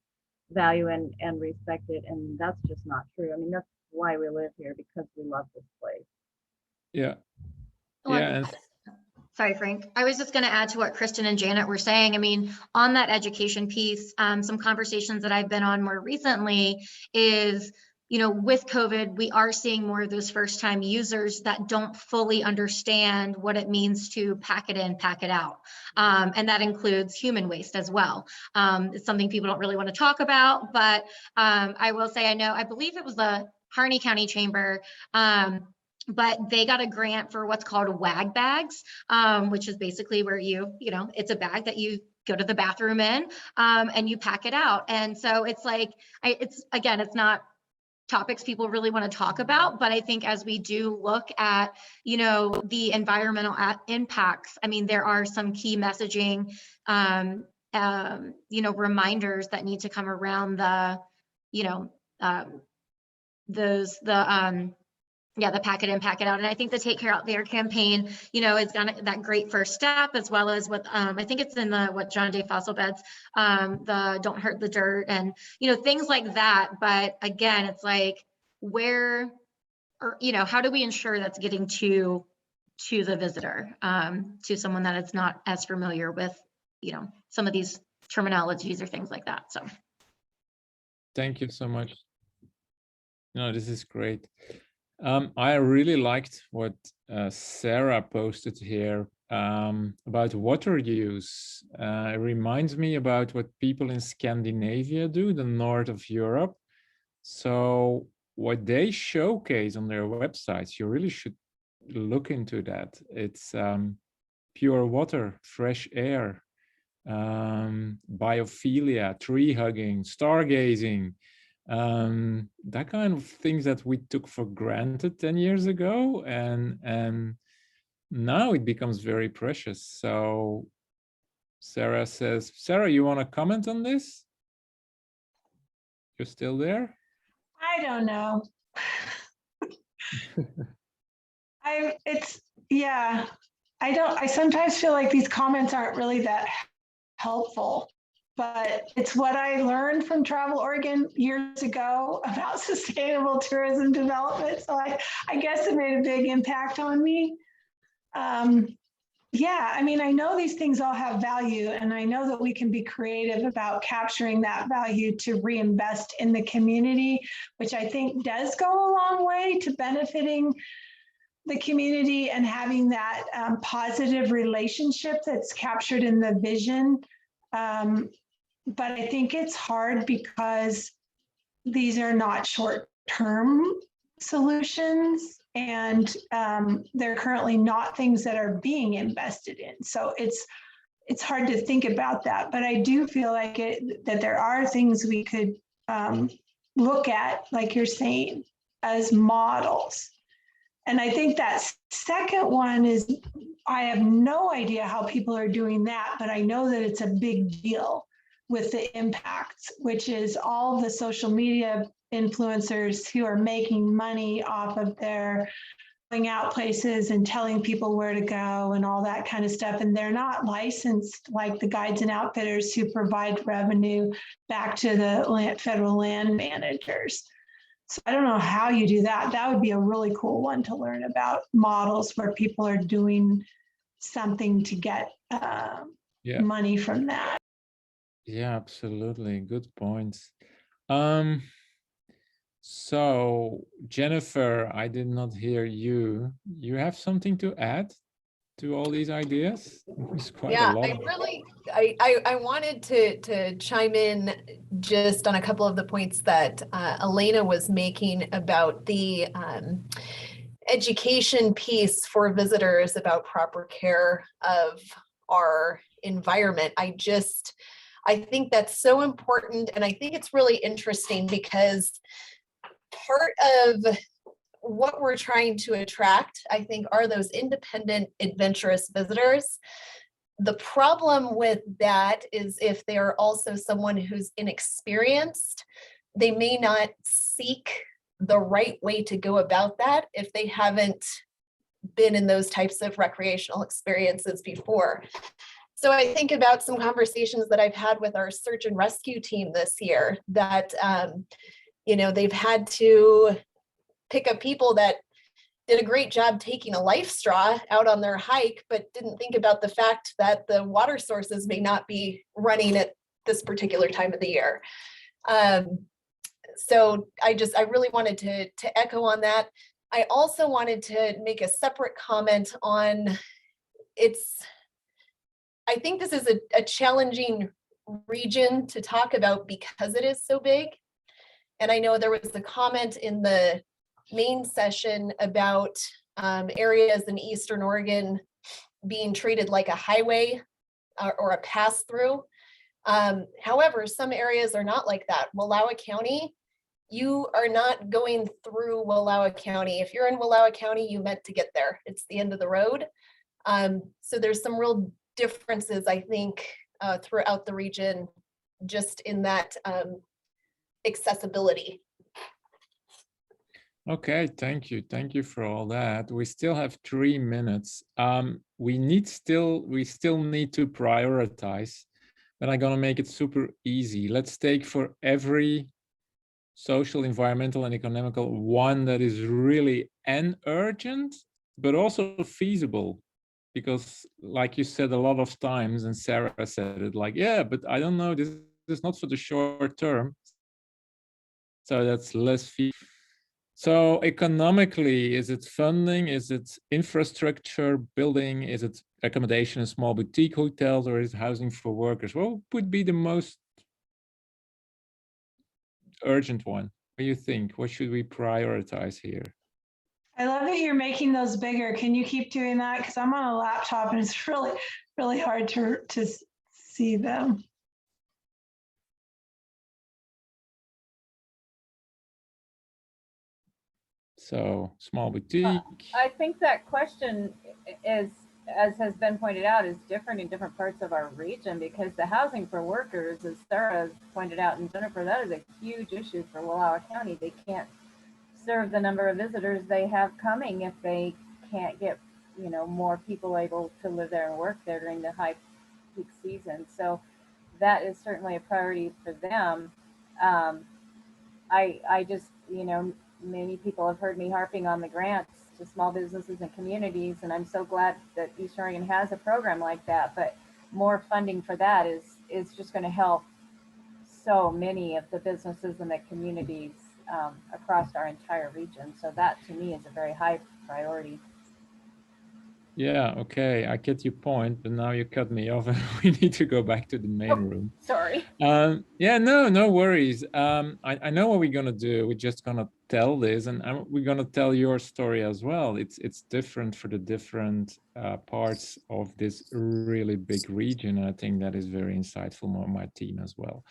value and respect it, and that's just not true. I mean, that's why we live here, because we love this place. Yeah. Well, Yeah. Sorry, Frank. I was just going to add to what Kristen and Janet were saying. I mean, on that education piece, some conversations that I've been on more recently is, with COVID, we are seeing more of those first-time users that don't fully understand what it means to pack it in, pack it out. And that includes human waste as well. It's something people don't really want to talk about, but I will say, I believe it was the Harney County Chamber, but they got a grant for what's called WAG bags, which is basically where it's a bag that you go to the bathroom in, and you pack it out. And so it's like, it's not topics people really want to talk about, but I think as we do look at, the environmental impacts, I mean, there are some key messaging, reminders that need to come around the pack it in, pack it out. And I think the Take Care Out There campaign, is that great first step, as well as with, I think it's in what John Day Fossil Beds, the Don't Hurt the Dirt, and, things like that. But again, it's like, how do we ensure that's getting to the visitor, to someone that is not as familiar with, some of these terminologies or things like that. So. Thank you so much. No, this is great. I really liked what Sarah posted here about water use. It reminds me about what people in Scandinavia do, the north of Europe. So what they showcase on their websites, you really should look into that. It's pure water, fresh air, biophilia, tree hugging, stargazing, that kind of things that we took for granted 10 years ago, and now it becomes very precious. So Sarah says, Sarah, you want to comment on this? You're still there? I don't know. I sometimes feel like these comments aren't really that helpful, but it's what I learned from Travel Oregon years ago about sustainable tourism development. So I guess it made a big impact on me. I mean, I know these things all have value, and I know that we can be creative about capturing that value to reinvest in the community, which I think does go a long way to benefiting the community and having that positive relationship that's captured in the vision. But I think it's hard because these are not short-term solutions, and they're currently not things that are being invested in. So it's hard to think about that. But I do feel like that there are things we could look at, like you're saying, as models. And I think that second one is, I have no idea how people are doing that, but I know that it's a big deal with the impacts, which is all the social media influencers who are making money off of their going out places and telling people where to go and all that kind of stuff. And they're not licensed like the guides and outfitters who provide revenue back to the federal land managers. So I don't know how you do that. That would be a really cool one to learn about, models where people are doing something to get money from that. Yeah, absolutely. Good points. So Jennifer, I did not hear you. You have something to add to all these ideas? It's quite a lot. I wanted to chime in just on a couple of the points that Elena was making about the education piece for visitors about proper care of our environment. I think that's so important, and I think it's really interesting because part of what we're trying to attract, I think, are those independent, adventurous visitors. The problem with that is if they are also someone who's inexperienced, they may not seek the right way to go about that if they haven't been in those types of recreational experiences before. So I think about some conversations that I've had with our search and rescue team this year that, they've had to pick up people that did a great job taking a life straw out on their hike, but didn't think about the fact that the water sources may not be running at this particular time of the year. So I really wanted to echo on that. I also wanted to make a separate comment on I think this is a challenging region to talk about because it is so big. And I know there was a comment in the main session about areas in Eastern Oregon being treated like a highway or a pass through. However, some areas are not like that. Wallowa County, you are not going through Wallowa County. If you're in Wallowa County, you meant to get there. It's the end of the road. So there's some real differences, I think, throughout the region, just in that accessibility. Okay, thank you. Thank you for all that. We still have 3 minutes. We still need to prioritize, but I'm gonna make it super easy. Let's take for every social, environmental, and economical one that is really urgent, but also feasible. Because like you said a lot of times, and Sarah said it, like, yeah, but I don't know, this is not for the short term. So that's less feasible. So economically, is it funding? Is it infrastructure building? Is it accommodation in small boutique hotels, or is it housing for workers? What would be the most urgent one? What do you think? What should we prioritize here? I love that you're making those bigger. Can you keep doing that? Because I'm on a laptop and it's really, really hard to see them. So small boutique. I think that question is, as has been pointed out, is different in different parts of our region, because the housing for workers, as Sarah pointed out, and Jennifer, that is a huge issue for Wallowa County. They can't serve the number of visitors they have coming if they can't get, more people able to live there and work there during the high peak season. So that is certainly a priority for them. I just, many people have heard me harping on the grants to small businesses and communities, and I'm so glad that Eastern Oregon has a program like that. But more funding for that is just going to help so many of the businesses and the communities across our entire region. So that, to me, is a very high priority. Yeah, okay, I get your point, but now you cut me off and we need to go back to the main room. Sorry. Yeah, no worries. I know what we're gonna do. We're just gonna tell this, and we're gonna tell your story as well. It's different for the different parts of this really big region, and I think that is very insightful for my team as well.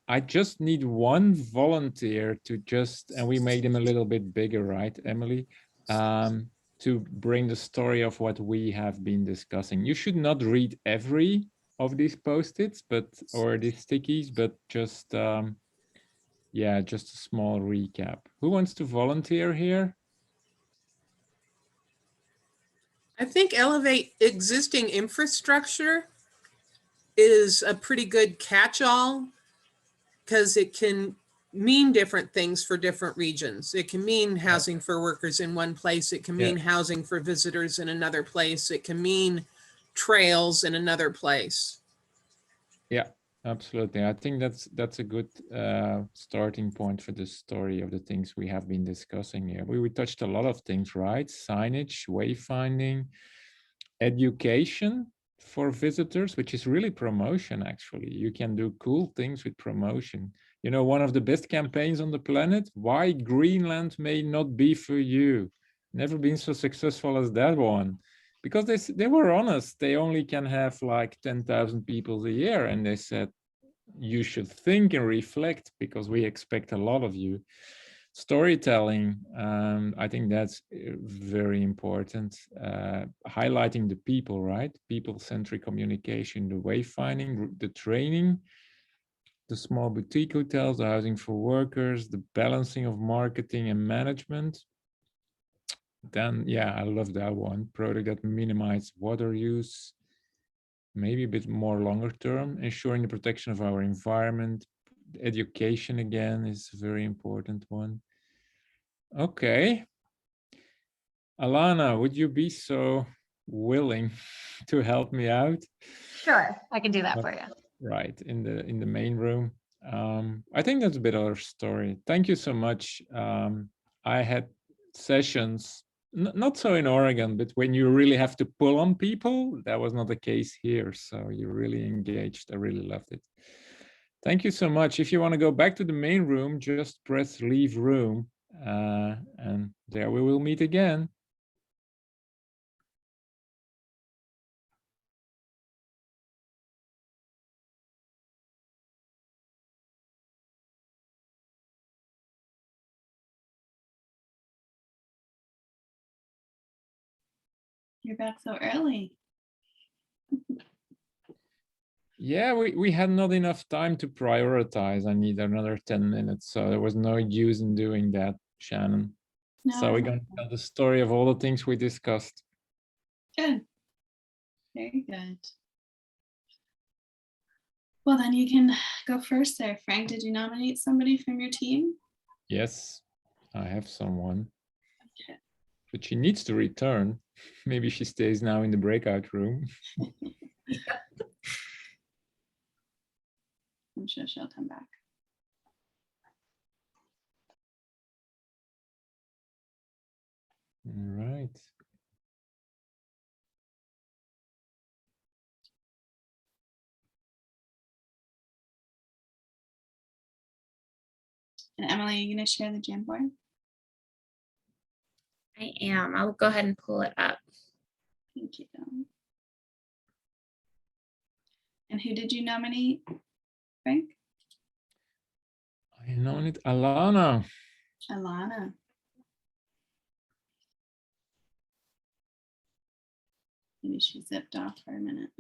I just need one volunteer to and we made them a little bit bigger, right, Emily? To bring the story of what we have been discussing. You should not read every of these post-its, or these stickies, but just, just a small recap. Who wants to volunteer here? I think elevate existing infrastructure is a pretty good catch-all, because it can mean different things for different regions. It can mean housing for workers in one place. It can mean housing for visitors in another place. It can mean trails in another place. Yeah, absolutely. I think that's a good starting point for the story of the things we have been discussing here. We touched a lot of things, right? Signage, wayfinding, education for visitors, which is really promotion, actually. You can do cool things with promotion. You know, one of the best campaigns on the planet, why Greenland may not be for you. Never been so successful as that one. Because they were honest. They only can have like 10,000 people a year. And they said, you should think and reflect because we expect a lot of you. Storytelling, I think that's very important. Highlighting the people, right? People-centric communication, the wayfinding, the training, the small boutique hotels, the housing for workers, the balancing of marketing and management. Then, yeah, I love that one. Product that minimizes water use, maybe a bit more longer term, ensuring the protection of our environment. Education, again, is a very important one. Okay. Alana, would you be so willing to help me out? Sure, I can do that for you. Right, in the main room. I think that's a bit of our story. Thank you so much. I had sessions, not so in Oregon, but when you really have to pull on people, that was not the case here. So you really engaged. I really loved it. Thank you so much. If you want to go back to the main room, just press leave room, and there we will meet again. You're back so early. Yeah, we had not enough time to prioritize. I need another 10 minutes, so there was no use in doing that, Shannon. No, So we're going to tell the story of all the things we discussed. good. Very good. Well, then you can go first there. Frank, did you nominate somebody from your team? Yes, I have someone. Okay. But she needs to return. Maybe she stays now in the breakout room. I'm sure she'll come back. All right. And Emily, are you going to share the Jamboard? I am. I'll go ahead and pull it up. Thank you. And who did you nominate, Frank? I nominated Alana. Alana. Maybe she zipped off for a minute.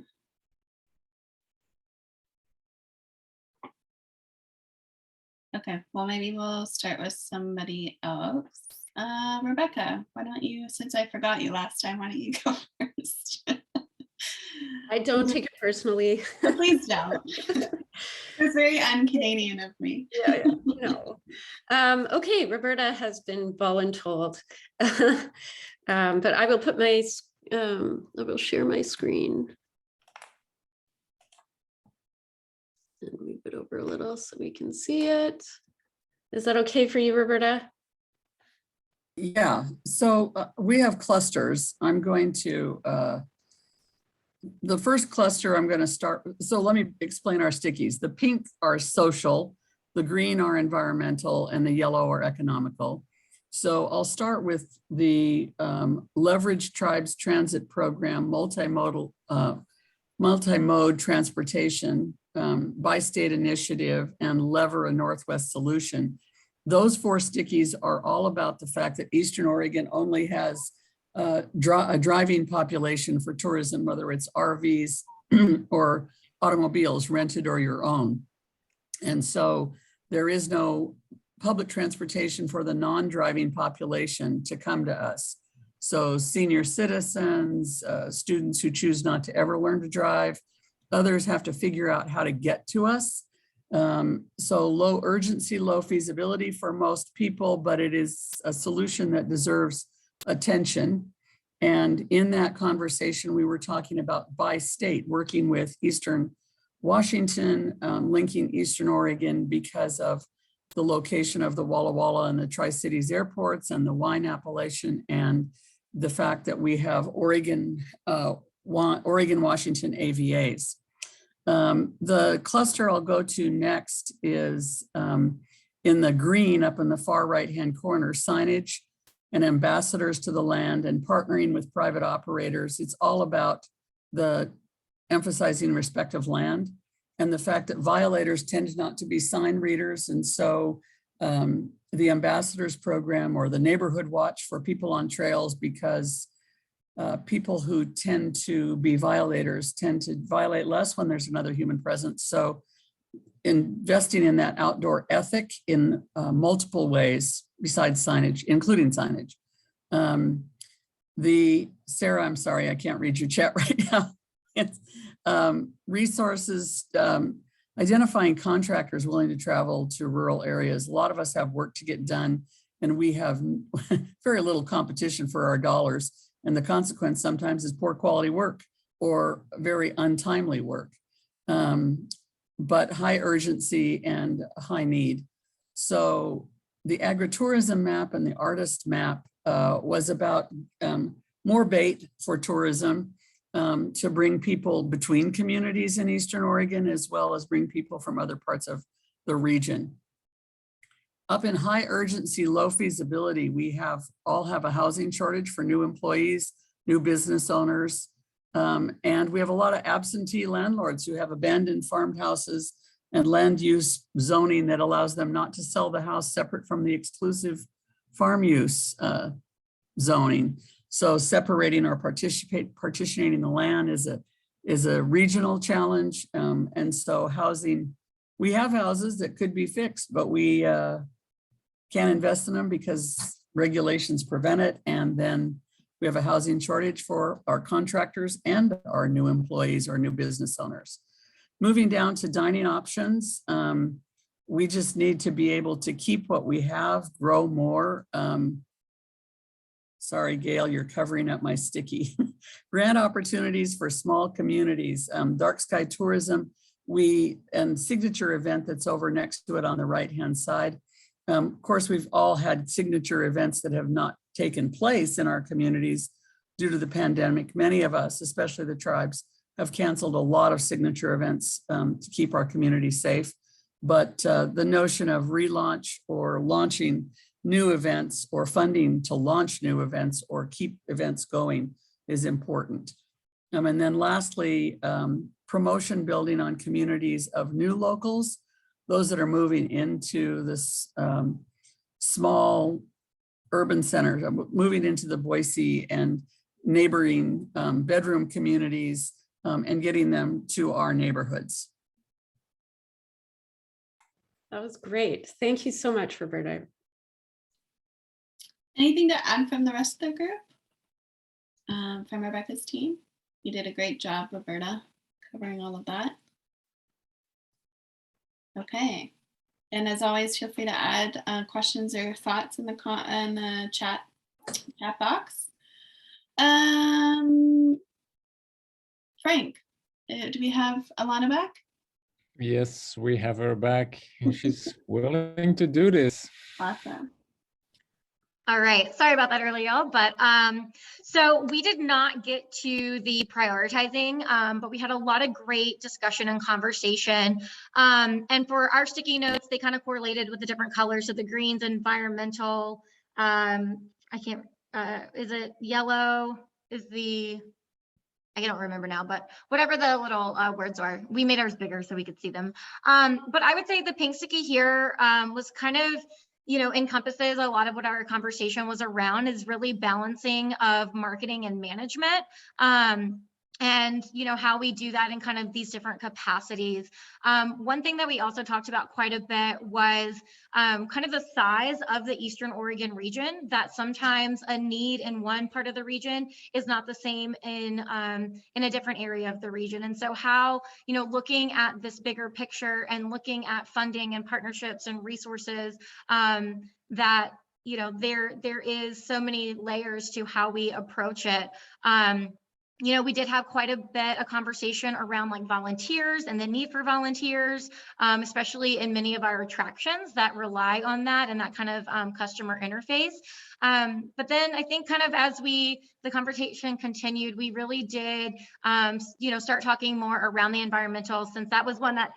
Okay, well, maybe we'll start with somebody else. Rebecca, why don't you, since I forgot you last time, why don't you go first? I don't take it personally. Please don't. It's very un-Canadian of me. Yeah, no. Okay, Roberta has been voluntold. But I will put my, I will share my screen. And move it over a little so we can see it. Is that okay for you, Roberta? Yeah, so we have clusters. I'm going to, the first cluster I'm going to start, so let me explain our stickies. The pink are social, the green are environmental, and the yellow are economical. So I'll start with the Leverage Tribes Transit Program, multi-mode transportation by state initiative, and Lever a Northwest Solution. Those four stickies are all about the fact that Eastern Oregon only has a driving population for tourism, whether it's RVs or automobiles, rented or your own. And so there is no public transportation for the non-driving population to come to us. So senior citizens, students who choose not to ever learn to drive, others have to figure out how to get to us. So low urgency, low feasibility for most people, but it is a solution that deserves attention. And in that conversation, we were talking about by state, working with Eastern Washington, linking Eastern Oregon because of the location of the Walla Walla and the Tri-Cities airports and the wine appellation, and the fact that we have Oregon, Washington AVAs. The cluster I'll go to next is in the green up in the far right-hand corner, signage and ambassadors to the land and partnering with private operators. It's all about the emphasizing respect of land and the fact that violators tend not to be sign readers. And so the ambassadors program or the neighborhood watch for people on trails, because people who tend to be violators tend to violate less when there's another human presence. So investing in that outdoor ethic in multiple ways besides signage, including signage. Sarah, I'm sorry, I can't read your chat right now. It's resources, identifying contractors willing to travel to rural areas. A lot of us have work to get done, and we have very little competition for our dollars. And the consequence sometimes is poor quality work or very untimely work, but high urgency and high need. So the agritourism map and the artist map was about more bait for tourism to bring people between communities in Eastern Oregon, as well as bring people from other parts of the region. Up in high urgency, low feasibility, we all have a housing shortage for new employees, new business owners, and we have a lot of absentee landlords who have abandoned farmhouses and land use zoning that allows them not to sell the house separate from the exclusive farm use zoning. So separating or partitioning the land is a regional challenge. And so housing, we have houses that could be fixed, but we can't invest in them because regulations prevent it. And then we have a housing shortage for our contractors and our new employees or new business owners. Moving down to dining options, we just need to be able to keep what we have, grow more. Sorry, Gail, you're covering up my sticky. Grant opportunities for small communities, dark sky tourism, and signature event that's over next to it on the right-hand side. Of course, we've all had signature events that have not taken place in our communities due to the pandemic. Many of us, especially the tribes, have canceled a lot of signature events to keep our community safe. But the notion of relaunch or launching new events or funding to launch new events or keep events going is important. And then lastly, promotion building on communities of new locals, those that are moving into this small urban centers, moving into the Boise and neighboring bedroom communities and getting them to our neighborhoods. That was great. Thank you so much, Roberta. Anything to add from the rest of the group? From Rebecca's team? You did a great job, Roberta, covering all of that. Okay. And as always, feel free to add questions or thoughts in the chat box. Frank, do we have Alana back? Yes, we have her back, and she's willing to do this. Awesome. All right, sorry about that earlier, but so we did not get to the prioritizing, but we had a lot of great discussion and conversation. And for our sticky notes, they kind of correlated with the different colors. So the greens, environmental, is it yellow? I don't remember now, but whatever the little words are, we made ours bigger so we could see them. But I would say the pink sticky here was kind of, encompasses a lot of what our conversation was around, is really balancing of marketing and management. and how we do that in kind of these different capacities. One thing that we also talked about quite a bit was kind of the size of the Eastern Oregon region, that sometimes a need in one part of the region is not the same in a different area of the region. And so how, looking at this bigger picture and looking at funding and partnerships and resources, that there is so many layers to how we approach it. We did have quite a bit of conversation around like volunteers and the need for volunteers, especially in many of our attractions that rely on that and that kind of customer interface. But then I think kind of as the conversation continued, we really did, start talking more around the environmental, since that was one that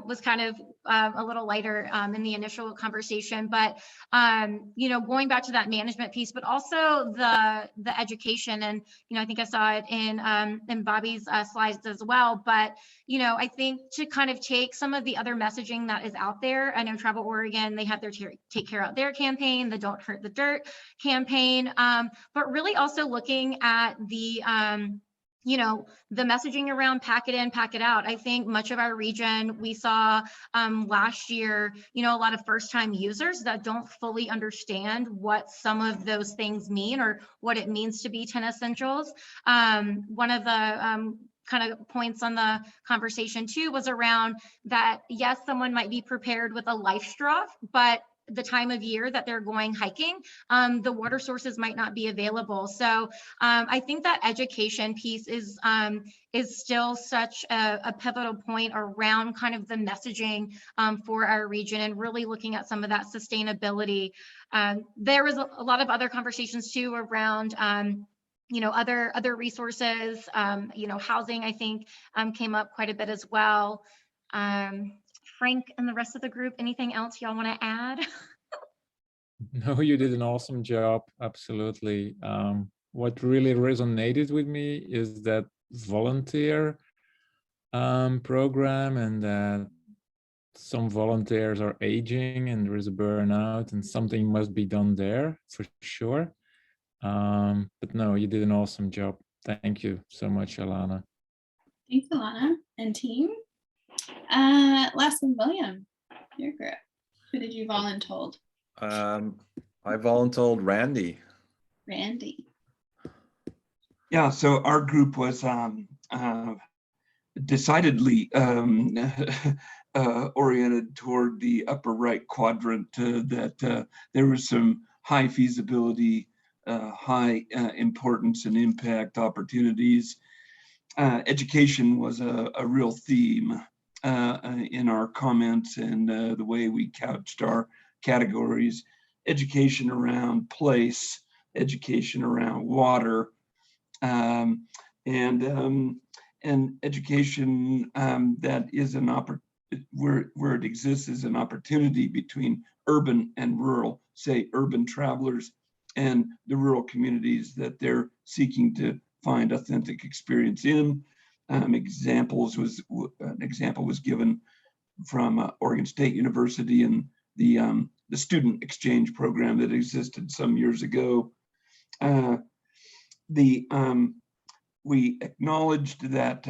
was kind of a little lighter in the initial conversation, but going back to that management piece, but also the education, and I think I saw it in Bobby's slides as well. But I think to kind of take some of the other messaging that is out there. I know Travel Oregon, they have their Take Care Out There campaign, the Don't Hurt the Dirt campaign, but really also looking at the the messaging around pack it in, pack it out. I think much of our region, we saw last year, a lot of first-time users that don't fully understand what some of those things mean or what it means to be 10 essentials. One of the kind of points on the conversation too was around that, yes, someone might be prepared with a life straw, but the time of year that they're going hiking, the water sources might not be available. So I think that education piece is still such a pivotal point around kind of the messaging for our region, and really looking at some of that sustainability. There was a lot of other conversations too around other resources. Housing, I think, came up quite a bit as well. Frank and the rest of the group, anything else y'all want to add? No, you did an awesome job. Absolutely. What really resonated with me is that volunteer program, and that some volunteers are aging and there is a burnout and something must be done there for sure. But no, you did an awesome job. Thank you so much, Alana. Thanks, Alana and team. Lastly, William, your group. Who did you voluntold? I voluntold Randy. Randy. Yeah, so our group was decidedly oriented toward the upper right quadrant, that there was some high feasibility, high importance and impact opportunities. Education was a real theme in our comments and the way we couched our categories. Education around place, education around water, and education that is an where it exists as an opportunity between urban and rural, say urban travelers and the rural communities that they're seeking to find authentic experience in. An example was given from Oregon State University and the student exchange program that existed some years ago. We acknowledged that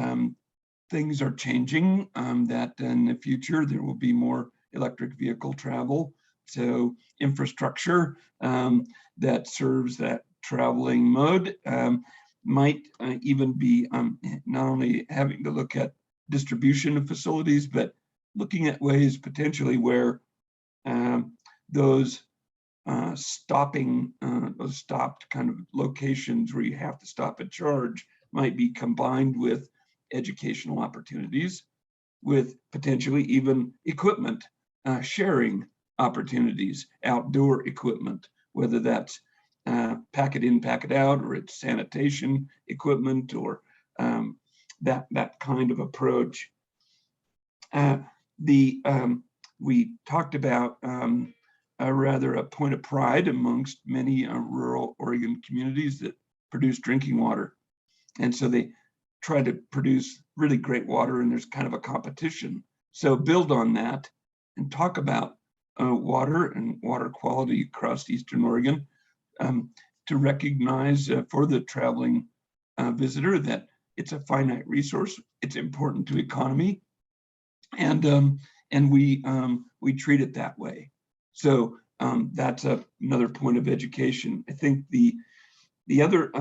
things are changing, that in the future there will be more electric vehicle travel. So infrastructure that serves that traveling mode might even be not only having to look at distribution of facilities, but looking at ways potentially where those stopped kind of locations where you have to stop and charge might be combined with educational opportunities, with potentially even equipment sharing opportunities, outdoor equipment, whether that's pack it in, pack it out, or it's sanitation equipment, or that kind of approach. We talked about a point of pride amongst many rural Oregon communities that produce drinking water. And so they try to produce really great water, and there's kind of a competition. So build on that and talk about water and water quality across Eastern Oregon, to recognize for the traveling visitor that it's a finite resource. It's important to economy, and we treat it that way. So that's another point of education. I think the other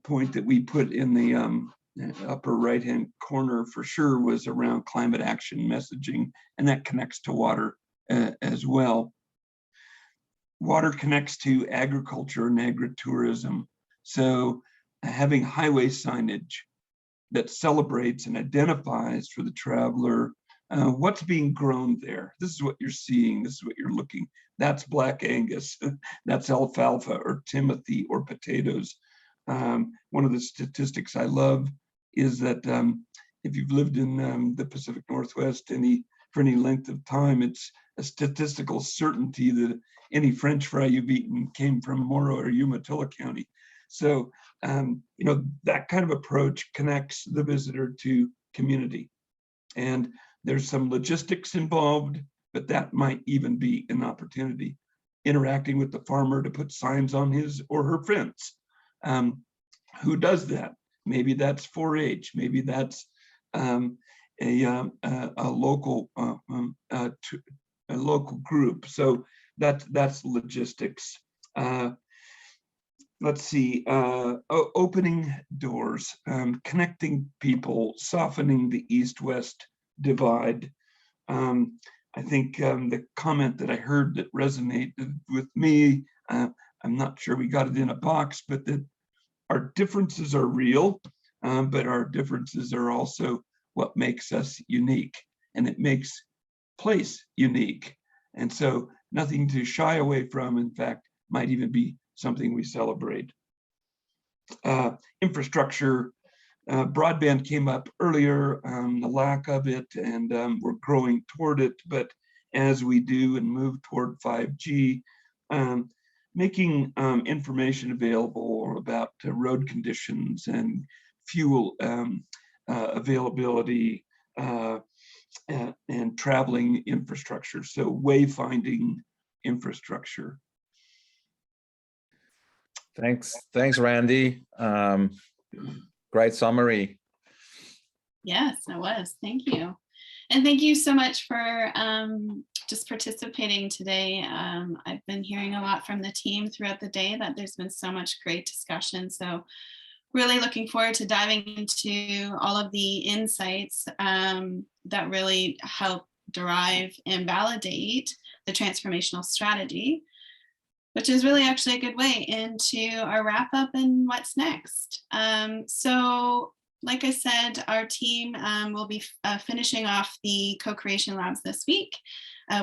point that we put in the upper right-hand corner for sure was around climate action messaging, and that connects to water as well. Water connects to agriculture and agritourism. So having highway signage that celebrates and identifies for the traveler what's being grown there. This is what you're seeing, this is what you're looking. That's Black Angus, that's alfalfa or Timothy or potatoes. One of the statistics I love is that if you've lived in the Pacific Northwest for any length of time, it's a statistical certainty that any French fry you've eaten came from Morrow or Umatilla County. So, that kind of approach connects the visitor to community. And there's some logistics involved, but that might even be an opportunity. Interacting with the farmer to put signs on his or her fence. Who does that? Maybe that's 4-H, maybe that's a local group. So that's logistics. Let's see, opening doors, connecting people, softening the East-West divide. I think the comment that I heard that resonated with me, I'm not sure we got it in a box, but that our differences are real, but our differences are also what makes us unique, and it makes place unique. And so nothing to shy away from, in fact, might even be something we celebrate. Infrastructure, broadband came up earlier, the lack of it, and we're growing toward it. But as we do and move toward 5G, making information available about road conditions and fuel availability and traveling infrastructure. So wayfinding infrastructure. Thanks, Randy. Great summary. Yes, it was. Thank you. And thank you so much for just participating today. I've been hearing a lot from the team throughout the day that there's been so much great discussion. So really looking forward to diving into all of the insights that really help derive and validate the transformational strategy, which is really actually a good way into our wrap up and what's next. So like I said, our team will be finishing off the co-creation labs this week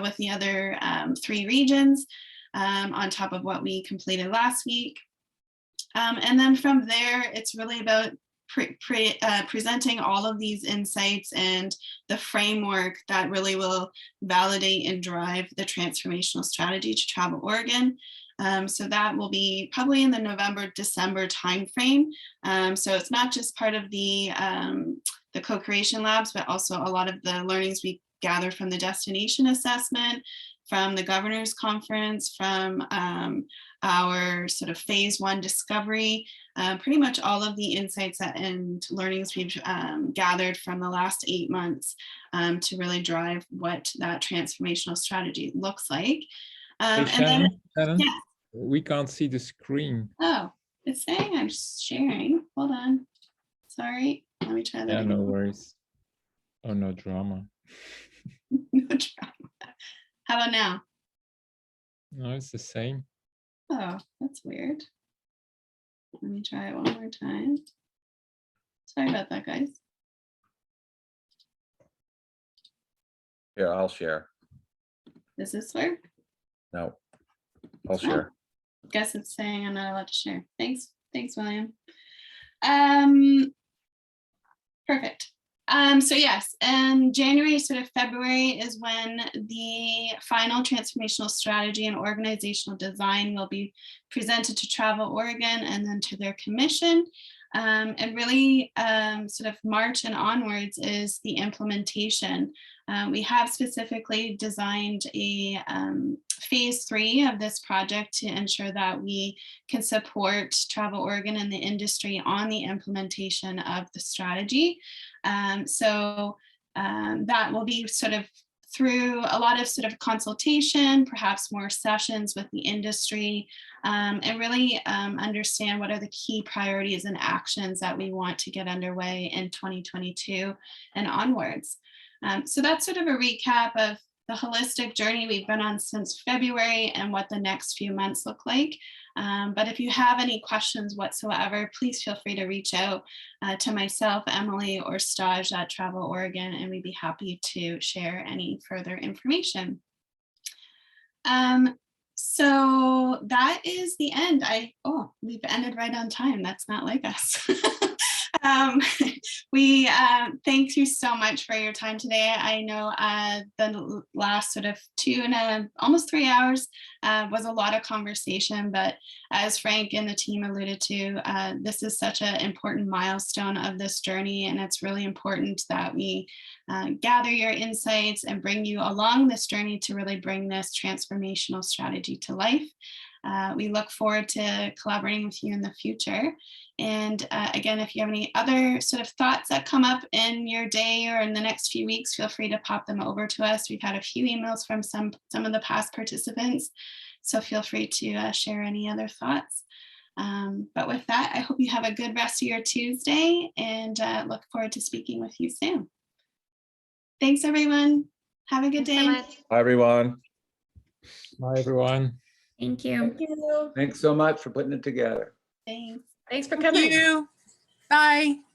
with the other 3 regions on top of what we completed last week. And then from there, it's really about presenting all of these insights and the framework that really will validate and drive the transformational strategy to Travel Oregon. So that will be probably in the November-December timeframe. So it's not just part of the co-creation labs, but also a lot of the learnings we gathered from the destination assessment, from the governor's conference, from our sort of phase 1 discovery, pretty much all of the insights and learnings we've gathered from the last 8 months to really drive what that transformational strategy looks like. Hey, Shannon, Yeah. We can't see the screen. Oh, it's saying I'm sharing. Hold on. Sorry. Let me try that. Yeah, again. no worries. Oh, no drama. No drama. How about now? No, it's the same. Oh, that's weird. Let me try it one more time. Sorry about that, guys. Here, I'll share. Does this work? No, I'll share. Guess it's saying I'm not allowed to share. Thanks, William. Perfect. So yes, and January, sort of February is when the final transformational strategy and organizational design will be presented to Travel Oregon and then to their commission. And really sort of March and onwards is the implementation. We have specifically designed a phase 3 of this project to ensure that we can support Travel Oregon and the industry on the implementation of the strategy. So that will be sort of through a lot of sort of consultation, perhaps more sessions with the industry, and really understand what are the key priorities and actions that we want to get underway in 2022 and onwards. So that's sort of a recap of the holistic journey we've been on since February and what the next few months look like. But if you have any questions whatsoever, please feel free to reach out to myself, Emily, or Staj at Travel Oregon, and we'd be happy to share any further information. So that is the end. We've ended right on time. That's not like us. We thank you so much for your time today. I know the last sort of almost 3 hours was a lot of conversation, but as Frank and the team alluded to, this is such an important milestone of this journey, and it's really important that we gather your insights and bring you along this journey to really bring this transformational strategy to life. We look forward to collaborating with you in the future. And again, if you have any other sort of thoughts that come up in your day or in the next few weeks, feel free to pop them over to us. We've had a few emails from some of the past participants, so feel free to share any other thoughts. But with that, I hope you have a good rest of your Tuesday, and look forward to speaking with you soon. Thanks, everyone. Have a good day. Bye, everyone. Bye, everyone. Thank you. Thank you. Thanks so much for putting it together. Thanks. Thanks for coming. Thank you. Bye.